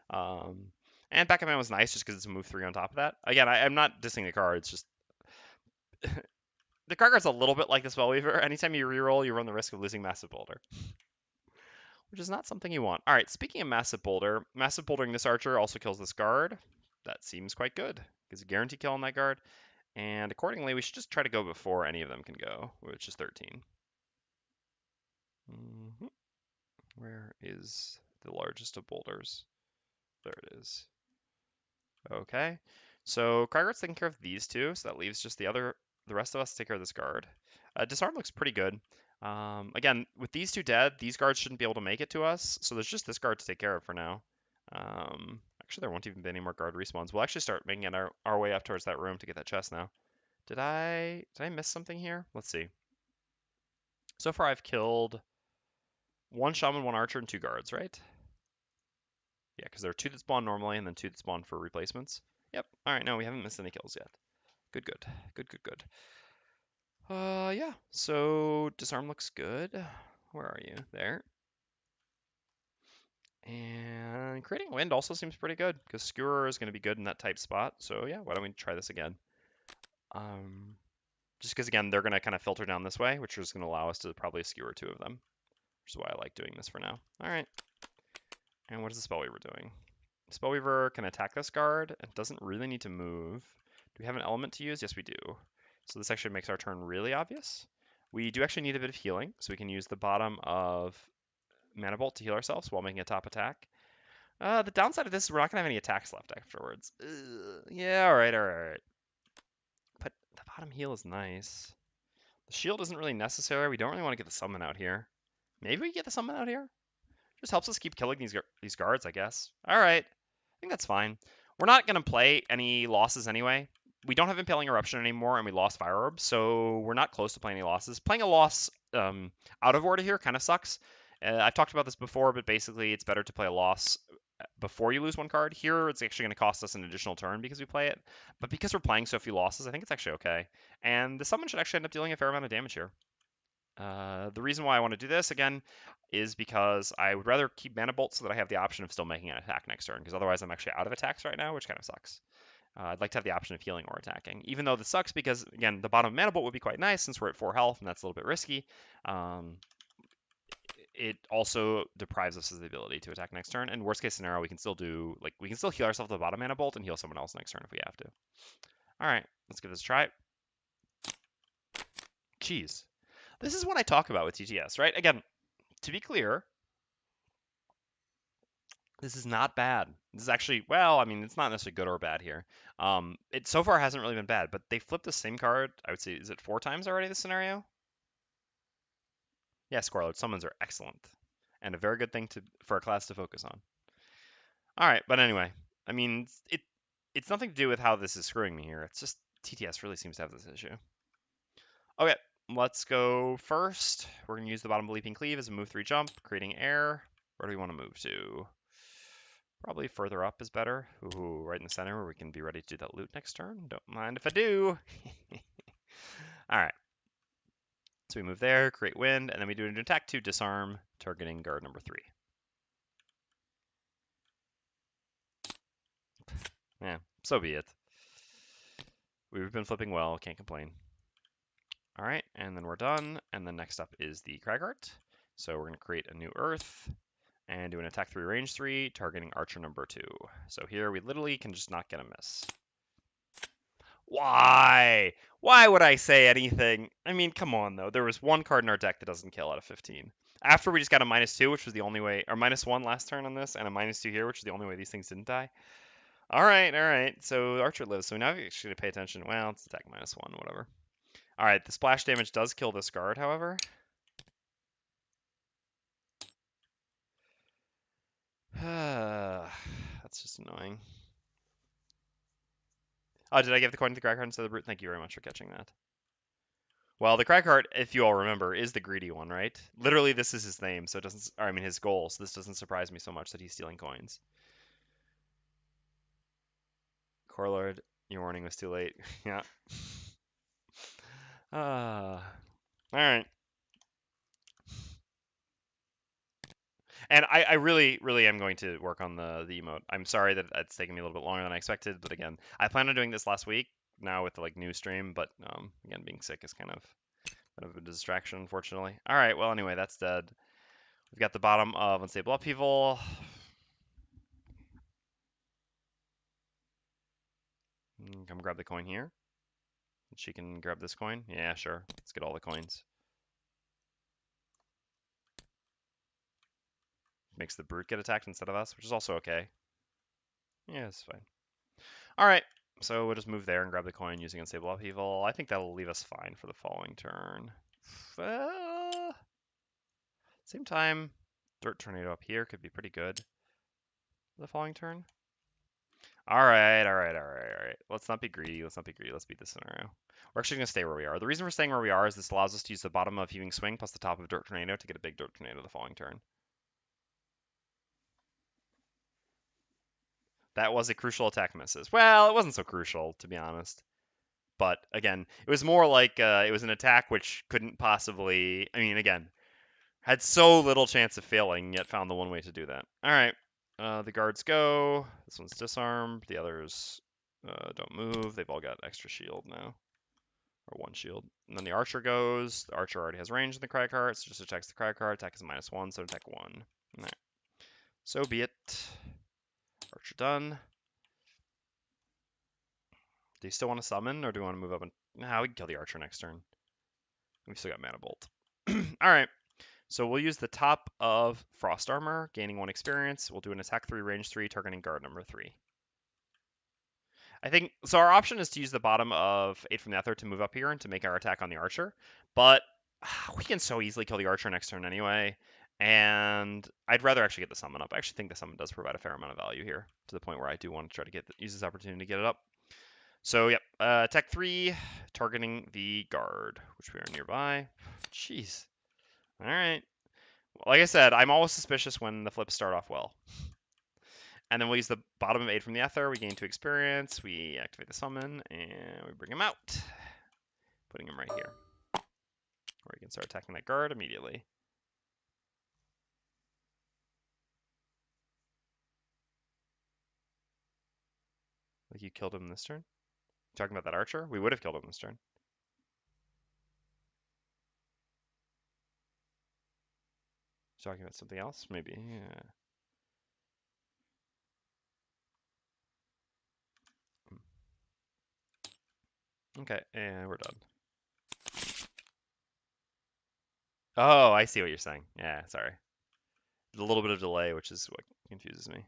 And backup ammo is nice just because it's a move 3 on top of that. Again, I'm not dissing the card. It's just the Cragger's a little bit like the Spellweaver. Anytime you reroll, you run the risk of losing massive boulder, which is not something you want. All right, speaking of Massive Bouldering this archer also kills this guard. That seems quite good. Gives a guarantee kill on that guard. And accordingly, we should just try to go before any of them can go, which is 13. Where is the largest of boulders? There it is. Okay. So Cragger's taking care of these 2, so that leaves just the rest of us to take care of this guard. Disarm looks pretty good. Again, with these 2 dead, these guards shouldn't be able to make it to us, so there's just this guard to take care of for now. Actually, there won't even be any more guard respawns. We'll actually start making it our way up towards that room to get that chest now. Did I miss something here? Let's see. So far, I've killed 1 shaman, 1 archer, and 2 guards, right? Yeah, because there are 2 that spawn normally and then 2 that spawn for replacements. Yep. All right, no, we haven't missed any kills yet. Good, good. Good, good, good. Yeah, so disarm looks good. Where are you? There. And creating wind also seems pretty good because skewer is going to be good in that type spot. So yeah, why don't we try this again? Just because again, they're going to kind of filter down this way, which is going to allow us to probably skewer 2 of them, which is why I like doing this for now. All right. And what is the Spellweaver doing? Spellweaver can attack this guard and doesn't really need to move. Do we have an element to use? Yes, we do. So this actually makes our turn really obvious. We do actually need a bit of healing, so we can use the bottom of Mana Bolt to heal ourselves while making a top attack. The downside of this is we're not going to have any attacks left afterwards. Yeah, all right, all right, all right. But the bottom heal is nice. The shield isn't really necessary. We don't really want to get the summon out here. Maybe we get the summon out here? Just helps us keep killing these guards, I guess. All right. I think that's fine. We're not going to play any losses anyway. We don't have Impaling Eruption anymore, and we lost Fire Orb, so we're not close to playing any losses. Playing a loss out of order here kind of sucks. I've talked about this before, but basically it's better to play a loss before you lose one card. Here, it's actually going to cost us an additional turn because we play it. But because we're playing so few losses, I think it's actually okay. And the summon should actually end up dealing a fair amount of damage here. The reason why I want to do this, again, is because I would rather keep Mana Bolt so that I have the option of still making an attack next turn, because otherwise I'm actually out of attacks right now, which kind of sucks. I'd like to have the option of healing or attacking, even though this sucks because, again, the bottom of Mana Bolt would be quite nice since we're at 4 health, and that's a little bit risky. It also deprives us of the ability to attack next turn, and worst case scenario, we can still do, like, we can still heal ourselves with the bottom Mana Bolt and heal someone else next turn if we have to. Alright, let's give this a try. Jeez. This is what I talk about with TTS, right? Again, to be clear, this is not bad. This is actually, well, I mean, it's not necessarily good or bad here. It so far hasn't really been bad, but they flipped the same card, I would say, is it 4 times already, this scenario? Yeah, Squirrel summons are excellent, and a very good thing for a class to focus on. Alright, but anyway, I mean, it's nothing to do with how this is screwing me here. It's just TTS really seems to have this issue. Okay, let's go first. We're going to use the bottom Leaping Cleave as a move 3 jump, creating air. Where do we want to move to? Probably further up is better. Ooh, right in the center where we can be ready to do that loot next turn. Don't mind if I do. Alright. So we move there, create wind, and then we do an attack 2 disarm, targeting guard number 3. Yeah, so be it. We've been flipping well, can't complain. Alright, and then we're done, and then next up is the Cragheart. So we're going to create a new Earth, and do an attack 3, range 3, targeting archer number 2. So here we literally can just not get a miss. Why? Why would I say anything? I mean, come on, though. There was one card in our deck that doesn't kill out of 15. After we just got a -2, which was the only way, or -1 last turn on this, and a -2 here, which is the only way these things didn't die. All right. So Archer lives. So now we actually pay attention. Well, it's attack -1, whatever. All right, the splash damage does kill this guard, however. That's just annoying. Oh, did I give the coin to the Cragheart instead of the Brute? Thank you very much for catching that. Well, the Cragheart, if you all remember, is the greedy one, right? Literally, this is his name, so it doesn't, or I mean his goal, so this doesn't surprise me so much that he's stealing coins. Core Lord, your warning was too late. Yeah. All right. And I really am going to work on the emote. I'm sorry that it's taken me a little bit longer than I expected, but again, I planned on doing this last week, now with the like new stream, but again, being sick is kind of a distraction, unfortunately. All right, well, anyway, that's dead. We've got the bottom of Unstable Upheaval. Come grab the coin here. She can grab this coin. Yeah, sure. Let's get all the coins. Makes the brute get attacked instead of us, which is also okay. Yeah, it's fine. All right, so we'll just move there and grab the coin using Unstable Upheaval. I think that'll leave us fine for the following turn. Same time, Dirt Tornado up here could be pretty good the following turn. All right. Let's not be greedy. Let's beat this scenario. We're actually going to stay where we are. The reason we're staying where we are is this allows us to use the bottom of Heaving Swing plus the top of Dirt Tornado to get a big Dirt Tornado the following turn. That was a crucial attack misses. Well, it wasn't so crucial, to be honest. But again, it was more like it was an attack which couldn't possibly, I mean, again, had so little chance of failing, yet found the one way to do that. All right, the guards go. This one's disarmed. The others don't move. They've all got extra shield now, or 1 shield. And then the archer goes. The archer already has range in the Cragheart, so just attacks the Cragheart. Attack is -1, so attack 1. All right. So be it. Archer done. Do you still want to summon, or do you want to move up and... Nah, we can kill the archer next turn. We've still got Mana Bolt. All right. So we'll use the top of Frost Armor, gaining 1 experience. We'll do an attack 3, range 3, targeting guard number 3. I think, so our option is to use the bottom of 8 from the Nether to move up here and to make our attack on the archer. But we can so easily kill the archer next turn anyway. And I'd rather actually get the summon up. I actually think the summon does provide a fair amount of value here, to the point where I do want to try to use this opportunity to get it up. So, yep, attack 3, targeting the guard, which we are nearby. Jeez. All right. Like I said, I'm always suspicious when the flips start off well. And then we'll use the bottom of 8 from the Ether. We gain 2 experience. We activate the summon, and we bring him out. Putting him right here. Where we can start attacking that guard immediately. Like you killed him this turn? Talking about that archer? We would have killed him this turn. Talking about something else? Maybe, yeah. Okay, and we're done. Oh, I see what you're saying. Yeah, sorry. A little bit of delay, which is what confuses me.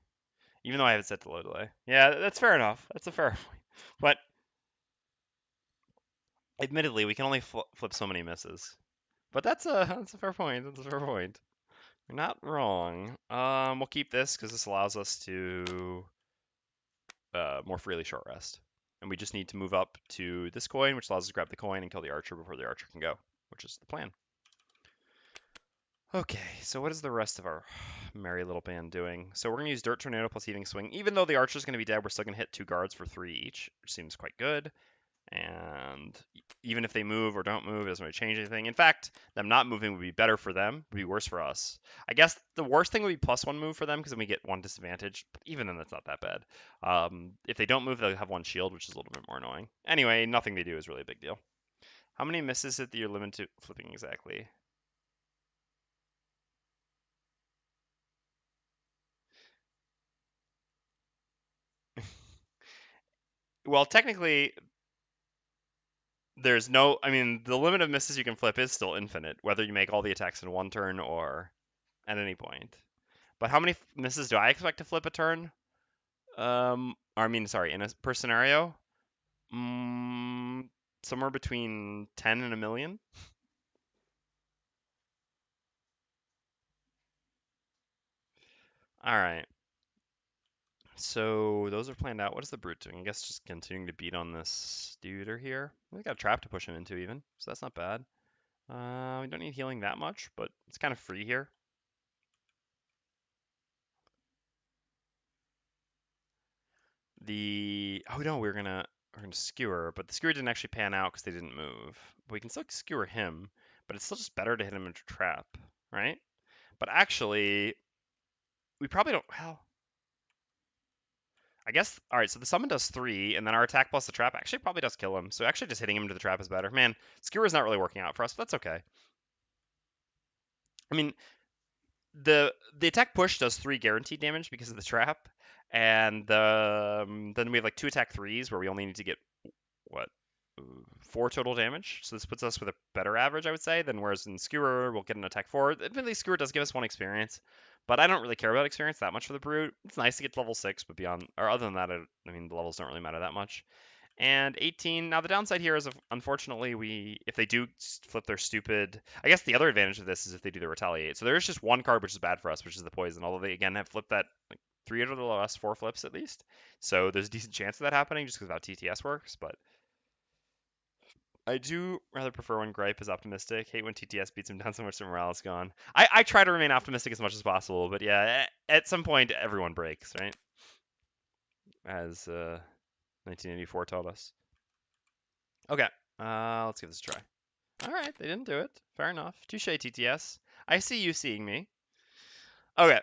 Even though I have it set to low delay. Yeah, that's fair enough. That's a fair point. But admittedly, we can only flip so many misses. But that's a fair point. That's a fair point. You're not wrong. We'll keep this because this allows us to more freely short rest. And we just need to move up to this coin, which allows us to grab the coin and kill the archer before the archer can go, which is the plan. Okay, so what is the rest of our merry little band doing? So we're going to use Dirt Tornado plus Heaving Swing. Even though the archer's going to be dead, we're still going to hit 2 guards for 3 each, which seems quite good. And even if they move or don't move, it doesn't really change anything. In fact, them not moving would be better for them, would be worse for us. I guess the worst thing would be +1 move for them because then we get 1 disadvantage. But even then, that's not that bad. If they don't move, they'll have 1 shield, which is a little bit more annoying. Anyway, nothing they do is really a big deal. How many misses is your limit to flipping exactly? Well, technically, there's no. I mean, the limit of misses you can flip is still infinite, whether you make all the attacks in 1 turn or at any point. But how many misses do I expect to flip a turn? Or I mean, sorry, per scenario, mm, somewhere between 10 and a million. All right. So those are planned out. What is the brute doing? I guess just continuing to beat on this dude here. We got a trap to push him into even, so that's not bad. We don't need healing that much, but it's kind of free here. Oh no, we're gonna skewer, but the skewer didn't actually pan out because they didn't move. But we can still skewer him, but it's still just better to hit him into trap, right? But actually, we probably don't. Well, I guess. All right, so the summon does 3, and then our attack plus the trap actually probably does kill him. So actually, just hitting him into the trap is better. Man, skewer's not really working out for us, but that's okay. I mean, the attack push does 3 guaranteed damage because of the trap, and then we have like 2 attack 3s where we only need to get what 4 total damage. So this puts us with a better average, I would say, than whereas in Skewer we'll get an attack 4. Admittedly, Skewer does give us 1 experience, but I don't really care about experience that much for the Brute. It's nice to get to level 6, but beyond, or other than that, I mean, the levels don't really matter that much. And 18. Now the downside here is, unfortunately, if they do flip their stupid, I guess the other advantage of this is if they do the retaliate. So there is just 1 card which is bad for us, which is the poison. Although they again have flipped that like 3 out of the last 4 flips at least, so there's a decent chance of that happening just because of how TTS works. But I do rather prefer when Gripe is optimistic. Hate when TTS beats him down so much that morale is gone. I try to remain optimistic as much as possible, but yeah, at some point everyone breaks, right? As 1984 told us. Okay, let's give this a try. All right, they didn't do it. Fair enough. Touche, TTS. I see you seeing me. Okay,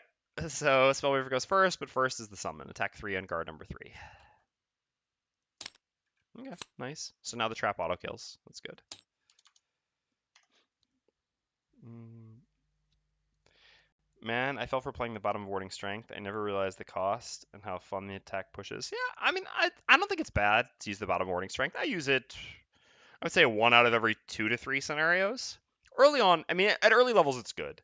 so Spellweaver goes first, but first is the summon. Attack 3 on guard number 3. Okay, nice. So now the trap auto kills. That's good. Man, I fell for playing the bottom of Warding Strength. I never realized the cost and how fun the attack pushes. Yeah, I mean, I don't think it's bad to use the bottom of Warding Strength. I use it, I would say, 1 out of every 2 to 3 scenarios. Early on, I mean, at early levels, it's good.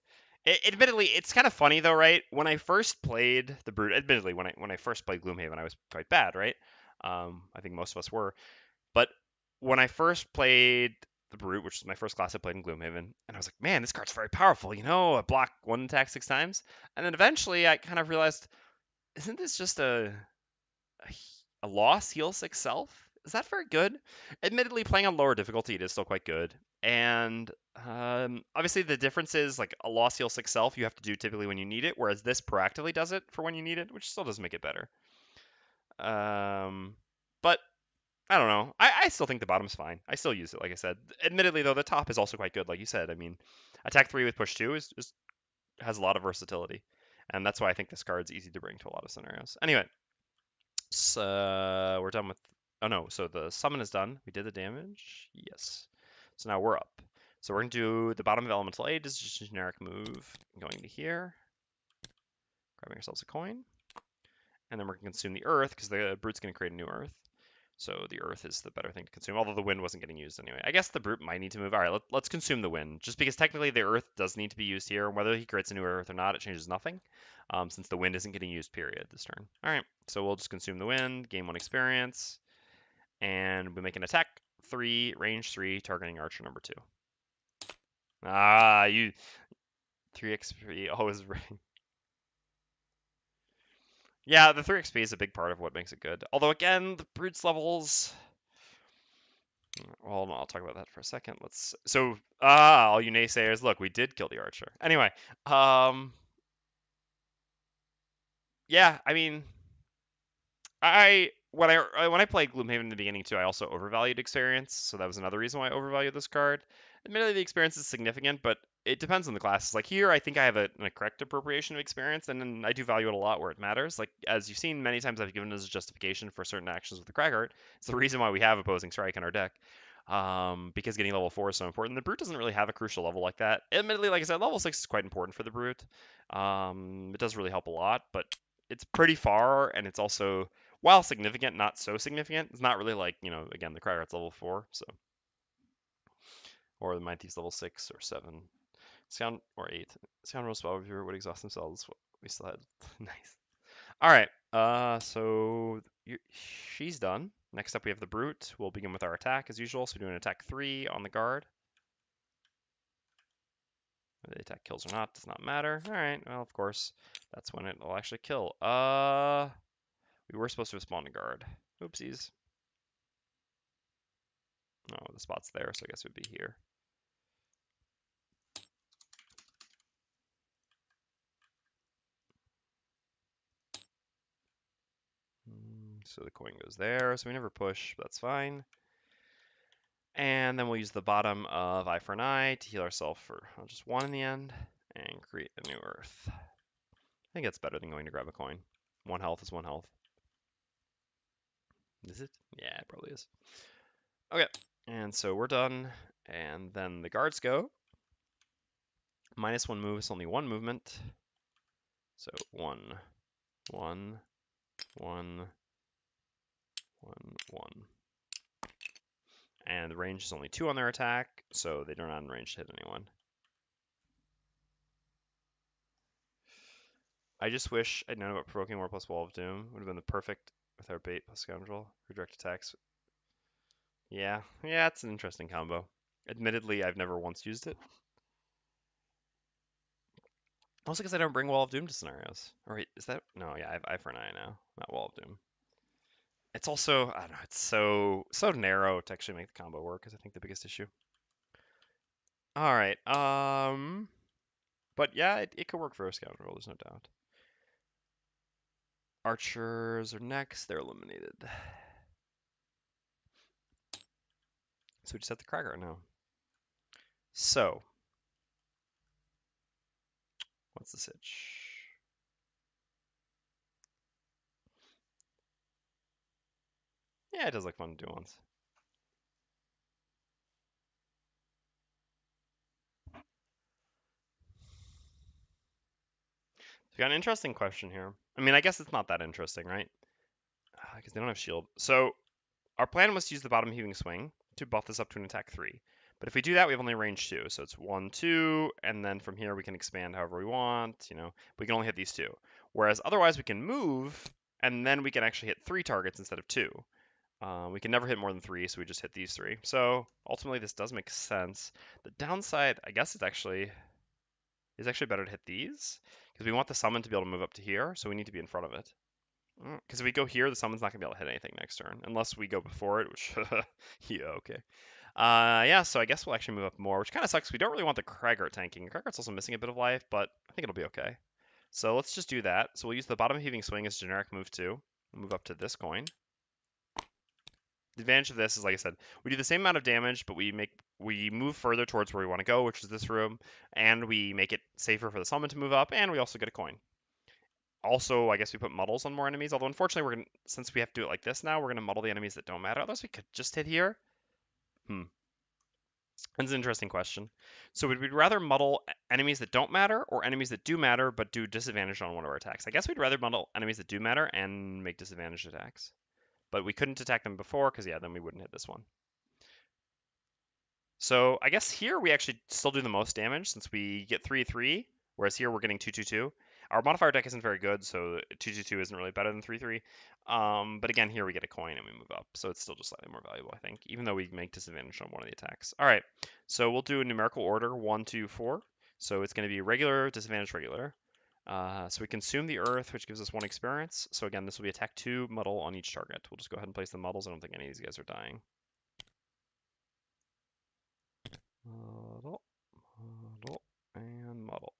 Admittedly, it's kind of funny though, right? When I first played the Brute, admittedly, when I first played Gloomhaven, I was quite bad, right? I think most of us were. But when I first played the Brute, which was my first class I played in Gloomhaven, and I was like, man, this card's very powerful. I block 1 attack 6 times. And then eventually I kind of realized, isn't this just a loss heal 6 self? is that very good? Admittedly, playing on lower difficulty, it is still quite good. And obviously, the difference is like a Lost Heal 6 self you have to do typically when you need it, whereas this proactively does it for when you need it, which still does make it better. But I don't know. I still think the bottom's fine. I still use it, like I said. Admittedly, though, the top is also quite good, like you said. I mean, attack 3 with push 2 is has a lot of versatility. And that's why I think this card's easy to bring to a lot of scenarios. Anyway, so we're done with... Oh no, so the summon is done. We did the damage. Yes. So now we're up. So we're going to do the bottom of Elemental Aid is just a generic move. Going to here. Grabbing ourselves a coin. And then we're going to consume the earth because the brute's going to create a new earth. So the earth is the better thing to consume, although the wind wasn't getting used anyway. I guess the brute might need to move. All right, let's consume the wind, just because technically the earth does need to be used here. Whether he creates a new earth or not, it changes nothing, since the wind isn't getting used, period, this turn. All right, so we'll just consume the wind, gain 1 experience, and we make an attack 3, range 3, targeting archer number 2. Ah, you 3 XP always right. Yeah, the 3 XP is a big part of what makes it good. Although again, the brute's levels. Well, I'll talk about that for a second. All you naysayers, look, we did kill the archer. Anyway, yeah, I mean, when I played Gloomhaven in the beginning too, I also overvalued experience, so that was another reason why I overvalued this card. Admittedly, the experience is significant, but it depends on the classes. Like here, I think I have a correct appropriation of experience, and then I do value it a lot where it matters. Like as you've seen many times, I've given as a justification for certain actions with the Cragheart. It's the reason why we have opposing strike in our deck. Because getting level 4 is so important. The Brute doesn't really have a crucial level like that. Admittedly, like I said, level 6 is quite important for the Brute. It does really help a lot, but it's pretty far, and it's also, while significant, not so significant. It's not really like, again, the Cragger's level 4, so. Or the Mind Thief's level 6 or 7. Or 8. Scoundrel Spellweaver would exhaust themselves. We still had. Nice. Alright, so she's done. Next up we have the Brute. We'll begin with our attack as usual. So we do an attack 3 on the guard. Whether the attack kills or not does not matter. Alright, well, of course, that's when it will actually kill. We were supposed to spawn a guard. Oopsies. Oh, the spot's there, so I guess it would be here. So the coin goes there, so we never push, but that's fine. And then we'll use the bottom of Eye for an Eye to heal ourselves for just 1 in the end, and create a new earth. I think that's better than going to grab a coin. 1 health is 1 health. Is it? Yeah, it probably is. Okay, and so we're done, and then the guards go. -1 move is only 1 movement. So 1, 1, 1, 1, 1. And the range is only 2 on their attack, so they don't have range to hit anyone. I just wish I'd known about provoking more plus Wall of Doom. Would have been the perfect with our bait plus scoundrel. Redirect attacks. Yeah, it's an interesting combo. Admittedly, I've never once used it. Also because I don't bring Wall of Doom to scenarios. Or wait, is that... No, yeah, I have Eye for an Eye now, not Wall of Doom. It's also, I don't know, it's so narrow to actually make the combo work is I think the biggest issue. Alright, but yeah, it could work for a scoundrel, there's no doubt. Archers are next, they're eliminated. So we just have the Cragger now. So, what's the sitch? Yeah, it does look fun to do once. We got an interesting question here. I mean, I guess it's not that interesting, right? Because they don't have shield. So our plan was to use the bottom heaving swing to buff this up to an attack 3. But if we do that, we have only range 2. So it's 1, 2, and then from here we can expand however we want. We can only hit these 2. Whereas otherwise we can move, and then we can actually hit 3 targets instead of 2. We can never hit more than 3, so we just hit these 3. So ultimately this does make sense. The downside, I guess, is actually better to hit these, because we want the summon to be able to move up to here, so we need to be in front of it. Because if we go here, the summon's not going to be able to hit anything next turn. Unless we go before it, which... yeah, okay. Yeah, so I guess we'll actually move up more, which kind of sucks. We don't really want the Cragger tanking. Cragger's also missing a bit of life, but I think it'll be okay. So let's just do that. So we'll use the bottom heaving swing as generic move 2. We'll move up to this coin. The advantage of this is, like I said, we do the same amount of damage, but we move further towards where we want to go, which is this room, and we make it safer for the summon to move up, and we also get a coin. Also, I guess we put muddles on more enemies, although unfortunately, since we have to do it like this now, we're gonna muddle the enemies that don't matter. Otherwise, we could just hit here. That's an interesting question. So would we rather muddle enemies that don't matter or enemies that do matter but do disadvantage on one of our attacks? I guess we'd rather muddle enemies that do matter and make disadvantaged attacks. But we couldn't attack them before because, yeah, then we wouldn't hit this one. So I guess here we actually still do the most damage since we get 3-3, whereas here we're getting 2-2-2. Our modifier deck isn't very good, so 2-2-2 isn't really better than 3-3. But again, here we get a coin and we move up, so it's still just slightly more valuable, I think, even though we make disadvantage on one of the attacks. All right, so we'll do a numerical order 1, 2, 4. So it's going to be regular, disadvantage, regular. So we consume the earth, which gives us 1 experience. So again, this will be attack 2, muddle on each target. We'll just go ahead and place the muddles. I don't think any of these guys are dying. Muddle, muddle, and muddle.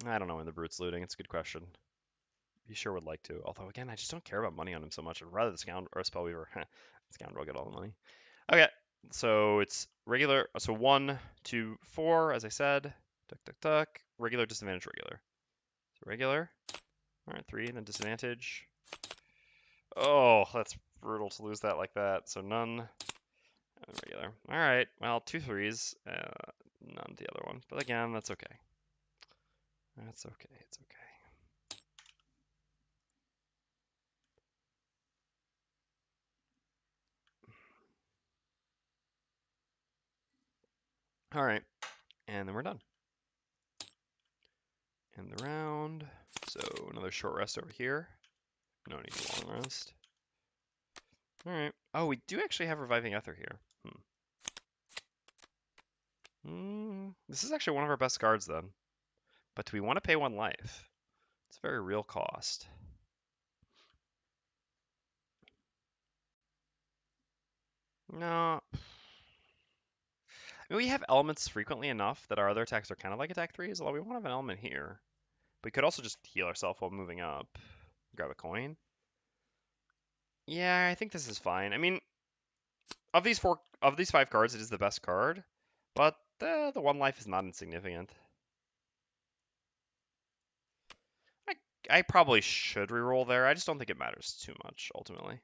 I don't know when the brute's looting. It's a good question. He sure would like to. Although, again, I just don't care about money on him so much. I'd rather the Scoundrel or Spellweaver. Scoundrel get all the money. Okay, so it's regular. So 1, 2, 4, as I said. Duck, duck, duck. Regular, disadvantage, regular. So regular. All right, 3, and then disadvantage. Oh, that's brutal to lose that like that. So none. And regular. All right, well, 2 3s. None the other one. But again, that's okay. That's okay. It's okay. All right, and then we're done. End the round. So another short rest over here. No need a long rest. All right. Oh, we do actually have Reviving Ether here. This is actually one of our best cards then. But do we want to pay 1 life? It's a very real cost. No. I mean, we have elements frequently enough that our other attacks are kind of like attack 3s, although we won't have an element here. We could also just heal ourselves while moving up. Grab a coin. Yeah, I think this is fine. I mean, of these 5 cards, it is the best card, but the 1 life is not insignificant. I probably should reroll there. I just don't think it matters too much, ultimately.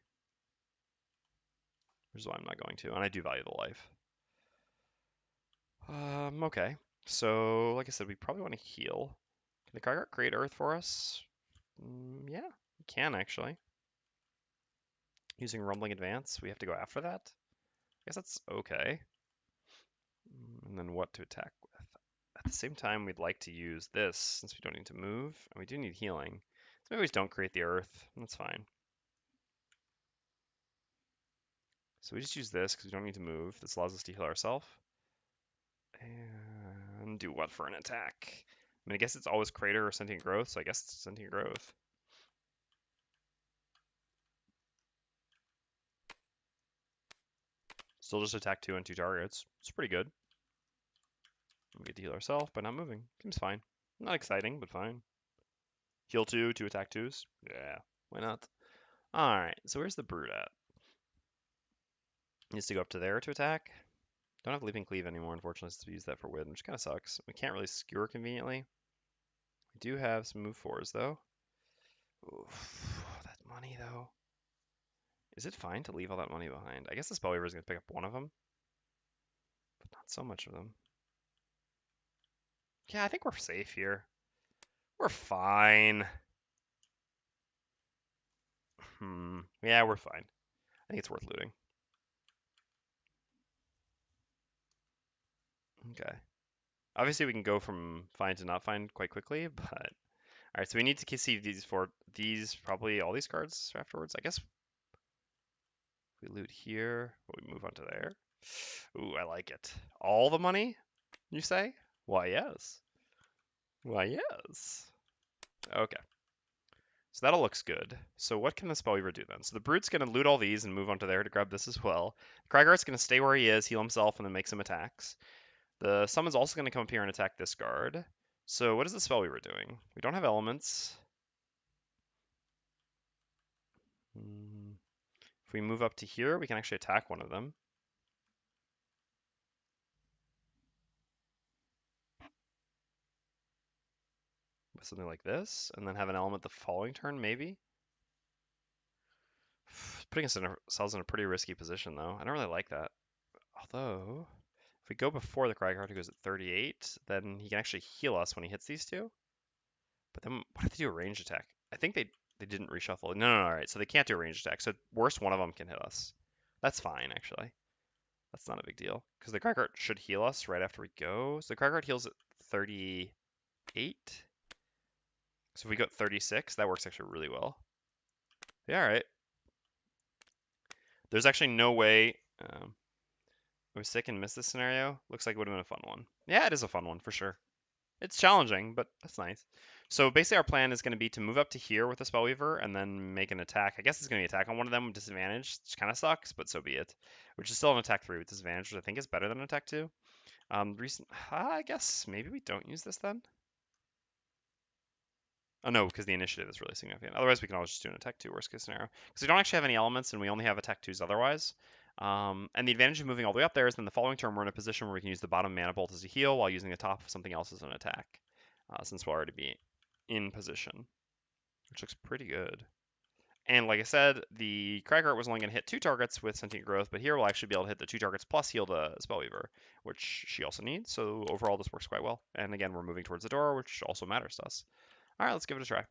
Which is why I'm not going to, and I do value the life. Okay. So, like I said, we probably want to heal. Can the Cragheart create Earth for us? Yeah, we can actually. Using Rumbling Advance, we have to go after that? I guess that's okay. And then what to attack with? At the same time, we'd like to use this since we don't need to move, and we do need healing. So maybe we just don't create the Earth. That's fine. So we just use this because we don't need to move. This allows us to heal ourselves. And do what for an attack? I mean, I guess it's always Crater or Sentient Growth, so I guess it's Sentient Growth. Still just attack 2 on 2 targets. It's pretty good. We get to heal ourselves by not moving. Seems fine. Not exciting, but fine. Heal 2, 2 attack 2s. Yeah, why not? Alright, so where's the Brute at? Needs to go up to there to attack. Don't have Leaping Cleave anymore, unfortunately, so we use that for Wid, which kind of sucks. We can't really skewer conveniently. We do have some move 4s, though. Oof, that money, though. Is it fine to leave all that money behind? I guess the Spellweaver is going to pick up one of them, but not so much of them. Yeah, I think we're safe here. We're fine. Yeah, we're fine. I think it's worth looting. Okay. Obviously, we can go from fine to not fine quite quickly, but all right. So we need to see these probably all these cards afterwards. I guess we loot here. We move on to there. Ooh, I like it. All the money, you say? Why yes. Why yes. Okay. So that all looks good. So what can the Spellweaver do then? So the Brute's going to loot all these and move on to there to grab this as well. Craggeart's going to stay where he is, heal himself, and then make some attacks. The Summon's also going to come up here and attack this guard. So what is the Spellweaver doing? We don't have elements. If we move up to here, we can actually attack one of them. With something like this, and then have an element the following turn, maybe? Putting ourselves in a pretty risky position, though. I don't really like that. Although, if we go before the Cragheart, who goes at 38, then he can actually heal us when he hits these two. But then, what if they do a ranged attack? I think they didn't reshuffle. No, all right. So they can't do a ranged attack. So worst one of them can hit us. That's fine, actually. That's not a big deal. Because the Cragheart should heal us right after we go. So the Cragheart heals at 38. So if we go at 36, that works actually really well. Yeah, all right. There's actually no way I was sick and missed this scenario. Looks like it would have been a fun one. Yeah, it is a fun one for sure. It's challenging, but that's nice. So basically our plan is going to be to move up to here with the Spellweaver and then make an attack. I guess it's going to be an attack on one of them with disadvantage, which kind of sucks, but so be it. Which is still an attack 3 with disadvantage, which I think is better than an attack 2. I guess maybe we don't use this then. Oh no, because the initiative is really significant. Otherwise, we can always just do an attack 2 worst case scenario. Because we don't actually have any elements and we only have attack 2s otherwise. And the advantage of moving all the way up there is then the following turn we're in a position where we can use the bottom mana bolt as a heal while using the top of something else as an attack. Since we'll already be in position, which looks pretty good. And like I said, the Cragger was only going to hit 2 targets with Sentient Growth, but here we'll actually be able to hit the 2 targets plus heal the Spellweaver, which she also needs. So overall, this works quite well. And again, we're moving towards the door, which also matters to us. All right, let's give it a try.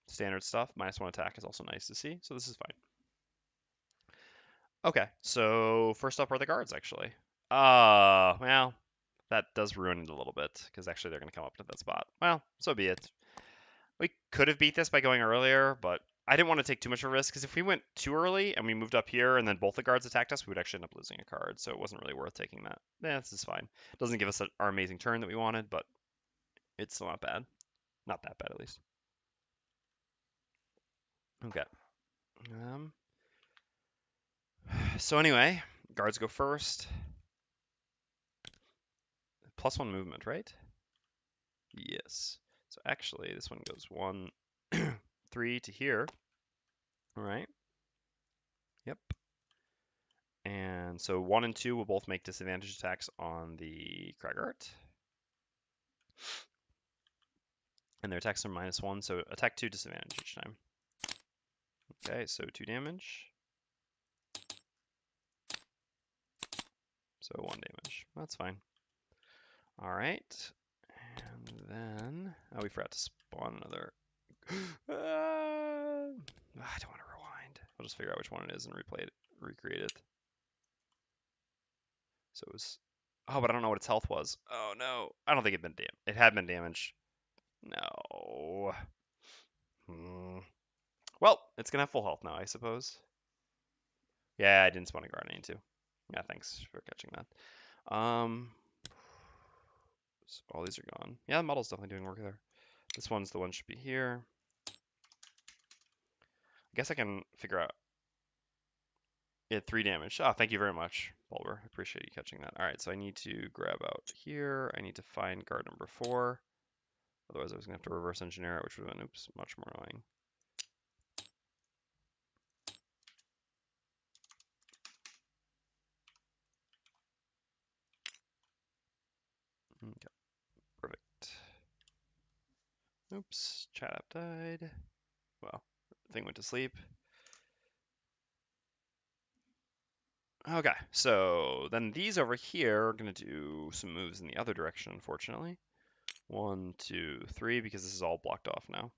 Standard stuff. -1 attack is also nice to see, so this is fine. Okay, so first up are the guards, actually. Well, that does ruin it a little bit, because actually they're going to come up to that spot. Well, so be it. We could have beat this by going earlier, but I didn't want to take too much of a risk, because if we went too early and we moved up here and then both the guards attacked us, we would actually end up losing a card, so it wasn't really worth taking that. Yeah, this is fine. It doesn't give us our amazing turn that we wanted, but it's still not bad. Not that bad, at least. Okay. So anyway, guards go first. +1 movement, right? Yes. So actually, this one goes 1, 3 to here. All right. Yep. And so 1 and 2 will both make disadvantage attacks on the Cragheart. And their attacks are -1, so attack 2 disadvantage each time. Okay, so 2 damage. So 1 damage. That's fine. All right. And then, oh, we forgot to spawn another. I don't want to rewind. I'll just figure out which one it is and recreate it. So it was, oh, but I don't know what its health was. Oh no, I don't think it had been damaged. No. Well, it's gonna have full health now, I suppose. Yeah, I didn't spawn a guard. I need to. Yeah, thanks for catching that. So all these are gone. Yeah, the model's definitely doing work there. This one's the one should be here. I guess I can figure out. It 3 damage. Ah, thank you very much, Bulber. I appreciate you catching that. All right, so I need to grab out here. I need to find guard number 4. Otherwise, I was gonna have to reverse engineer it, which would have been, oops, much more annoying. Okay, perfect. Oops, chat app died. Well, thing went to sleep. Okay, so then these over here are gonna do some moves in the other direction, unfortunately. 1, 2, 3, because this is all blocked off now.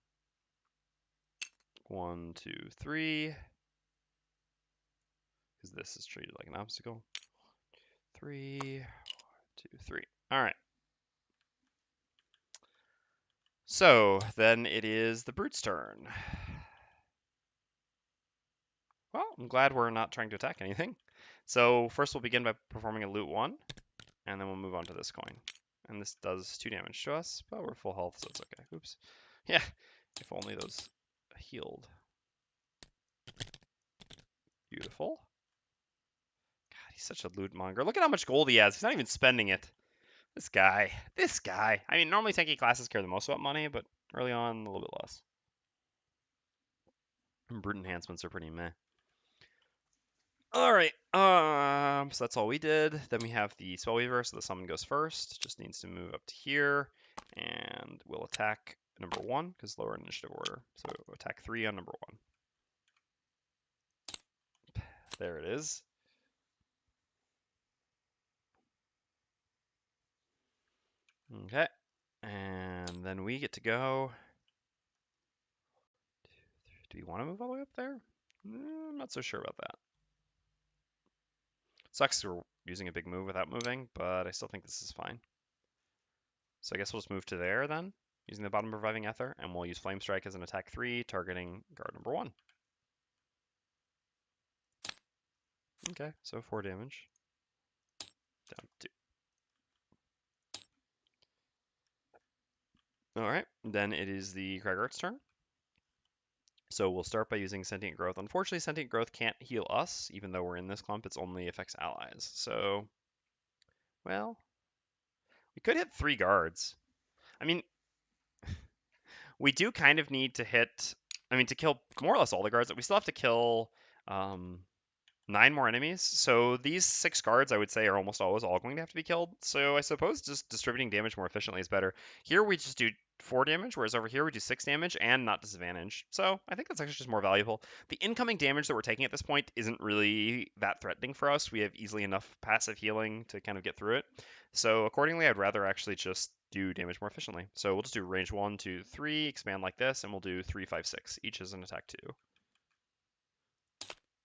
1, 2, 3. Because this is treated like an obstacle. 3, 1, 2, 3. All right. So then it is the brute's turn. Well, I'm glad we're not trying to attack anything. So first we'll begin by performing a loot 1, and then we'll move on to this coin. And this does 2 damage to us, but we're full health, so it's okay. Oops. Yeah, if only those healed. Beautiful. God, he's such a loot monger. Look at how much gold he has. He's not even spending it. This guy. This guy. I mean, normally tanky classes care the most about money, but early on, a little bit less. And brute enhancements are pretty meh. All right. So that's all we did. Then we have the Spellweaver, so the summon goes first. Just needs to move up to here, and we'll attack number 1 because lower initiative order. So attack 3 on number 1. There it is. Okay. And then we get to go. Do we want to move all the way up there? I'm not so sure about that. Sucks we're using a big move without moving, but I still think this is fine. So I guess we'll just move to there then, using the bottom reviving ether, and we'll use Flame Strike as an attack 3, targeting guard number 1. Okay, so 4 damage. Down 2. Alright, then it is the Craggeart's turn. So we'll start by using Sentient Growth. Unfortunately, Sentient Growth can't heal us, even though we're in this clump. It only affects allies. So, well, we could hit 3 guards. I mean, we do kind of need to hit, to kill more or less all the guards. We still have to kill 9 more enemies. So these 6 guards, I would say, are almost always all going to have to be killed. So I suppose just distributing damage more efficiently is better. Here we just do 4 damage, whereas over here we do 6 damage and not disadvantage. So I think that's actually just more valuable. The incoming damage that we're taking at this point isn't really that threatening for us. We have easily enough passive healing to kind of get through it. So accordingly, I'd rather actually just do damage more efficiently. So we'll just do range 1, 2, 3, expand like this, and we'll do 3, 5, 6. Each is an attack 2.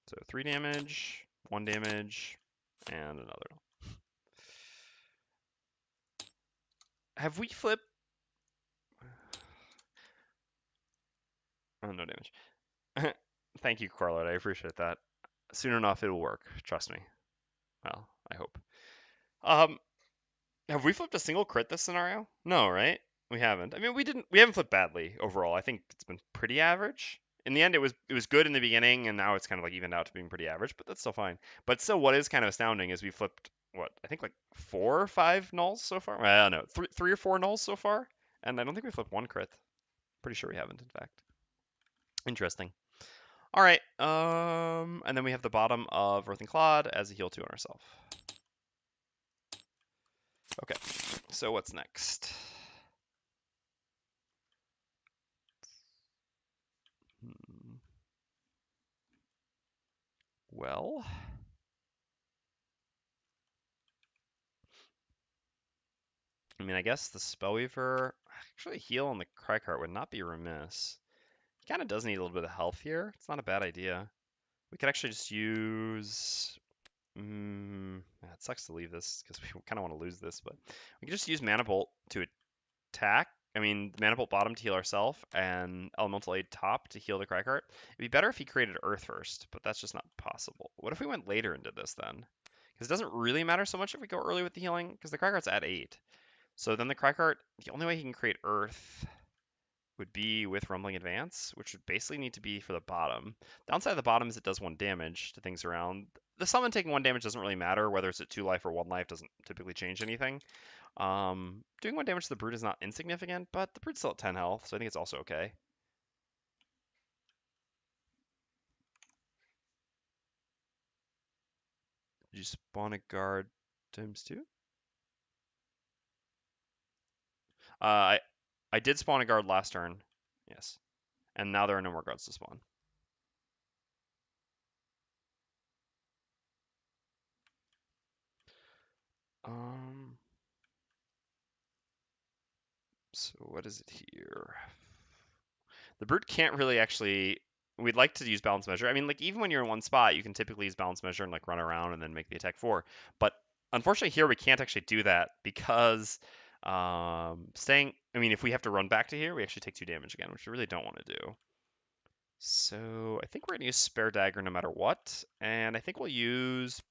So 3 damage, 1 damage, and another. Have we flipped? Oh, no damage. Thank you, Carlot. I appreciate that. Soon enough, it'll work. Trust me. Well, I hope. Um, have we flipped a single crit this scenario? No, right? We haven't. I mean, we didn't. We haven't flipped badly overall. I think it's been pretty average. In the end, it was good in the beginning, and now it's kind of like evened out to being pretty average, but that's still fine. But still, what is kind of astounding is we flipped what I think like 4 or 5 nulls so far. Well, no, three or 4 nulls so far, and I don't think we flipped 1 crit. Pretty sure we haven't, in fact. Interesting. All right, and then we have the bottom of Earth and Clod as a heal 2 on ourselves. Okay, so what's next? Well, I mean, I guess the Spellweaver, actually heal on the Cragheart would not be remiss. He kind of does need a little bit of health here. It's not a bad idea. We could actually just use... it sucks to leave this because we kind of want to lose this, but we could just use Mana Bolt to attack. I mean, Mana Bolt bottom to heal ourselves and Elemental Aid top to heal the Cragheart. It'd be better if he created Earth first, but that's just not possible. What if we went later into this then? Because it doesn't really matter so much if we go early with the healing, because the Cragheart's at 8. So then the Cragheart, the only way he can create Earth would be with Rumbling Advance, which would basically need to be for the bottom. Downside of the bottom is it does 1 damage to things around. The summon taking 1 damage doesn't really matter, whether it's at 2 life or 1 life doesn't typically change anything. Doing 1 damage to the Brute is not insignificant, but the Brute's still at 10 health, so I think it's also okay. Did you spawn a guard times 2? I did spawn a guard last turn, yes. And now there are no more guards to spawn. So what is it here? The Brute can't really actually... We'd like to use Balance Measure. I mean, like, even when you're in one spot, you can typically use Balance Measure and, like, run around and then make the attack 4. But unfortunately here, we can't actually do that because staying... I mean, if we have to run back to here, we actually take 2 damage again, which we really don't want to do. So I think we're going to use Spare Dagger no matter what. And I think we'll use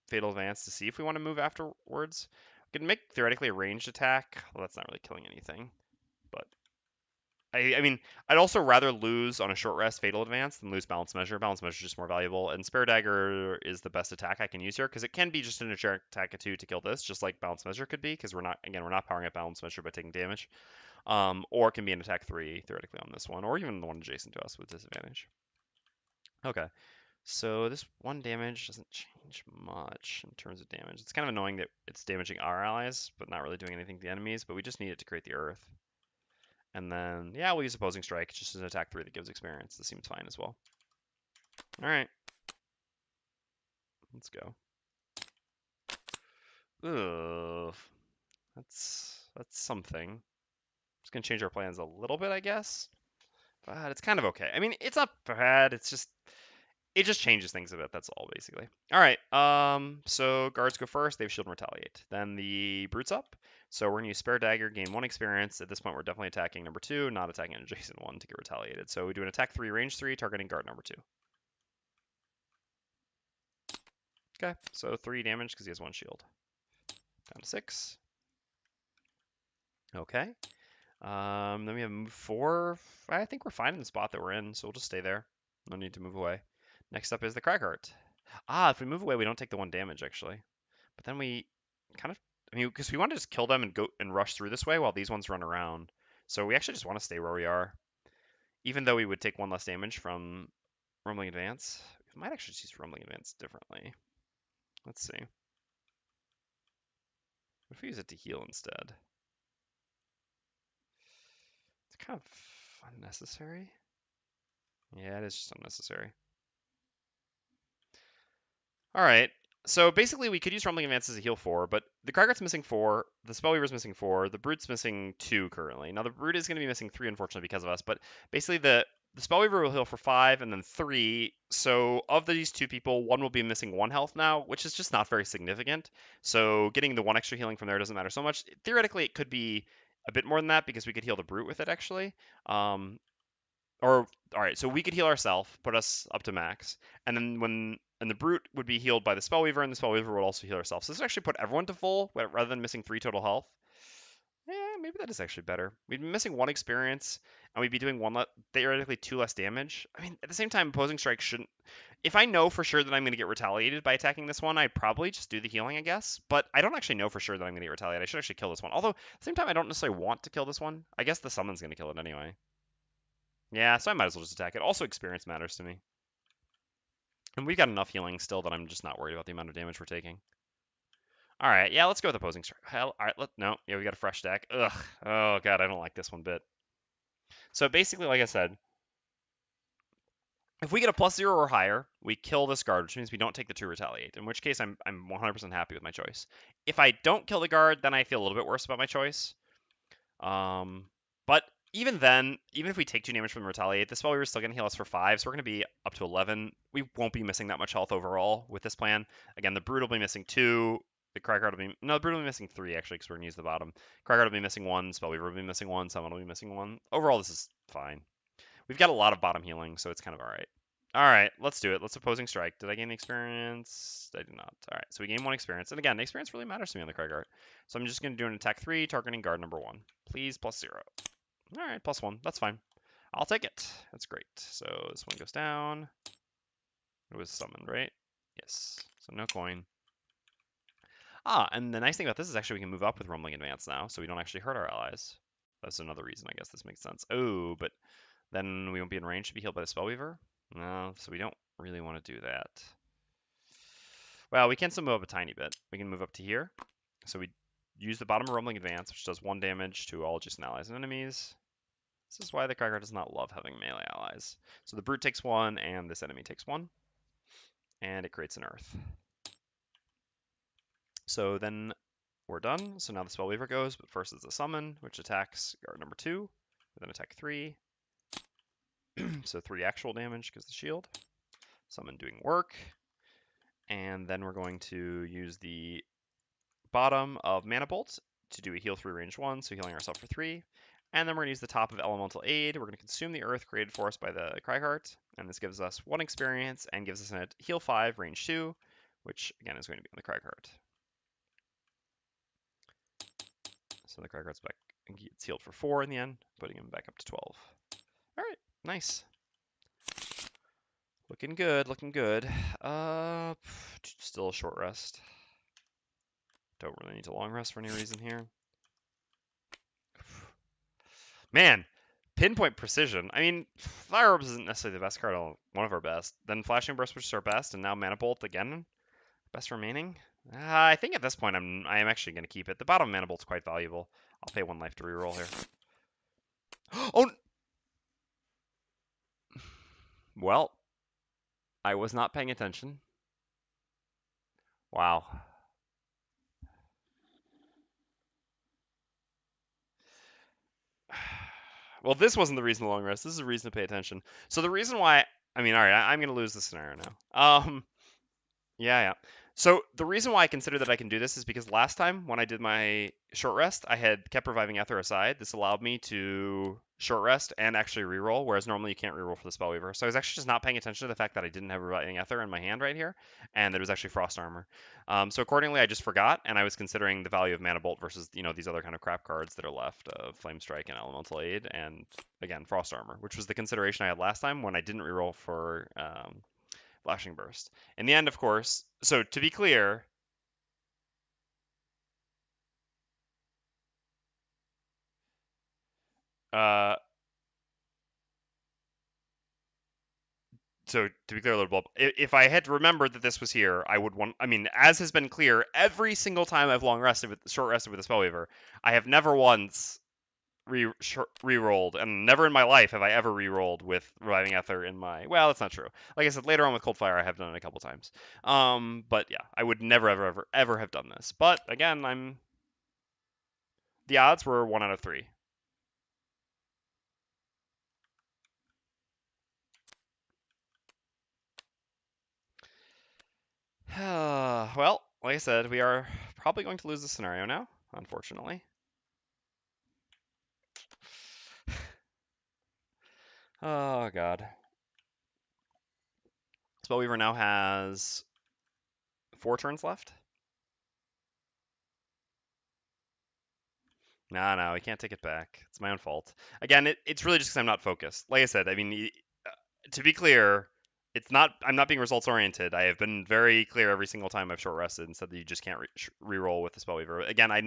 Fatal Advance to see if we want to move afterwards. We can make theoretically a ranged attack. Well, that's not really killing anything, but I mean, I'd also rather lose on a short rest Fatal Advance than lose Balance Measure. Balance Measure is just more valuable, and Spare Dagger is the best attack I can use here because it can be just an generic attack of 2 to kill this, just like Balance Measure could be, because we're not powering up Balance Measure by taking damage. Or it can be an attack 3 theoretically on this one, or even the one adjacent to us with disadvantage. Okay, so this 1 damage doesn't change much in terms of damage. It's kind of annoying that it's damaging our allies, but not really doing anything to the enemies, but we just need it to create the earth. And then, yeah, we'll use Opposing Strike, just as an attack 3 that gives experience. This seems fine as well. Alright. Let's go. Ugh. That's something. Just gonna change our plans a little bit, I guess. But it's kind of okay. I mean, it's not bad. It just changes things a bit. That's all, basically. All right. So guards go first. They have shield and retaliate. Then the brute's up. So we're gonna use spare dagger, gain 1 experience. At this point, we're definitely attacking number 2, not attacking an adjacent one to get retaliated. So we do an attack 3, range 3, targeting guard number 2. Okay. So 3 damage because he has 1 shield. Down to 6. Okay. Then we have move 4. I think we're fine in the spot that we're in, so we'll just stay there. No need to move away. Next up is the Cragheart. If we move away, we don't take the 1 damage, actually. But then we kind of, I mean, because we want to just kill them and go and rush through this way while these ones run around. So we actually just want to stay where we are. Even though we would take 1 less damage from Rumbling Advance. We might actually use Rumbling Advance differently. Let's see. What if we use it to heal instead? It's kind of unnecessary. Yeah, it is just unnecessary. All right. So basically, we could use Rumbling Advance as a heal 4, but the Cragger's missing 4, the Spellweaver's missing 4, the Brute's missing 2 currently. Now, the Brute is going to be missing 3, unfortunately, because of us, but basically, the Spellweaver will heal for 5 and then 3. So, of these 2 people, 1 will be missing 1 health now, which is just not very significant. So, getting the 1 extra healing from there doesn't matter so much. Theoretically, it could be a bit more than that because we could heal the Brute with it, actually. All right, so we could heal ourselves, put us up to max, and then the brute would be healed by the spellweaver, and the spellweaver would also heal ourselves. So this would actually put everyone to full rather than missing 3 total health. Yeah, maybe that is actually better. We'd be missing 1 experience, and we'd be doing theoretically 2 less damage. I mean, at the same time, opposing strike shouldn't. If I know for sure that I'm going to get retaliated by attacking this one, I'd probably just do the healing, I guess. But I don't actually know for sure that I'm going to get retaliated. I should actually kill this one. Although, at the same time, I don't necessarily want to kill this one. I guess the summon's going to kill it anyway. Yeah, so I might as well just attack it. Also, experience matters to me. And we've got enough healing still that I'm just not worried about the amount of damage we're taking. All right, yeah, let's go with opposing strike. Hell, all right, no, yeah, we got a fresh deck. Ugh, oh god, I don't like this one bit. So basically, like I said, if we get a +0 or higher, we kill this guard, which means we don't take the 2 retaliate. In which case, I'm 100% happy with my choice. If I don't kill the guard, then I feel a little bit worse about my choice. But even then, even if we take 2 damage from the retaliate, the Spellweaver is still going to heal us for 5, so we're going to be up to 11. We won't be missing that much health overall with this plan. Again, the Brute will be missing 2. The Cragheart will be... No, the Brute will be missing 3, actually, because we're going to use the bottom. Cragheart will be missing 1. Spellweaver will be missing 1. Summon will be missing 1. Overall, this is fine. We've got a lot of bottom healing, so it's kind of alright. Alright, let's do it. Let's opposing strike. Did I gain the experience? I did not. Alright, so we gain 1 experience. And again, the experience really matters to me on the Cragheart. So I'm just going to do an attack 3, targeting guard number 1. Please, +0. Alright, +1. That's fine. I'll take it. That's great. So this one goes down. It was summoned, right? Yes. So no coin. And the nice thing about this is actually we can move up with Rumbling Advance now, so we don't actually hurt our allies. That's another reason I guess this makes sense. Oh, but then we won't be in range to be healed by the Spellweaver? No, so we don't really want to do that. Well, we can still move up a tiny bit. We can move up to here. So we use the bottom of Rumbling Advance, which does 1 damage to all adjacent allies and enemies. This is why the Cragger does not love having melee allies. So the Brute takes 1, and this enemy takes 1. And it creates an Earth. So then we're done. So now the Spellweaver goes, but first is the Summon, which attacks guard number 2. And then attack 3. So 3 actual damage because the shield. Summon doing work. And then we're going to use the bottom of Mana Bolt to do a heal 3 range 1, so healing ourselves for 3. And then we're going to use the top of Elemental Aid. We're going to consume the earth created for us by the Cragheart. And this gives us 1 experience and gives us a heal 5, range 2, which again is going to be on the Cragheart. So the Cragheart's back. It's healed for 4 in the end, putting him back up to 12. All right, nice. Looking good, looking good. Still a short rest. Don't really need to long rest for any reason here. Man, pinpoint precision. I mean, Fire Orbs isn't necessarily the best card, one of our best. Then Flashing Burst, which is our best, and now Mana Bolt again, best remaining. I think at this point I am actually going to keep it. The bottom Mana Bolt's quite valuable. I'll pay 1 life to reroll here. Oh, well, I was not paying attention. Wow. Well, this wasn't the reason to long rest. This is a reason to pay attention. So the reason why, I mean, all right, I'm going to lose this scenario now. Yeah. So the reason why I consider that I can do this is because last time when I did my short rest, I had kept Reviving Ether aside. This allowed me to short rest and actually reroll, whereas normally you can't reroll for the Spellweaver. So I was actually just not paying attention to the fact that I didn't have Reviving Ether in my hand right here, and that it was actually Frost Armor. So accordingly, I just forgot, and I was considering the value of Mana Bolt versus these other kind of crap cards that are left of Flame Strike and Elemental Aid, and again Frost Armor, which was the consideration I had last time when I didn't reroll for Flashing Burst. In the end, of course, so to be clear, uh, so to be clear, little bulb, if I had remembered that this was here, I would want. I mean, as has been clear, every single time I've short rested with the Spellweaver, I have never once re-rolled, and never in my life have I ever re-rolled with Reviving Ether in my. Well, that's not true. Like I said, later on with Cold Fire, I have done it a couple times. But yeah, I would never, ever have done this. But again, the odds were 1 out of 3. Well, like I said, we are probably going to lose the scenario now, unfortunately. Oh, God. Spellweaver now has 4 turns left. No, we can't take it back. It's my own fault. Again, it's really just because I'm not focused. Like I said, I mean, to be clear, I'm not being results oriented. I have been very clear every single time I've short rested and said that you just can't re-roll with the Spellweaver. Again, I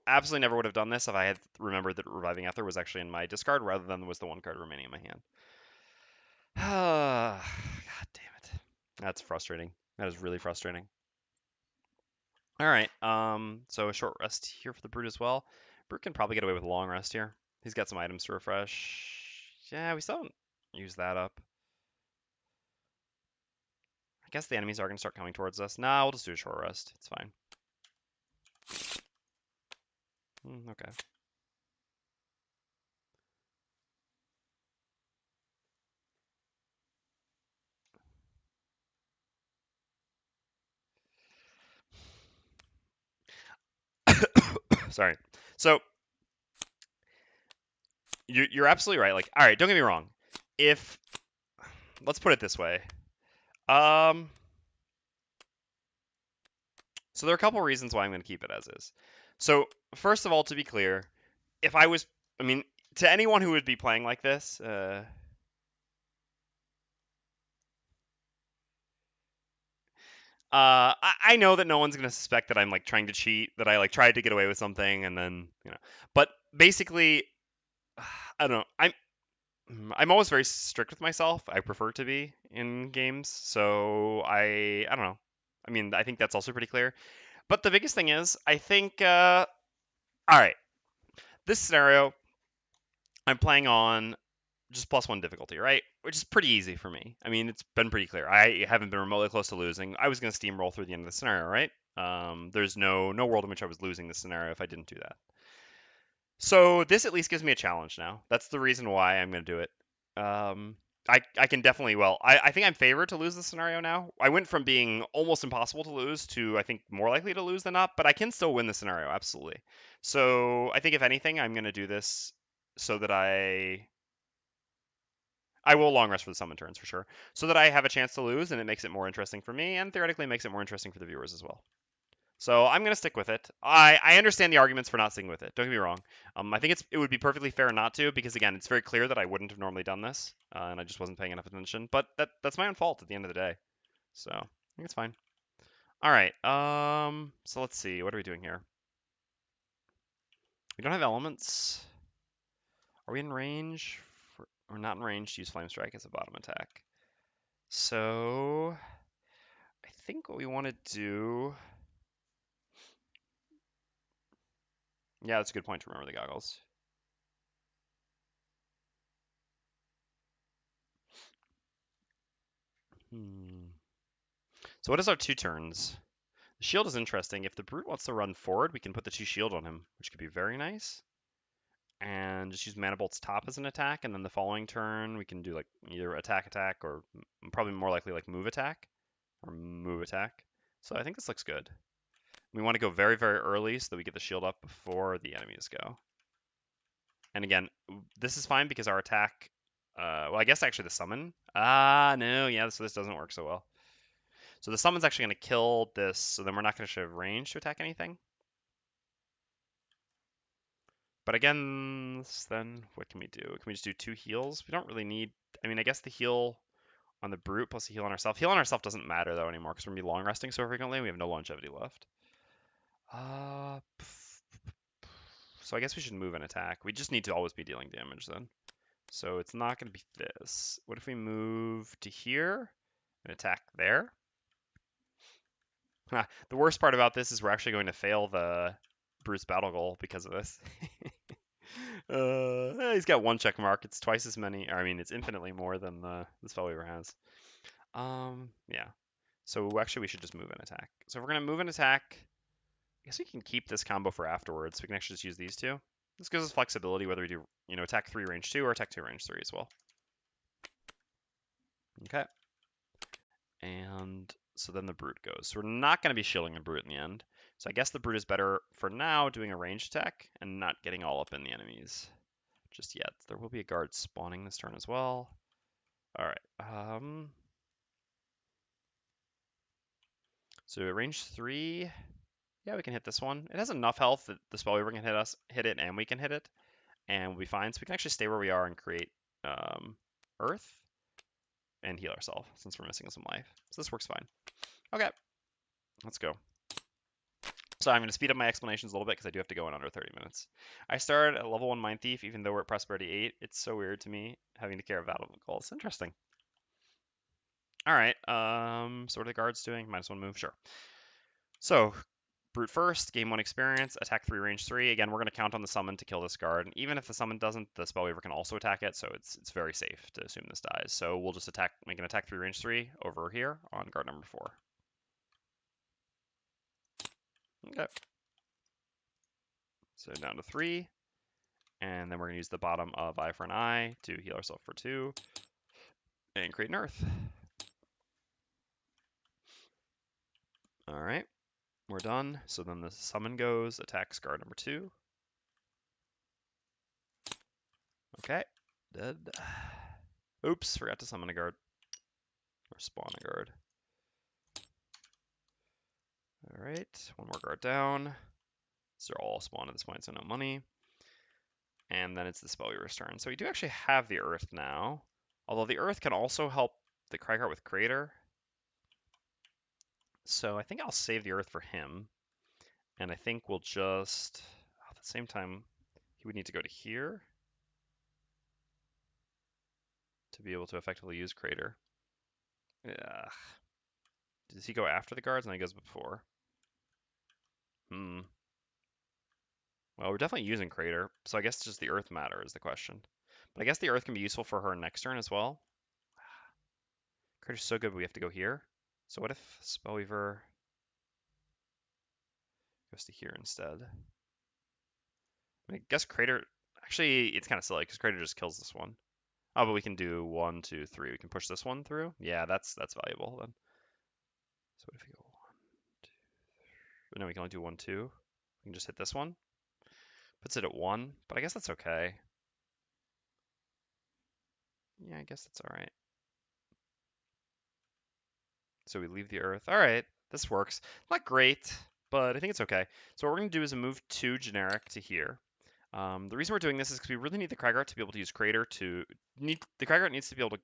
absolutely never would have done this if I had remembered that Reviving Ether was actually in my discard rather than was the 1 card remaining in my hand. God damn it. That's frustrating. That is really frustrating. All right. So a short rest here for the Brute as well. Brute can probably get away with a long rest here. He's got some items to refresh. Yeah, we still don't use that up. I guess the enemies are going to start coming towards us. Nah, we'll just do a short rest. It's fine. Okay. Sorry. So you're absolutely right. Like, all right, don't get me wrong. If let's put it this way. So there are a couple reasons why I'm going to keep it as is. So first of all, to be clear, if I was, I mean, to anyone who would be playing like this, I know that no one's gonna suspect that I'm like trying to cheat, that I like tried to get away with something, and then But basically, I don't know. I'm always very strict with myself. I prefer to be in games, so I don't know. I mean, I think that's also pretty clear. But the biggest thing is, I think, all right, this scenario, I'm playing on just +1 difficulty, right? Which is pretty easy for me. I mean, it's been pretty clear. I haven't been remotely close to losing. I was going to steamroll through the end of the scenario, right? There's no world in which I was losing this scenario if I didn't do that. So this at least gives me a challenge now. That's the reason why I'm going to do it. I can definitely, well, I think I'm favored to lose the scenario now. I went from being almost impossible to lose to I think more likely to lose than not, but I can still win the scenario, absolutely. So I think if anything, I'm going to do this so that I will long rest for the summon turns for sure, so that I have a chance to lose, and it makes it more interesting for me, and theoretically makes it more interesting for the viewers as well. So I'm gonna stick with it. I understand the arguments for not sticking with it. Don't get me wrong. I think it would be perfectly fair not to because again, it's very clear that I wouldn't have normally done this, and I just wasn't paying enough attention. But that's my own fault at the end of the day. So I think it's fine. All right. So let's see. What are we doing here? We don't have elements. Are we in range? We're not in range to use Flame Strike as a bottom attack. So I think what we want to do. Yeah, that's a good point to remember the goggles. So what is our 2 turns? The shield is interesting. If the brute wants to run forward, we can put the 2 shield on him, which could be very nice. And just use Mana Bolt's top as an attack, and then the following turn we can do like either attack, or probably more likely like move attack, or move attack. So I think this looks good. We want to go very, very early so that we get the shield up before the enemies go. And again, this is fine because our attack, well, I guess actually the summon. No, yeah, so this doesn't work so well. So the summon's actually going to kill this, so then we're not going to have range to attack anything. But again, then what can we do? Can we just do 2 heals? We don't really need, I mean, I guess the heal on the brute plus the heal on ourselves. Heal on ourselves doesn't matter though anymore because we're going to be long resting so frequently. We have no longevity left. So I guess we should move and attack. We just need to always be dealing damage then. So it's not going to be this. What if we move to here and attack there? The worst part about this is we're actually going to fail the Bruce battle goal because of this. He's got 1 check mark. It's twice as many. I mean, it's infinitely more than the Spellweaver has. Yeah. So actually, we should just move and attack. So if we're gonna move and attack, I guess we can keep this combo for afterwards. We can actually just use these 2. This gives us flexibility whether we do, attack 3 range 2 or attack 2 range 3 as well. Okay. And so then the brute goes. So we're not going to be shielding the brute in the end. So I guess the brute is better for now doing a ranged attack and not getting all up in the enemies just yet. There will be a guard spawning this turn as well. All right. So range 3. Yeah, we can hit this one. It has enough health that the Spellweaver can hit it, and we can hit it, and we'll be fine. So we can actually stay where we are and create Earth and heal ourselves since we're missing some life. So this works fine. Okay, let's go. So I'm going to speed up my explanations a little bit because I do have to go in under 30 minutes. I started at level 1 Mind Thief, even though we're at Prosperity 8. It's so weird to me having to care about goals. It's interesting. All right, so what are the guards doing? -1 move, sure. So brute first, game 1 experience, attack 3, range 3. Again, we're going to count on the summon to kill this guard. And even if the summon doesn't, the Spellweaver can also attack it, so it's very safe to assume this dies. So we'll just make an attack 3, range 3 over here on guard number 4. Okay. So down to 3. And then we're going to use the bottom of Eye for an Eye to heal ourselves for 2 and create an Earth. All right, we're done. So then the summon goes, attacks guard number 2. Okay, dead. Oops, forgot to summon a guard. Or spawn a guard. All right, 1 more guard down. So they're all spawned at this point, so no money. And then it's the Spellweaver's turn. So we do actually have the Earth now. Although the Earth can also help the Cragheart with Crater. So I think I'll save the Earth for him. And I think we'll just, at the same time, he would need to go to here to be able to effectively use Crater. Yeah. Does he go after the guards? No, he goes before. Well, we're definitely using Crater, so I guess just the Earth matter is the question. But I guess the Earth can be useful for her next turn as well. Crater's so good, but we have to go here. So what if Spellweaver goes to here instead? I guess Crater, actually, it's kind of silly because Crater just kills this one. Oh, but we can do 1, 2, 3. We can push this one through. Yeah, that's valuable then. So what if we go 1, 2, no, we can only do 1, 2. We can just hit this one. Puts it at 1, but I guess that's okay. Yeah, I guess that's all right. So we leave the Earth. All right, this works. Not great, but I think it's okay. So what we're going to do is move 2 generic to here. The reason we're doing this is because we really need the Cragheart to be able to use Crater to the Cragheart needs to be able to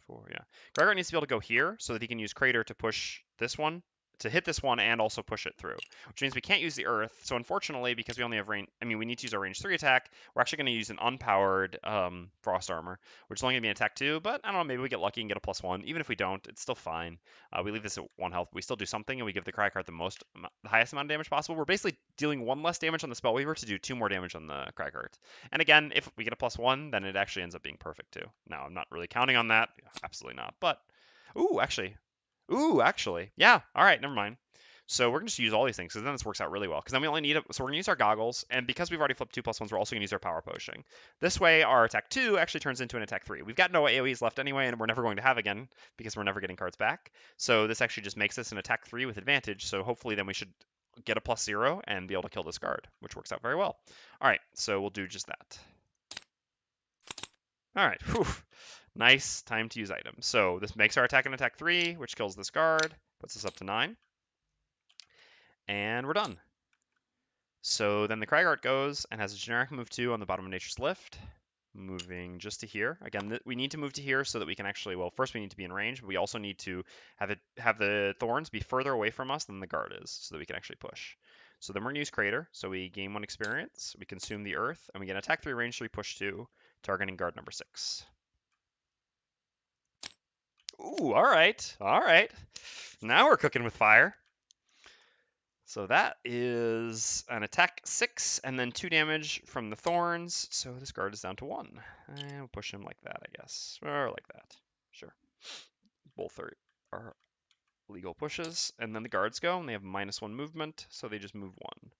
4, yeah. Cragger needs to be able to go here so that he can use Crater to push this one, to hit this one, and also push it through. Which means we can't use the Earth. So unfortunately, because we only have range, I mean, we need to use our range 3 attack. We're actually going to use an unpowered Frost Armor, which is only going to be an attack 2. But I don't know, maybe we get lucky and get a +1. Even if we don't, it's still fine. We leave this at 1 health. We still do something, and we give the Cragheart the highest amount of damage possible. We're basically dealing 1 less damage on the Spellweaver to do 2 more damage on the Cragheart. And again, if we get a +1, then it actually ends up being perfect too. Now, I'm not really counting on that. Absolutely not. But, ooh, actually. Yeah, all right, never mind. So we're going to just use all these things because then this works out really well. Because then we only need it. So we're going to use our goggles. And because we've already flipped 2 +1s, we're also going to use our power potion. This way, our attack 2 actually turns into an attack 3. We've got no AoEs left anyway, and we're never going to have again because we're never getting cards back. So this actually just makes this an attack 3 with advantage. So hopefully then we should get a +0 and be able to kill this guard, which works out very well. All right, so we'll do just that. All right, whew. Nice time to use items. So this makes our attack an attack 3, which kills this guard, puts us up to 9. And we're done. So then the Cragheart goes and has a generic move 2 on the bottom of Nature's Lift, moving just to here. Again, we need to move to here so that we can actually, well, first we need to be in range, but we also need to have the thorns be further away from us than the guard is so that we can actually push. So then we're going to use Crater. So we gain 1 experience, we consume the earth, and we get an attack 3, range 3, push 2, targeting guard number 6. Ooh, all right. All right. Now we're cooking with fire. So that is an attack 6 and then 2 damage from the thorns. So this guard is down to 1. And we'll push him like that, I guess. Or like that. Sure. Both are legal pushes. And then the guards go and they have -1 movement. So they just move 1.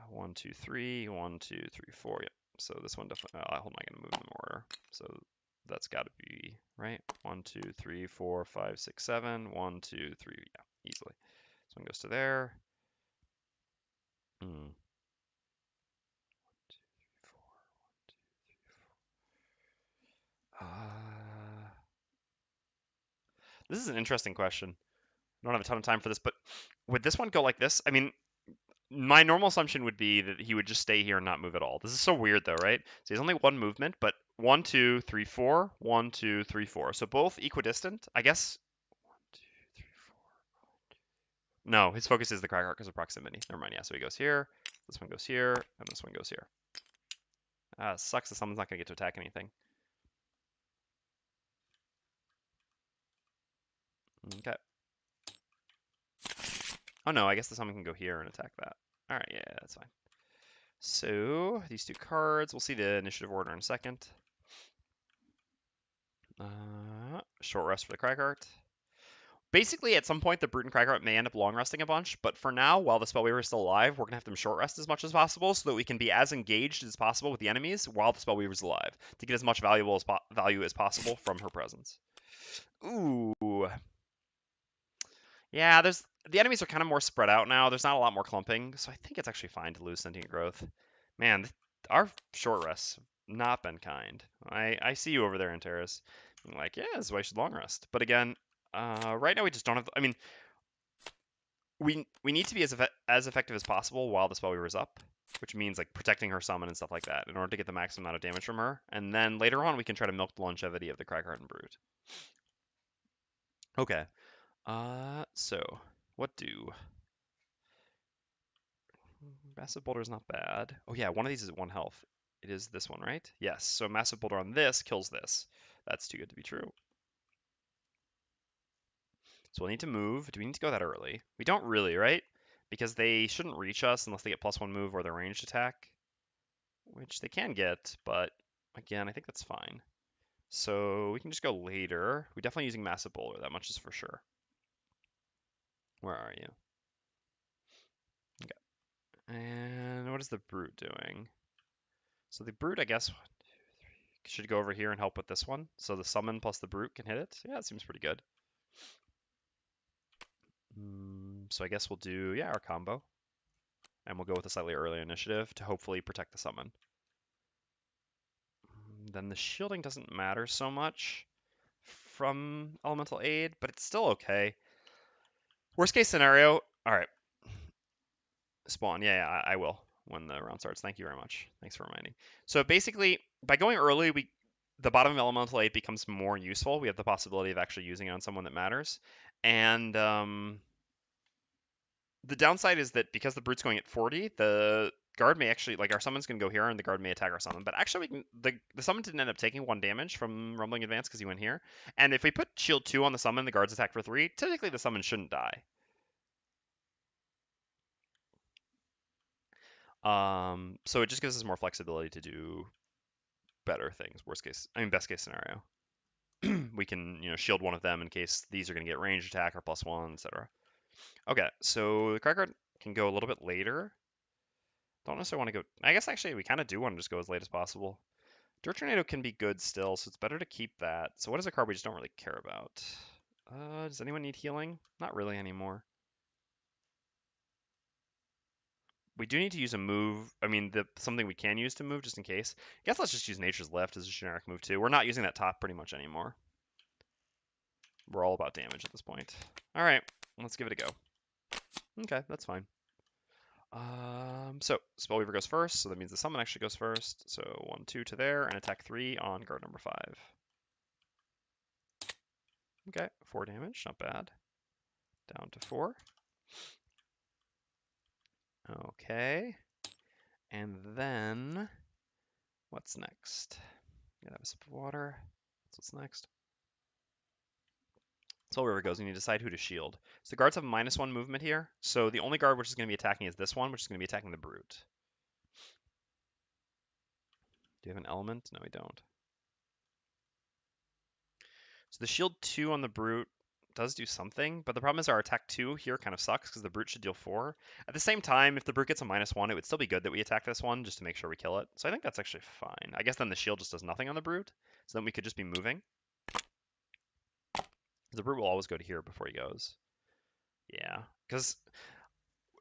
1, 2, 3. 1, 2, 3, 4. Yep. So this one definitely. Hold on, I'm going to move them in order. So that's got to be right. 1, 2, 3, 4, 5, 6, 7. 1, 2, 3. Yeah, easily. This one goes to there. 1, 2, 3, 4. 1, 2, 3, 4. This is an interesting question. I don't have a ton of time for this, but would this one go like this? I mean, my normal assumption would be that he would just stay here and not move at all. This is so weird though, right? So he has only 1 movement, but 1, 2, 3, 4, 1, 2, 3, 4. So both equidistant, I guess. 1, 2, 3, 4. No, his focus is the Cragheart because of proximity. Never mind. Yeah, so he goes here. This one goes here, and this one goes here. Sucks that someone's not gonna get to attack anything. Okay. Oh no, I guess the summon can go here and attack that. All right, yeah, that's fine. So these 2 cards, we'll see the initiative order in a second. Short rest for the Cragheart. Basically, at some point, the Brute and Cragheart may end up long resting a bunch, but for now, while the Spellweaver is still alive, we're going to have them short rest as much as possible so that we can be as engaged as possible with the enemies while the Spellweaver is alive to get as much value as possible from her presence. Ooh. Yeah, the enemies are kind of more spread out now. There's not a lot more clumping, so I think it's actually fine to lose sentient growth. Man, our short rests have not been kind. I see you over there in Terrace. I'm like, yeah, this is why you should long rest. But again, right now we just don't have. I mean, we need to be as effective as possible while the Spellweaver is up, which means like protecting her summon and stuff like that in order to get the maximum amount of damage from her. And then later on, we can try to milk the longevity of the Cragheart and Brute. Okay. So what do? Massive Boulder is not bad. Oh yeah, one of these is at 1 health. It is this one, right? Yes, so Massive Boulder on this kills this. That's too good to be true. So we'll need to move. Do we need to go that early? We don't really, right? Because they shouldn't reach us unless they get +1 move or their ranged attack. Which they can get, but again, I think that's fine. So we can just go later. We're definitely using Massive Boulder, that much is for sure. Where are you? Okay. And what is the Brute doing? So the Brute, I guess, should go over here and help with this one. So the summon plus the Brute can hit it. Yeah, it seems pretty good. So I guess we'll do, yeah, our combo. And we'll go with a slightly earlier initiative to hopefully protect the summon. Then the shielding doesn't matter so much from Elemental Aid, but it's still okay. Worst case scenario. All right. Spawn. Yeah, I will when the round starts. Thank you very much. Thanks for reminding. So basically, by going early, the bottom of Elemental 8 becomes more useful. We have the possibility of actually using it on someone that matters. And the downside is that because the brute's going at 40, the guard may actually, like, our summon's going to go here and the guard may attack our summon. But actually, the summon didn't end up taking 1 damage from Rumbling Advance because he went here. And if we put shield 2 on the summon, the guard's attack for 3, technically the summon shouldn't die. So it just gives us more flexibility to do better things. Best case scenario. We can, shield one of them in case these are going to get range attack or +1, etc. Okay, so the Cragger can go a little bit later. Don't necessarily want to go. I guess actually we kind of do want to just go as late as possible. Dirt Tornado can be good still, so it's better to keep that. So what is a card we just don't really care about? Does anyone need healing? Not really anymore. We do need to use a move. I mean, something we can use to move just in case. I guess let's just use Nature's Lift as a generic move too. We're not using that top pretty much anymore. We're all about damage at this point. All right, let's give it a go. Okay, that's fine. So Spellweaver goes first, so that means the summon actually goes first. So 1, 2 to there, and attack 3 on guard number 5. Okay, 4 damage, not bad. Down to 4. Okay, and then what's next? Gotta have a sip of water. That's what's next. Spellweaver goes, and you decide who to shield. So the guards have -1 movement here. So the only guard which is going to be attacking is this one, which is going to be attacking the brute. Do you have an element? No, we don't. So the shield 2 on the brute does do something, but the problem is our attack 2 here kind of sucks because the brute should deal 4. At the same time, if the brute gets a -1, it would still be good that we attack this one just to make sure we kill it. So I think that's actually fine. I guess then the shield just does nothing on the brute, so then we could just be moving. The brute will always go to here before he goes. Yeah, because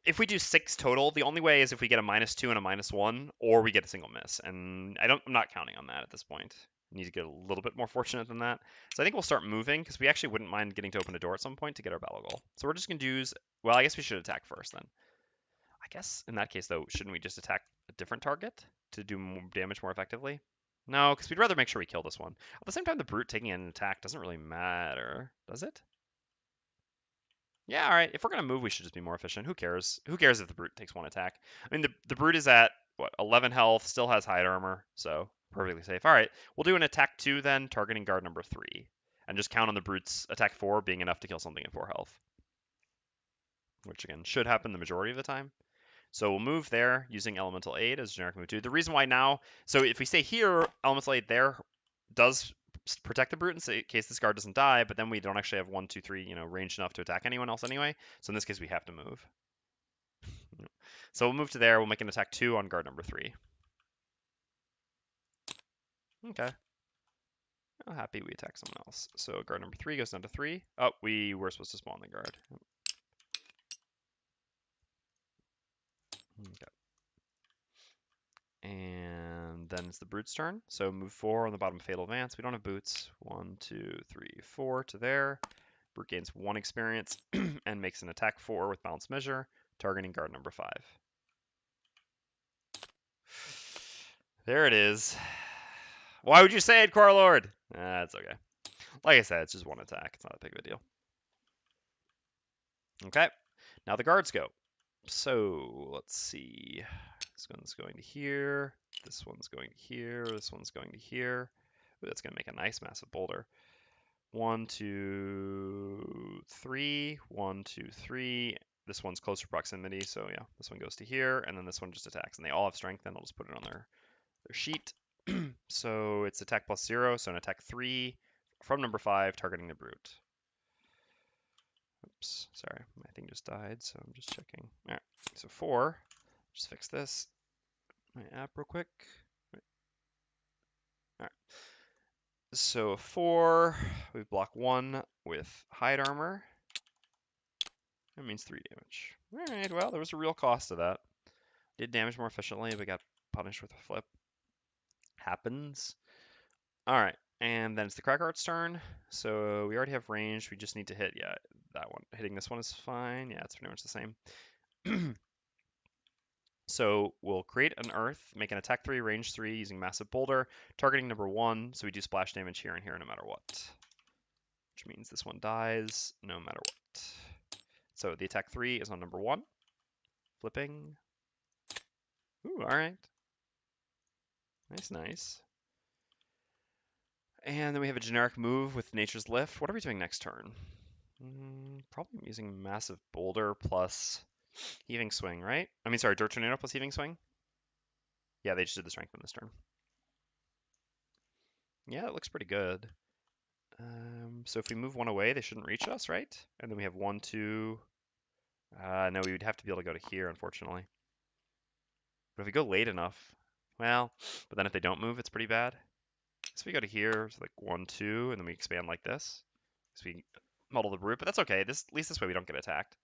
if we do 6 total, the only way is if we get a -2 and a -1, or we get a single miss, and I'm not counting on that at this point. We need to get a little bit more fortunate than that. So I think we'll start moving, because we actually wouldn't mind getting to open a door at some point to get our battle goal. So we're just going to use, well, I guess we should attack first then. I guess in that case, though, shouldn't we just attack a different target to do more damage more effectively? No, because we'd rather make sure we kill this one. At the same time, the brute taking an attack doesn't really matter, does it? Yeah, all right. If we're gonna move, we should just be more efficient. Who cares? Who cares if the brute takes 1 attack? I mean, the brute is at what 11 health, still has hide armor, so perfectly safe. All right, we'll do an attack 2 then, targeting guard number 3, and just count on the brute's attack 4 being enough to kill something at 4 health, which again should happen the majority of the time. So we'll move there using Elemental Aid as generic move 2. The reason why now, so if we stay here, Elemental Aid there does protect the brute in case this guard doesn't die, but then we don't actually have 1, 2, 3, range enough to attack anyone else anyway. So in this case, we have to move. So we'll move to there. We'll make an attack 2 on guard number 3. Okay. I'm happy we attack someone else. So guard number 3 goes down to 3. Oh, we were supposed to spawn the guard. Okay. And then it's the brute's turn. So move 4 on the bottom of Fatal Advance. We don't have boots. 1, 2, 3, 4 to there. Brute gains 1 experience and makes an attack 4 with Balanced Measure, targeting guard number 5. There it is. Why would you say it, Core Lord? That's okay. Like I said, it's just 1 attack. It's not a big of a deal. Okay, now the guards go. So let's see. This one's going to here. This one's going to here. This one's going to here. Ooh, that's going to make a nice massive boulder. 1, 2, 3. 1, 2, 3. This one's closer proximity, so yeah, this one goes to here, and then this one just attacks. And they all have strength, and I'll just put it on their sheet. So it's attack +0, so an attack 3 from number 5, targeting the brute. Oops, sorry, my thing just died, so I'm just checking. All right, so 4. Just fix this. My app real quick. All right. So 4, we block 1 with hide armor. That means 3 damage. All right, well, there was a real cost to that. Did damage more efficiently, but got punished with a flip. Happens. All right, And then it's the Cragheart's turn. So we already have range. We just need to hit, yeah, that one. Hitting this one is fine. Yeah, it's pretty much the same. So we'll create an Earth, make an attack 3, range 3 using Massive Boulder, targeting number 1. So we do splash damage here and here no matter what. Which means this one dies no matter what. So the attack 3 is on number 1. Flipping. Ooh, alright. Nice, nice. And then we have a generic move with Nature's Lift. What are we doing next turn? Probably using Massive Boulder plus Heaving Swing, right? I mean, sorry, Dirt Tornado plus Heaving Swing? Yeah, they just did the Strength on this turn. Yeah, it looks pretty good. So if we move one away, they shouldn't reach us, right? And then we have 1, 2. No, we would have to be able to go to here, unfortunately. But if we go late enough, well, but then if they don't move, it's pretty bad. So we go to here, it's like 1, 2, and then we expand like this. So we muddle the brute, but that's okay. At least this way we don't get attacked.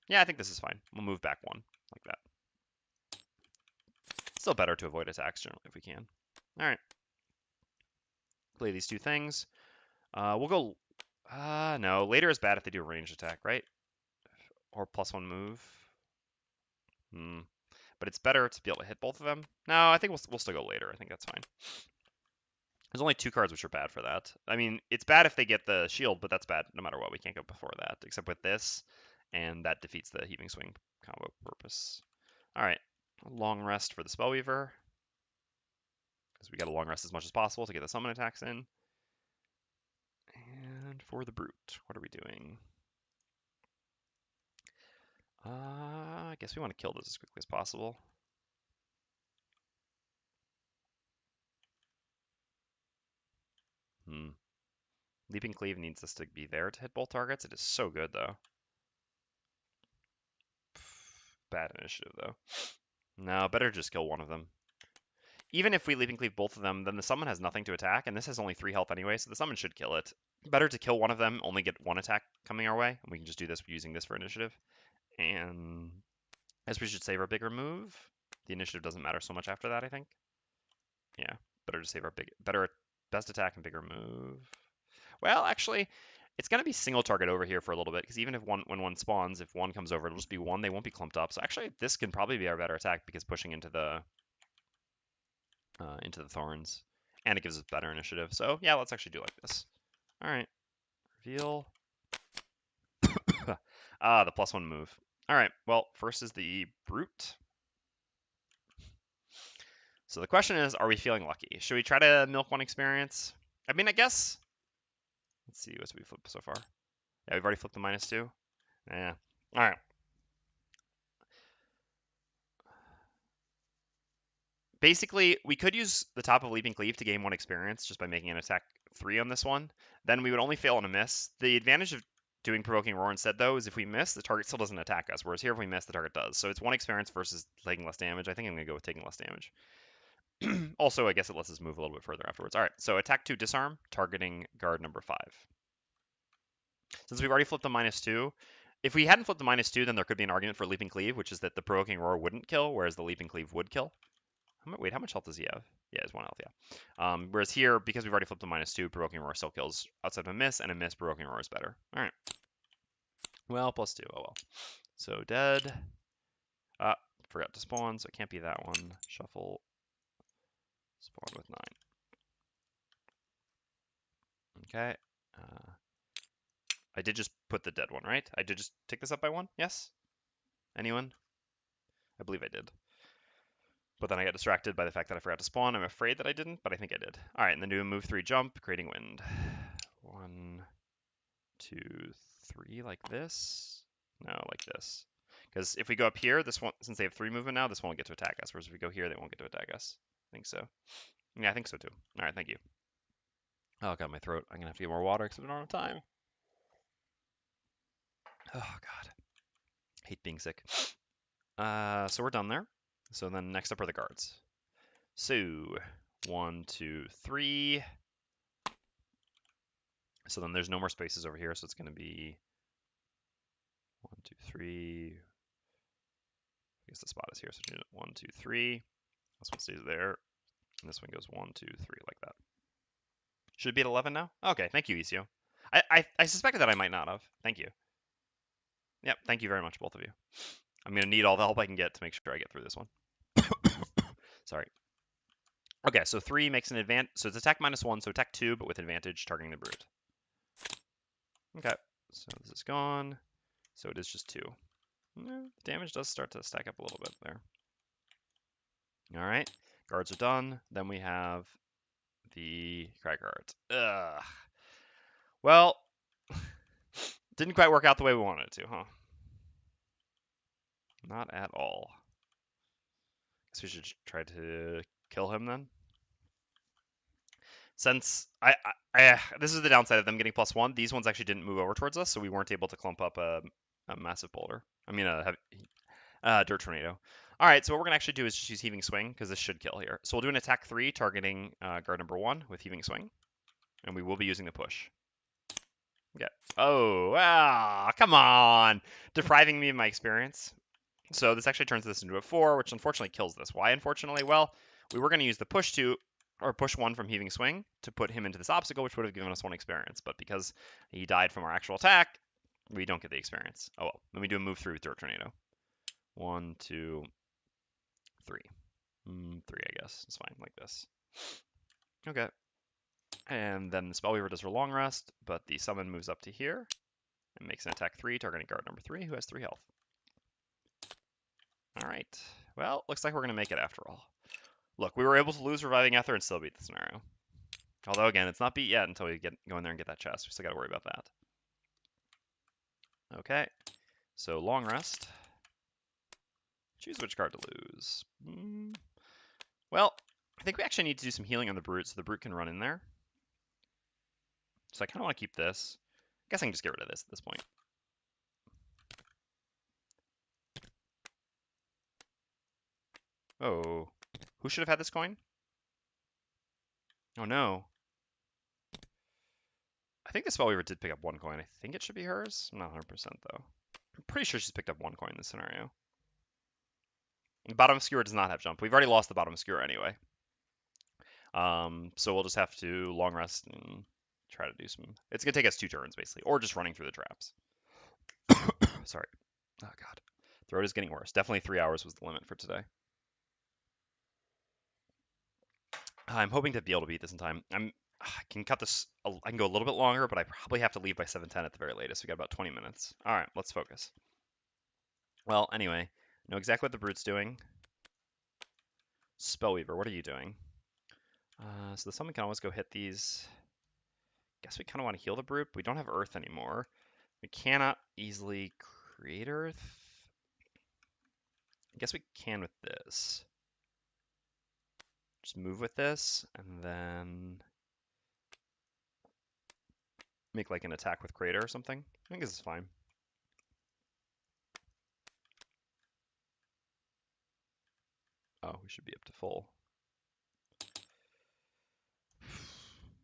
Yeah, I think this is fine. We'll move back 1, like that. Still better to avoid attacks generally if we can. All right. Play these 2 things. We'll go. No, later is bad if they do a ranged attack, right? Or +1 move. But it's better to be able to hit both of them. No, I think we'll still go later. I think that's fine. There's only 2 cards which are bad for that. I mean, it's bad if they get the shield, but that's bad no matter what. We can't go before that, except with this, and that defeats the Heaving Swing combo purpose. All right, long rest for the Spellweaver, because we got to long rest as much as possible to get the summon attacks in. And for the brute, what are we doing? I guess we want to kill this as quickly as possible. Leaping Cleave needs us to be there to hit both targets. It is so good, though. Bad initiative, though. No, better just kill one of them. Even if we Leaping Cleave both of them, then the summon has nothing to attack, and this has only 3 health anyway, so the summon should kill it. Better to kill one of them, only get 1 attack coming our way, and we can just do this using this for initiative. And I guess we should save our bigger move. The initiative doesn't matter so much after that, I think. Yeah, better to save our best attack and bigger move. Well, actually, it's going to be single target over here for a little bit, because even if when one spawns, if one comes over, it'll just be 1, they won't be clumped up. So actually, this can probably be our better attack, because pushing into the thorns, and it gives us better initiative. So yeah, let's actually do like this. All right, reveal. The +1 move. All right, well, first is the brute. So the question is, are we feeling lucky? Should we try to milk 1 experience? I mean, I guess. Let's see what we flipped so far. Yeah, we've already flipped the -2. Yeah. All right. Basically, we could use the top of Leaping Cleave to gain 1 experience just by making an attack 3 on this one. Then we would only fail on a miss. The advantage of doing Provoking Roar instead, though, is if we miss, the target still doesn't attack us, whereas here, if we miss, the target does. So it's 1 experience versus taking less damage. I think I'm going to go with taking less damage. Also, I guess it lets us move a little bit further afterwards. All right, so attack 2, disarm, targeting guard number 5. Since we've already flipped the -2, if we hadn't flipped the -2, then there could be an argument for Leaping Cleave, which is that the Provoking Roar wouldn't kill, whereas the Leaping Cleave would kill. Wait, how much health does he have? Yeah, it's 1 health, yeah. Whereas here, because we've already flipped the -2, Provoking Roar still kills outside of a miss, and a miss, Provoking Roar is better. All right. Well, +2, oh well. So dead. Forgot to spawn, so it can't be that one. Shuffle. Spawn with 9. Okay. I did just put the dead one, right? I did just take this up by 1? Yes? Anyone? I believe I did. But then I got distracted by the fact that I forgot to spawn. I'm afraid that I didn't, but I think I did. All right, and then do a move 3 jump, creating wind. 1, 2, 3, like this. No, like this. Because if we go up here, this one, since they have 3 movement now, this one will get to attack us. Whereas if we go here, they won't get to attack us. I think so. Yeah, I think so too. All right, thank you. Oh, got my throat. I'm gonna have to get more water because we don't have time. Oh God, hate being sick. So we're done there. So then next up are the guards. So 1, 2, 3. So then there's no more spaces over here, so it's going to be 1, 2, 3. I guess the spot is here, so 1, 2, 3. This one stays there, and this one goes 1, 2, 3, like that. Should it be at 11 now? Okay, thank you, Isio. I suspected that I might not have. Thank you. Yep, thank you very much, both of you. I'm going to need all the help I can get to make sure I get through this one. Sorry. Okay, so 3 makes an advantage. So it's attack -1, so attack 2, but with advantage, targeting the brute. Okay, so this is gone. So it is just 2. The damage does start to stack up a little bit there. All right, guards are done. Then we have the Cragheart. Ugh. Well, didn't quite work out the way we wanted it to, huh? Not at all. Guess we should try to kill him then. Since this is the downside of them getting +1. These ones actually didn't move over towards us, so we weren't able to clump up a massive boulder. I mean, a heavy, dirt tornado. All right, so what we're gonna actually do is just use Heaving Swing because this should kill here. So we'll do an attack 3 targeting guard number 1 with Heaving Swing, and we will be using the push. Yeah. Oh, come on, depriving me of my experience. So this actually turns this into a 4, which unfortunately kills this. Why unfortunately? Well, we were going to use the push 2 or push 1 from Heaving Swing to put him into this obstacle, which would have given us 1 experience. But because he died from our actual attack, we don't get the experience. Oh well. Let me do a move through with Dirt Tornado. 1, 2, 3. 3, I guess. It's fine like this. Okay. And then the Spellweaver does her long rest, but the summon moves up to here and makes an attack 3, targeting guard number 3, who has 3 health. All right. Well, looks like we're going to make it after all. Look, we were able to lose Reviving Ether and still beat the scenario. Although, again, it's not beat yet until we go in there and get that chest. We still got to worry about that. Okay. So, long rest. Choose which card to lose. Well, I think we actually need to do some healing on the Brute so the Brute can run in there. So I kind of want to keep this. I guess I can just get rid of this at this point. Oh. Who should have had this coin? Oh, no. I think the Spellweaver did pick up 1 coin. I think it should be hers. I'm not 100% though. I'm pretty sure she's picked up 1 coin in this scenario. The bottom skewer does not have jump. We've already lost the bottom skewer anyway. So we'll just have to long rest and try to do some. It's gonna take us 2 turns basically, or just running through the traps. Sorry. Oh god, throat is getting worse. Definitely 3 hours was the limit for today. I'm hoping to be able to beat this in time. I can cut this. I can go a little bit longer, but I probably have to leave by 7:10 at the very latest. We got about 20 minutes. All right, let's focus. Well, anyway, know exactly what the Brute's doing. Spellweaver, what are you doing? So the summon can always go hit these. Guess we kind of want to heal the Brute. We don't have Earth anymore. We cannot easily create Earth. I guess we can with this. Just move with this, and then make like an attack with Crater or something. I think this is fine. Oh, we should be up to full.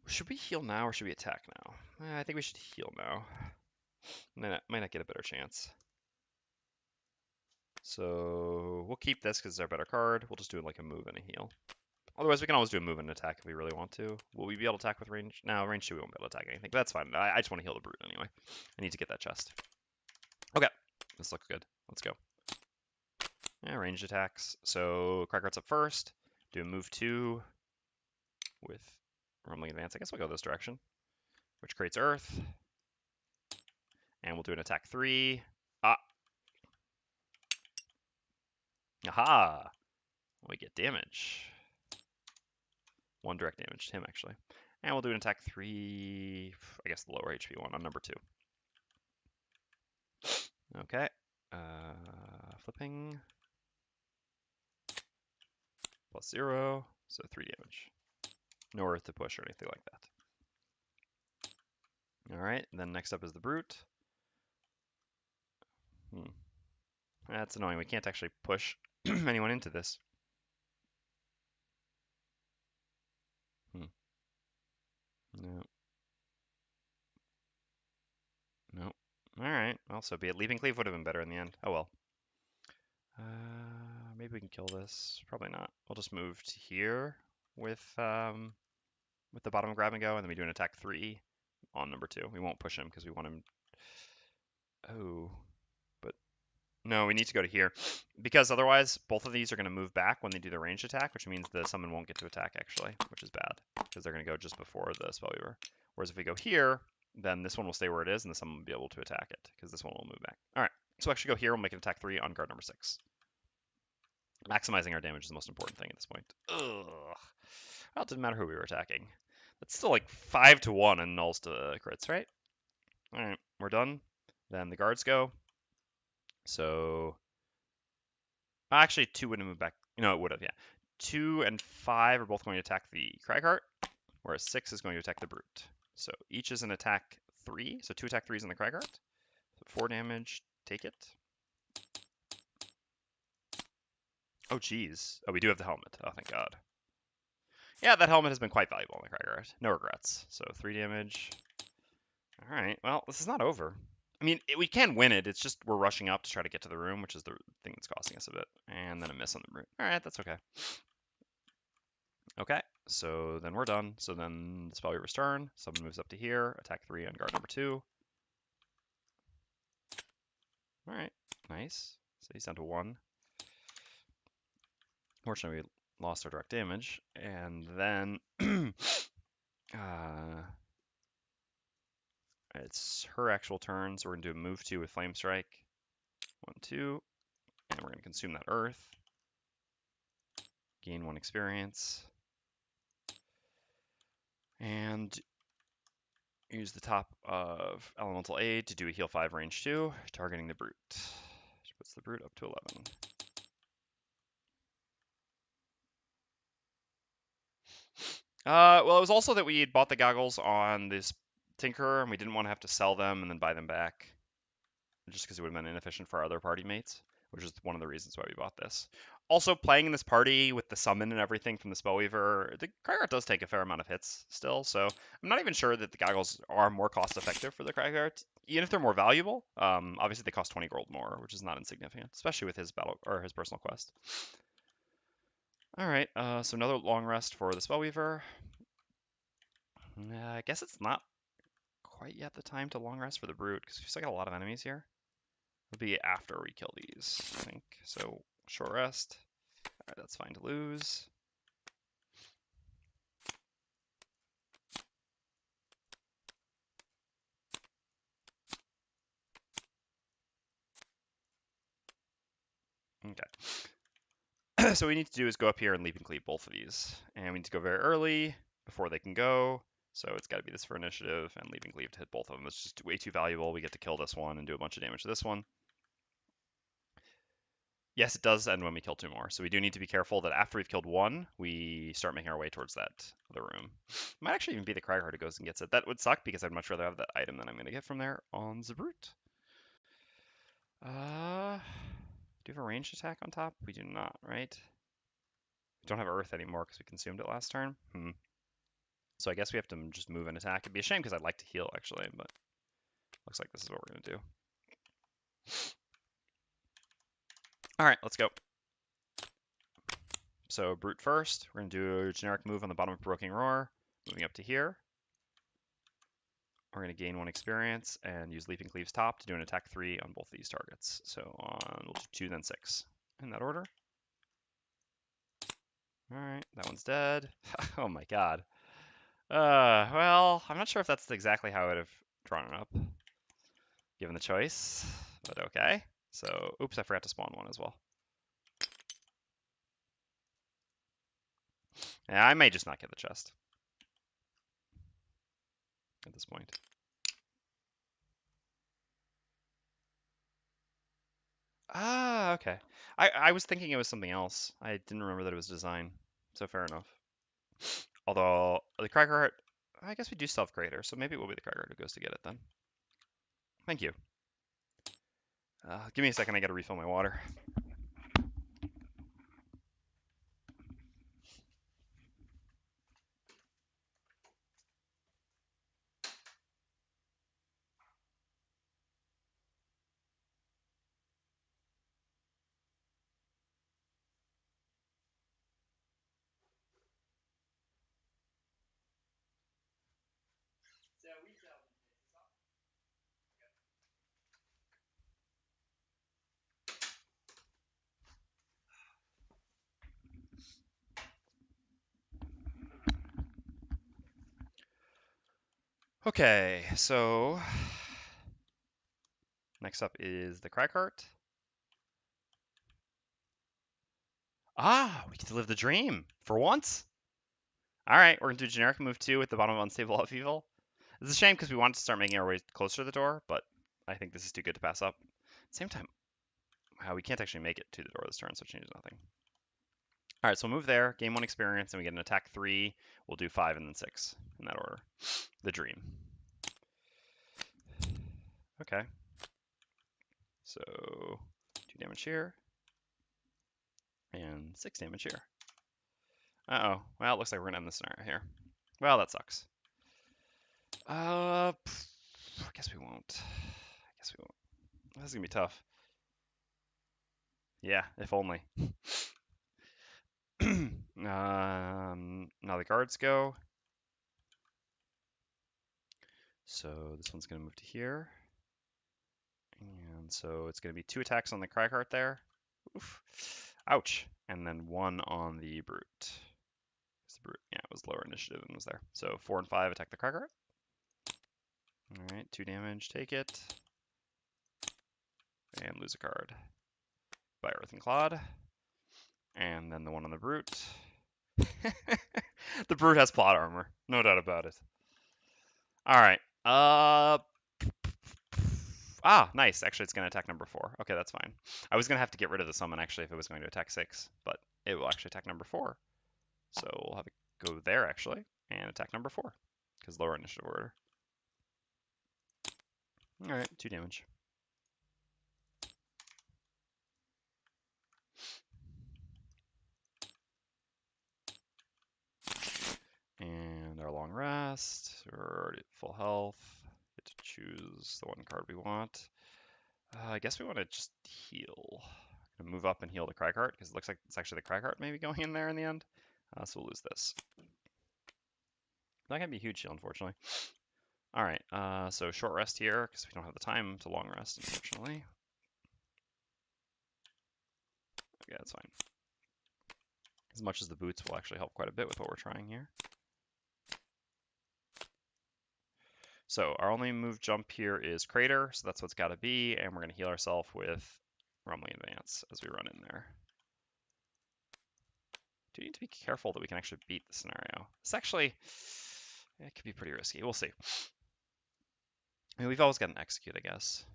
Should we heal now or should we attack now? I think we should heal now. Might not get a better chance. So we'll keep this because it's our better card. We'll just do like a move and a heal. Otherwise, we can always do a move and attack if we really want to. Will we be able to attack with range? No, range 2 we won't be able to attack anything, but that's fine. I just want to heal the Brute anyway. I need to get that chest. Okay, this looks good. Let's go. Yeah, ranged attacks. So Cragheart's up first. Do a move 2 with Rumbling Advance. I guess we'll go this direction, which creates Earth. And we'll do an attack 3. Aha! We get damage. 1 direct damage to him, actually. And we'll do an attack 3, I guess the lower HP one on number 2. Okay. Flipping. +0, so 3 damage. No Earth to push or anything like that. Alright, then next up is the Brute. That's annoying. We can't actually push anyone into this. No. No. Alright, well, so be it. Leaping Cleave would have been better in the end. Oh well. Maybe we can kill this. Probably not. We'll just move to here with with the bottom of grab and go, and then we do an attack 3 on number 2. We won't push him because we want him. Oh, but no, we need to go to here because otherwise both of these are going to move back when they do the ranged attack, which means the summon won't get to attack actually, which is bad because they're going to go just before the Spellweaver. Whereas if we go here, then this one will stay where it is, and the summon will be able to attack it because this one will move back. All right, so we'll actually go here. We'll make an attack 3 on card number 6. Maximizing our damage is the most important thing at this point. Ugh. Well, it didn't matter who we were attacking. That's still like 5 to 1 and nulls to crits, right? All right, we're done. Then the guards go. So actually, 2 wouldn't move back. No, it would have, yeah. 2 and 5 are both going to attack the Cragheart, whereas 6 is going to attack the Brute. So each is an attack 3. So 2 attack 3s on the Cragheart. So 4 damage, take it. Oh, geez. Oh, we do have the helmet. Oh, thank God. Yeah, that helmet has been quite valuable on the Craggeart. No regrets. So 3 damage. All right. Well, this is not over. I mean, we can win it. It's just we're rushing up to try to get to the room, which is the thing that's costing us a bit. And then a miss on the room. All right, that's okay. Okay, so then we're done. So then the Spellweaver's turn. Someone moves up to here. Attack 3 on guard number 2. All right, nice. So he's down to 1. Fortunately, we lost our direct damage. And then it's her actual turn. So we're going to do a move 2 with Flame Strike. 1, 2. And we're going to consume that earth. Gain 1 experience. And use the top of Elemental Aid to do a heal 5 range 2, targeting the Brute. Which puts the Brute up to 11. Well, it was also that we had bought the goggles on this Tinkerer, and we didn't want to have to sell them and then buy them back, just because it would have been inefficient for our other party mates, which is one of the reasons why we bought this. Also, playing in this party with the summon and everything from the Spellweaver, the Cragheart does take a fair amount of hits still, so I'm not even sure that the goggles are more cost-effective for the Cragheart, even if they're more valuable. Obviously, they cost 20 gold more, which is not insignificant, especially with his battle or his personal quest. All right, so another long rest for the Spellweaver. I guess it's not quite yet the time to long rest for the Brute, because we still got a lot of enemies here. It'll be after we kill these, I think. So, short rest. Alright, that's fine to lose. Okay. So what we need to do is go up here and leap and cleave both of these. And we need to go very early before they can go. So it's got to be this for initiative and leap and cleave to hit both of them. It's just way too valuable. We get to kill this one and do a bunch of damage to this one. Yes, it does end when we kill 2 more. So we do need to be careful that after we've killed 1, we start making our way towards that other room. It might actually even be the Cragger who goes and gets it. That would suck because I'd much rather have that item than I'm going to get from there on the Brute. Do you have a ranged attack on top? We do not, right? We don't have Earth anymore because we consumed it last turn. So I guess we have to just move and attack. It'd be a shame because I'd like to heal actually, but looks like this is what we're going to do. All right, let's go. So Brute first. We're going to do a generic move on the bottom of Provoking Roar. Moving up to here. We're going to gain 1 experience and use Leaping Cleave's top to do an attack 3 on both of these targets. So we'll do 2, then 6 in that order. All right, that one's dead. Oh my god. Well, I'm not sure if that's exactly how I would have drawn it up, given the choice, but okay. So, oops, I forgot to spawn 1 as well. Yeah, I may just not get the chest at this point. Ah, okay. I was thinking it was something else. I didn't remember that it was design, so fair enough. Although, the Cragheart, I guess we do still have Creator, so maybe it will be the Cragheart who goes to get it then. Thank you. Give me a second, I gotta refill my water. Okay, so next up is the Cragheart. Ah, we get to live the dream for once. All right, we're gonna do generic move 2 at the bottom of Unstable Upheaval. It's a shame because we wanted to start making our way closer to the door, but I think this is too good to pass up. Same time, wow, we can't actually make it to the door this turn, so it changes nothing. All right, so we'll move there, gain 1 experience, and we get an attack 3. We'll do 5 and then 6 in that order. The dream. Okay. So 2 damage here, and 6 damage here. Uh-oh. Well, it looks like we're gonna end the scenario here. Well, that sucks. I guess we won't. I guess we won't. This is gonna be tough. Yeah, if only. Now the guards go. So this one's gonna move to here. And so it's gonna be 2 attacks on the Cragheart there. Oof. Ouch. And then 1 on the Brute. The Brute, yeah, it was lower initiative and was there. So 4 and 5 attack the Cragheart. Alright, 2 damage, take it. And lose a card. By Earth and Clod. And then the 1 on the Brute. The Brute has plot armor, no doubt about it. Alright. Nice. Actually, it's going to attack number 4. Okay, that's fine. I was going to have to get rid of the summon, actually, if it was going to attack 6. But it will actually attack number 4. So we'll have it go there, actually, and attack number 4. Because lower initiative order. Alright, 2 damage. And our long rest. We're already at full health. Get to choose the 1 card we want. I guess we want to just heal. Move up and heal the Cragheart, because it looks like it's actually the Cragheart maybe going in there in the end. So we'll lose this. Not going to be a huge heal, unfortunately. All right, so short rest here, because we don't have the time to long rest, unfortunately. Okay, that's fine. As much as the boots will actually help quite a bit with what we're trying here. So our only move jump here is Crater, so that's what's got to be, and we're going to heal ourselves with Rumbling Advance as we run in there. Do need to be careful that we can actually beat the scenario. It's actually, it could be pretty risky. We'll see. I mean, we've always got an execute, I guess.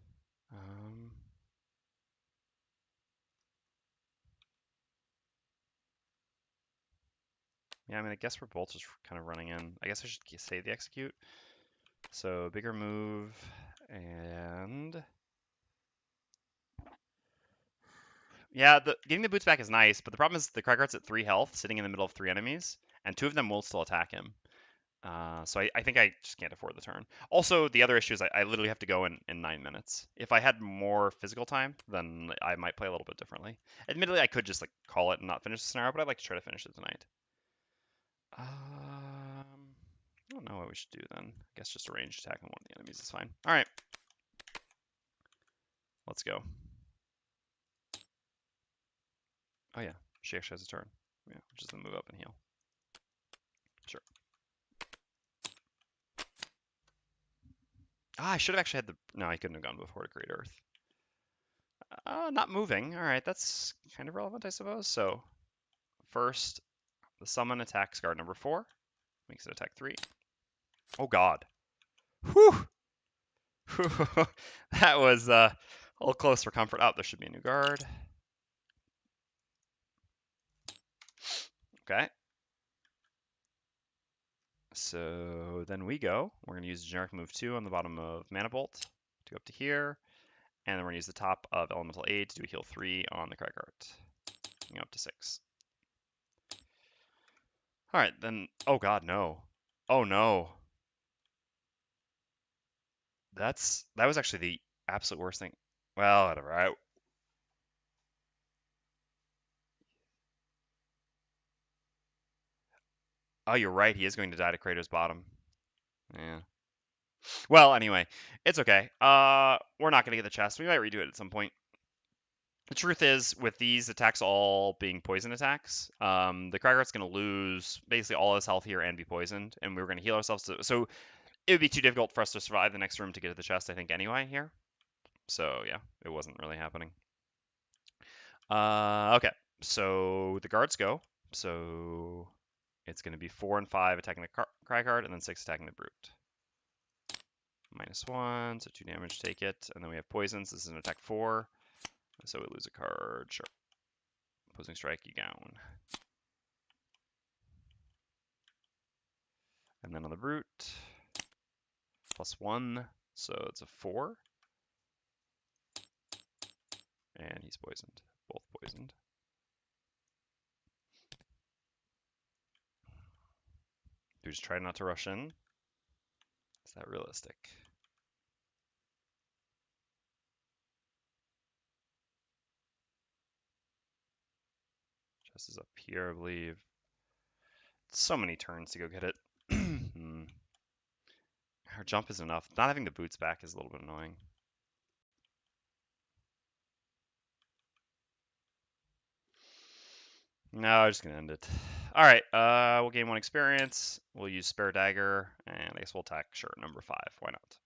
Yeah, I mean, I guess we're both just kind of running in. I guess I should save the execute. So bigger move, and yeah, getting the boots back is nice, but the problem is the Cragheart's at 3 health, sitting in the middle of 3 enemies, and 2 of them will still attack him. So I think I just can't afford the turn. Also, the other issue is I literally have to go in 9 minutes. If I had more physical time, then I might play a little bit differently. Admittedly, I could just like call it and not finish the scenario, but I'd like to try to finish it tonight. I don't know what we should do then. I guess just a ranged attack on one of the enemies is fine. All right. Let's go. Oh yeah, she actually has a turn. Yeah, which is the move up and heal. Sure. I should have actually had the... No, I couldn't have gone before to Great Earth. Not moving. All right, that's kind of relevant, I suppose. So first, the summon attacks guard number 4. Makes it attack 3. Oh god. Whew! That was a little close for comfort. Oh, there should be a new guard. Okay. So then we go. We're going to use generic move 2 on the bottom of Mana Bolt to go up to here. And then we're going to use the top of Elemental Aid to do a heal 3 on the Cragheart. Going up to 6. Alright, then... Oh god, no. Oh no. That was actually the absolute worst thing. Well, whatever. Oh, you're right. He is going to die to Kratos' bottom. Yeah. Well, anyway, it's okay. We're not going to get the chest. We might redo it at some point. The truth is, with these attacks all being poison attacks, the Cragger's going to lose basically all his health here and be poisoned, and we're going to heal ourselves. So it would be too difficult for us to survive the next room to get to the chest, I think, anyway, here. So, yeah, it wasn't really happening. Okay, so the guards go. So it's going to be 4 and 5 attacking the Cragheart, and then 6 attacking the Brute. -1, so 2 damage, take it. And then we have poisons. This is an attack 4, so we lose a card. Sure. Opposing strike, you down. And then on the Brute, +1, so it's a 4. And he's poisoned. Both poisoned. Do we just try not to rush in? Is that realistic? Chest is up here, I believe. So many turns to go get it. Our jump is enough. Not having the boots back is a little bit annoying. No, I'm just gonna end it. All right, we'll gain 1 experience. We'll use Spare Dagger, and I guess we'll attack, sure, number 5. Why not?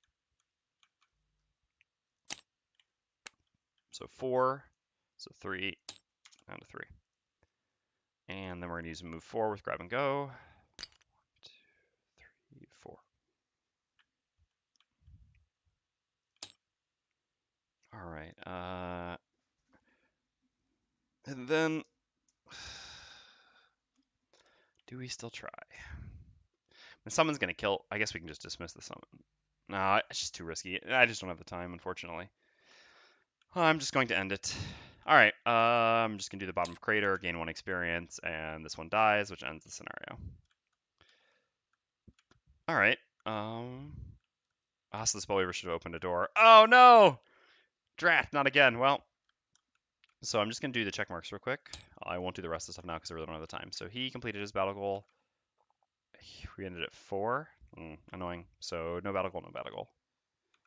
So 4, so 3, down to 3. And then we're gonna use a move 4 with Grab and Go. 1, 2, 3, 4. All right, and then do we still try? When someone's gonna kill, I guess we can just dismiss the summon. No, it's just too risky. I just don't have the time, unfortunately. I'm just going to end it. All right, I'm just gonna do the bottom of crater, gain 1 experience, and this one dies, which ends the scenario. All right. So the Spellweaver should have opened a door. Oh no! Drat, not again. Well, so I'm just gonna do the check marks real quick. I won't do the rest of the stuff now because I really don't have the time. So he completed his battle goal. We ended at 4. Annoying. So no battle goal, no battle goal.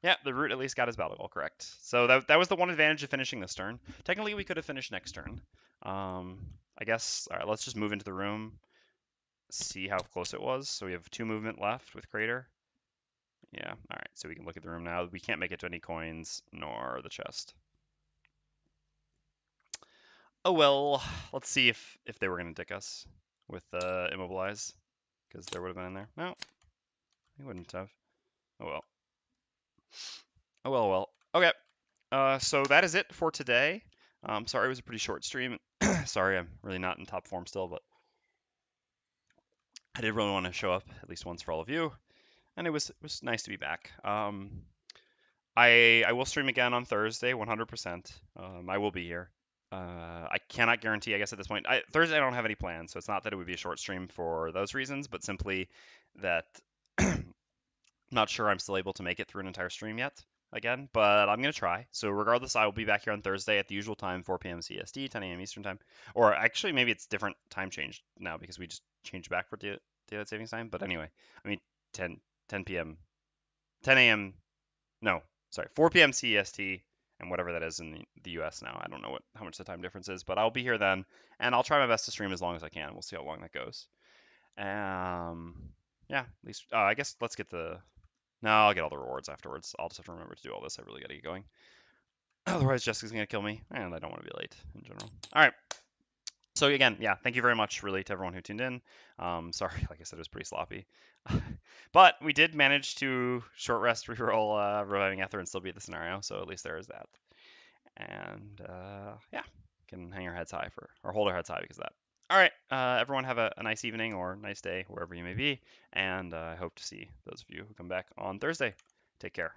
Yeah, the Root at least got his battle goal correct. So that was the one advantage of finishing this turn. Technically, we could have finished next turn. I guess, all right, let's just move into the room, see how close it was. So we have 2 movement left with Crater. Yeah, all right, so we can look at the room now. We can't make it to any coins, nor the chest. Oh well, let's see if they were going to dick us with Immobilize, because there would have been in there. No, he wouldn't have. Oh well. Oh well, well. Okay. So that is it for today. Sorry it was a pretty short stream. Sorry I'm really not in top form still, but I did really want to show up at least once for all of you, and it was nice to be back. I will stream again on Thursday, 100%. I will be here. I cannot guarantee, I guess at this point. Thursday I don't have any plans, so it's not that it would be a short stream for those reasons, but simply that I'm not sure I'm still able to make it through an entire stream yet again, but I'm going to try. So regardless, I will be back here on Thursday at the usual time, 4 p.m. CST, 10 a.m. Eastern time. Or actually, maybe it's different time change now because we just changed back for daylight savings time. But anyway, I mean 10 p.m. 10 a.m. No, sorry, 4 p.m. CST and whatever that is in the US now. I don't know how much the time difference is, but I'll be here then, and I'll try my best to stream as long as I can. We'll see how long that goes. Yeah, at least I guess let's get the. No, I'll get all the rewards afterwards. I'll just have to remember to do all this. I really got to get going. Otherwise, Jessica's gonna kill me, and I don't want to be late in general. All right. So again, yeah, thank you very much, really, to everyone who tuned in. Sorry, like I said, it was pretty sloppy, but we did manage to short rest, reroll, reviving Ether, and still beat the scenario. So at least there is that. And yeah, can hang our heads high or hold our heads high because of that. All right, everyone have a nice evening or nice day wherever you may be, and I hope to see those of you who come back on Thursday. Take care.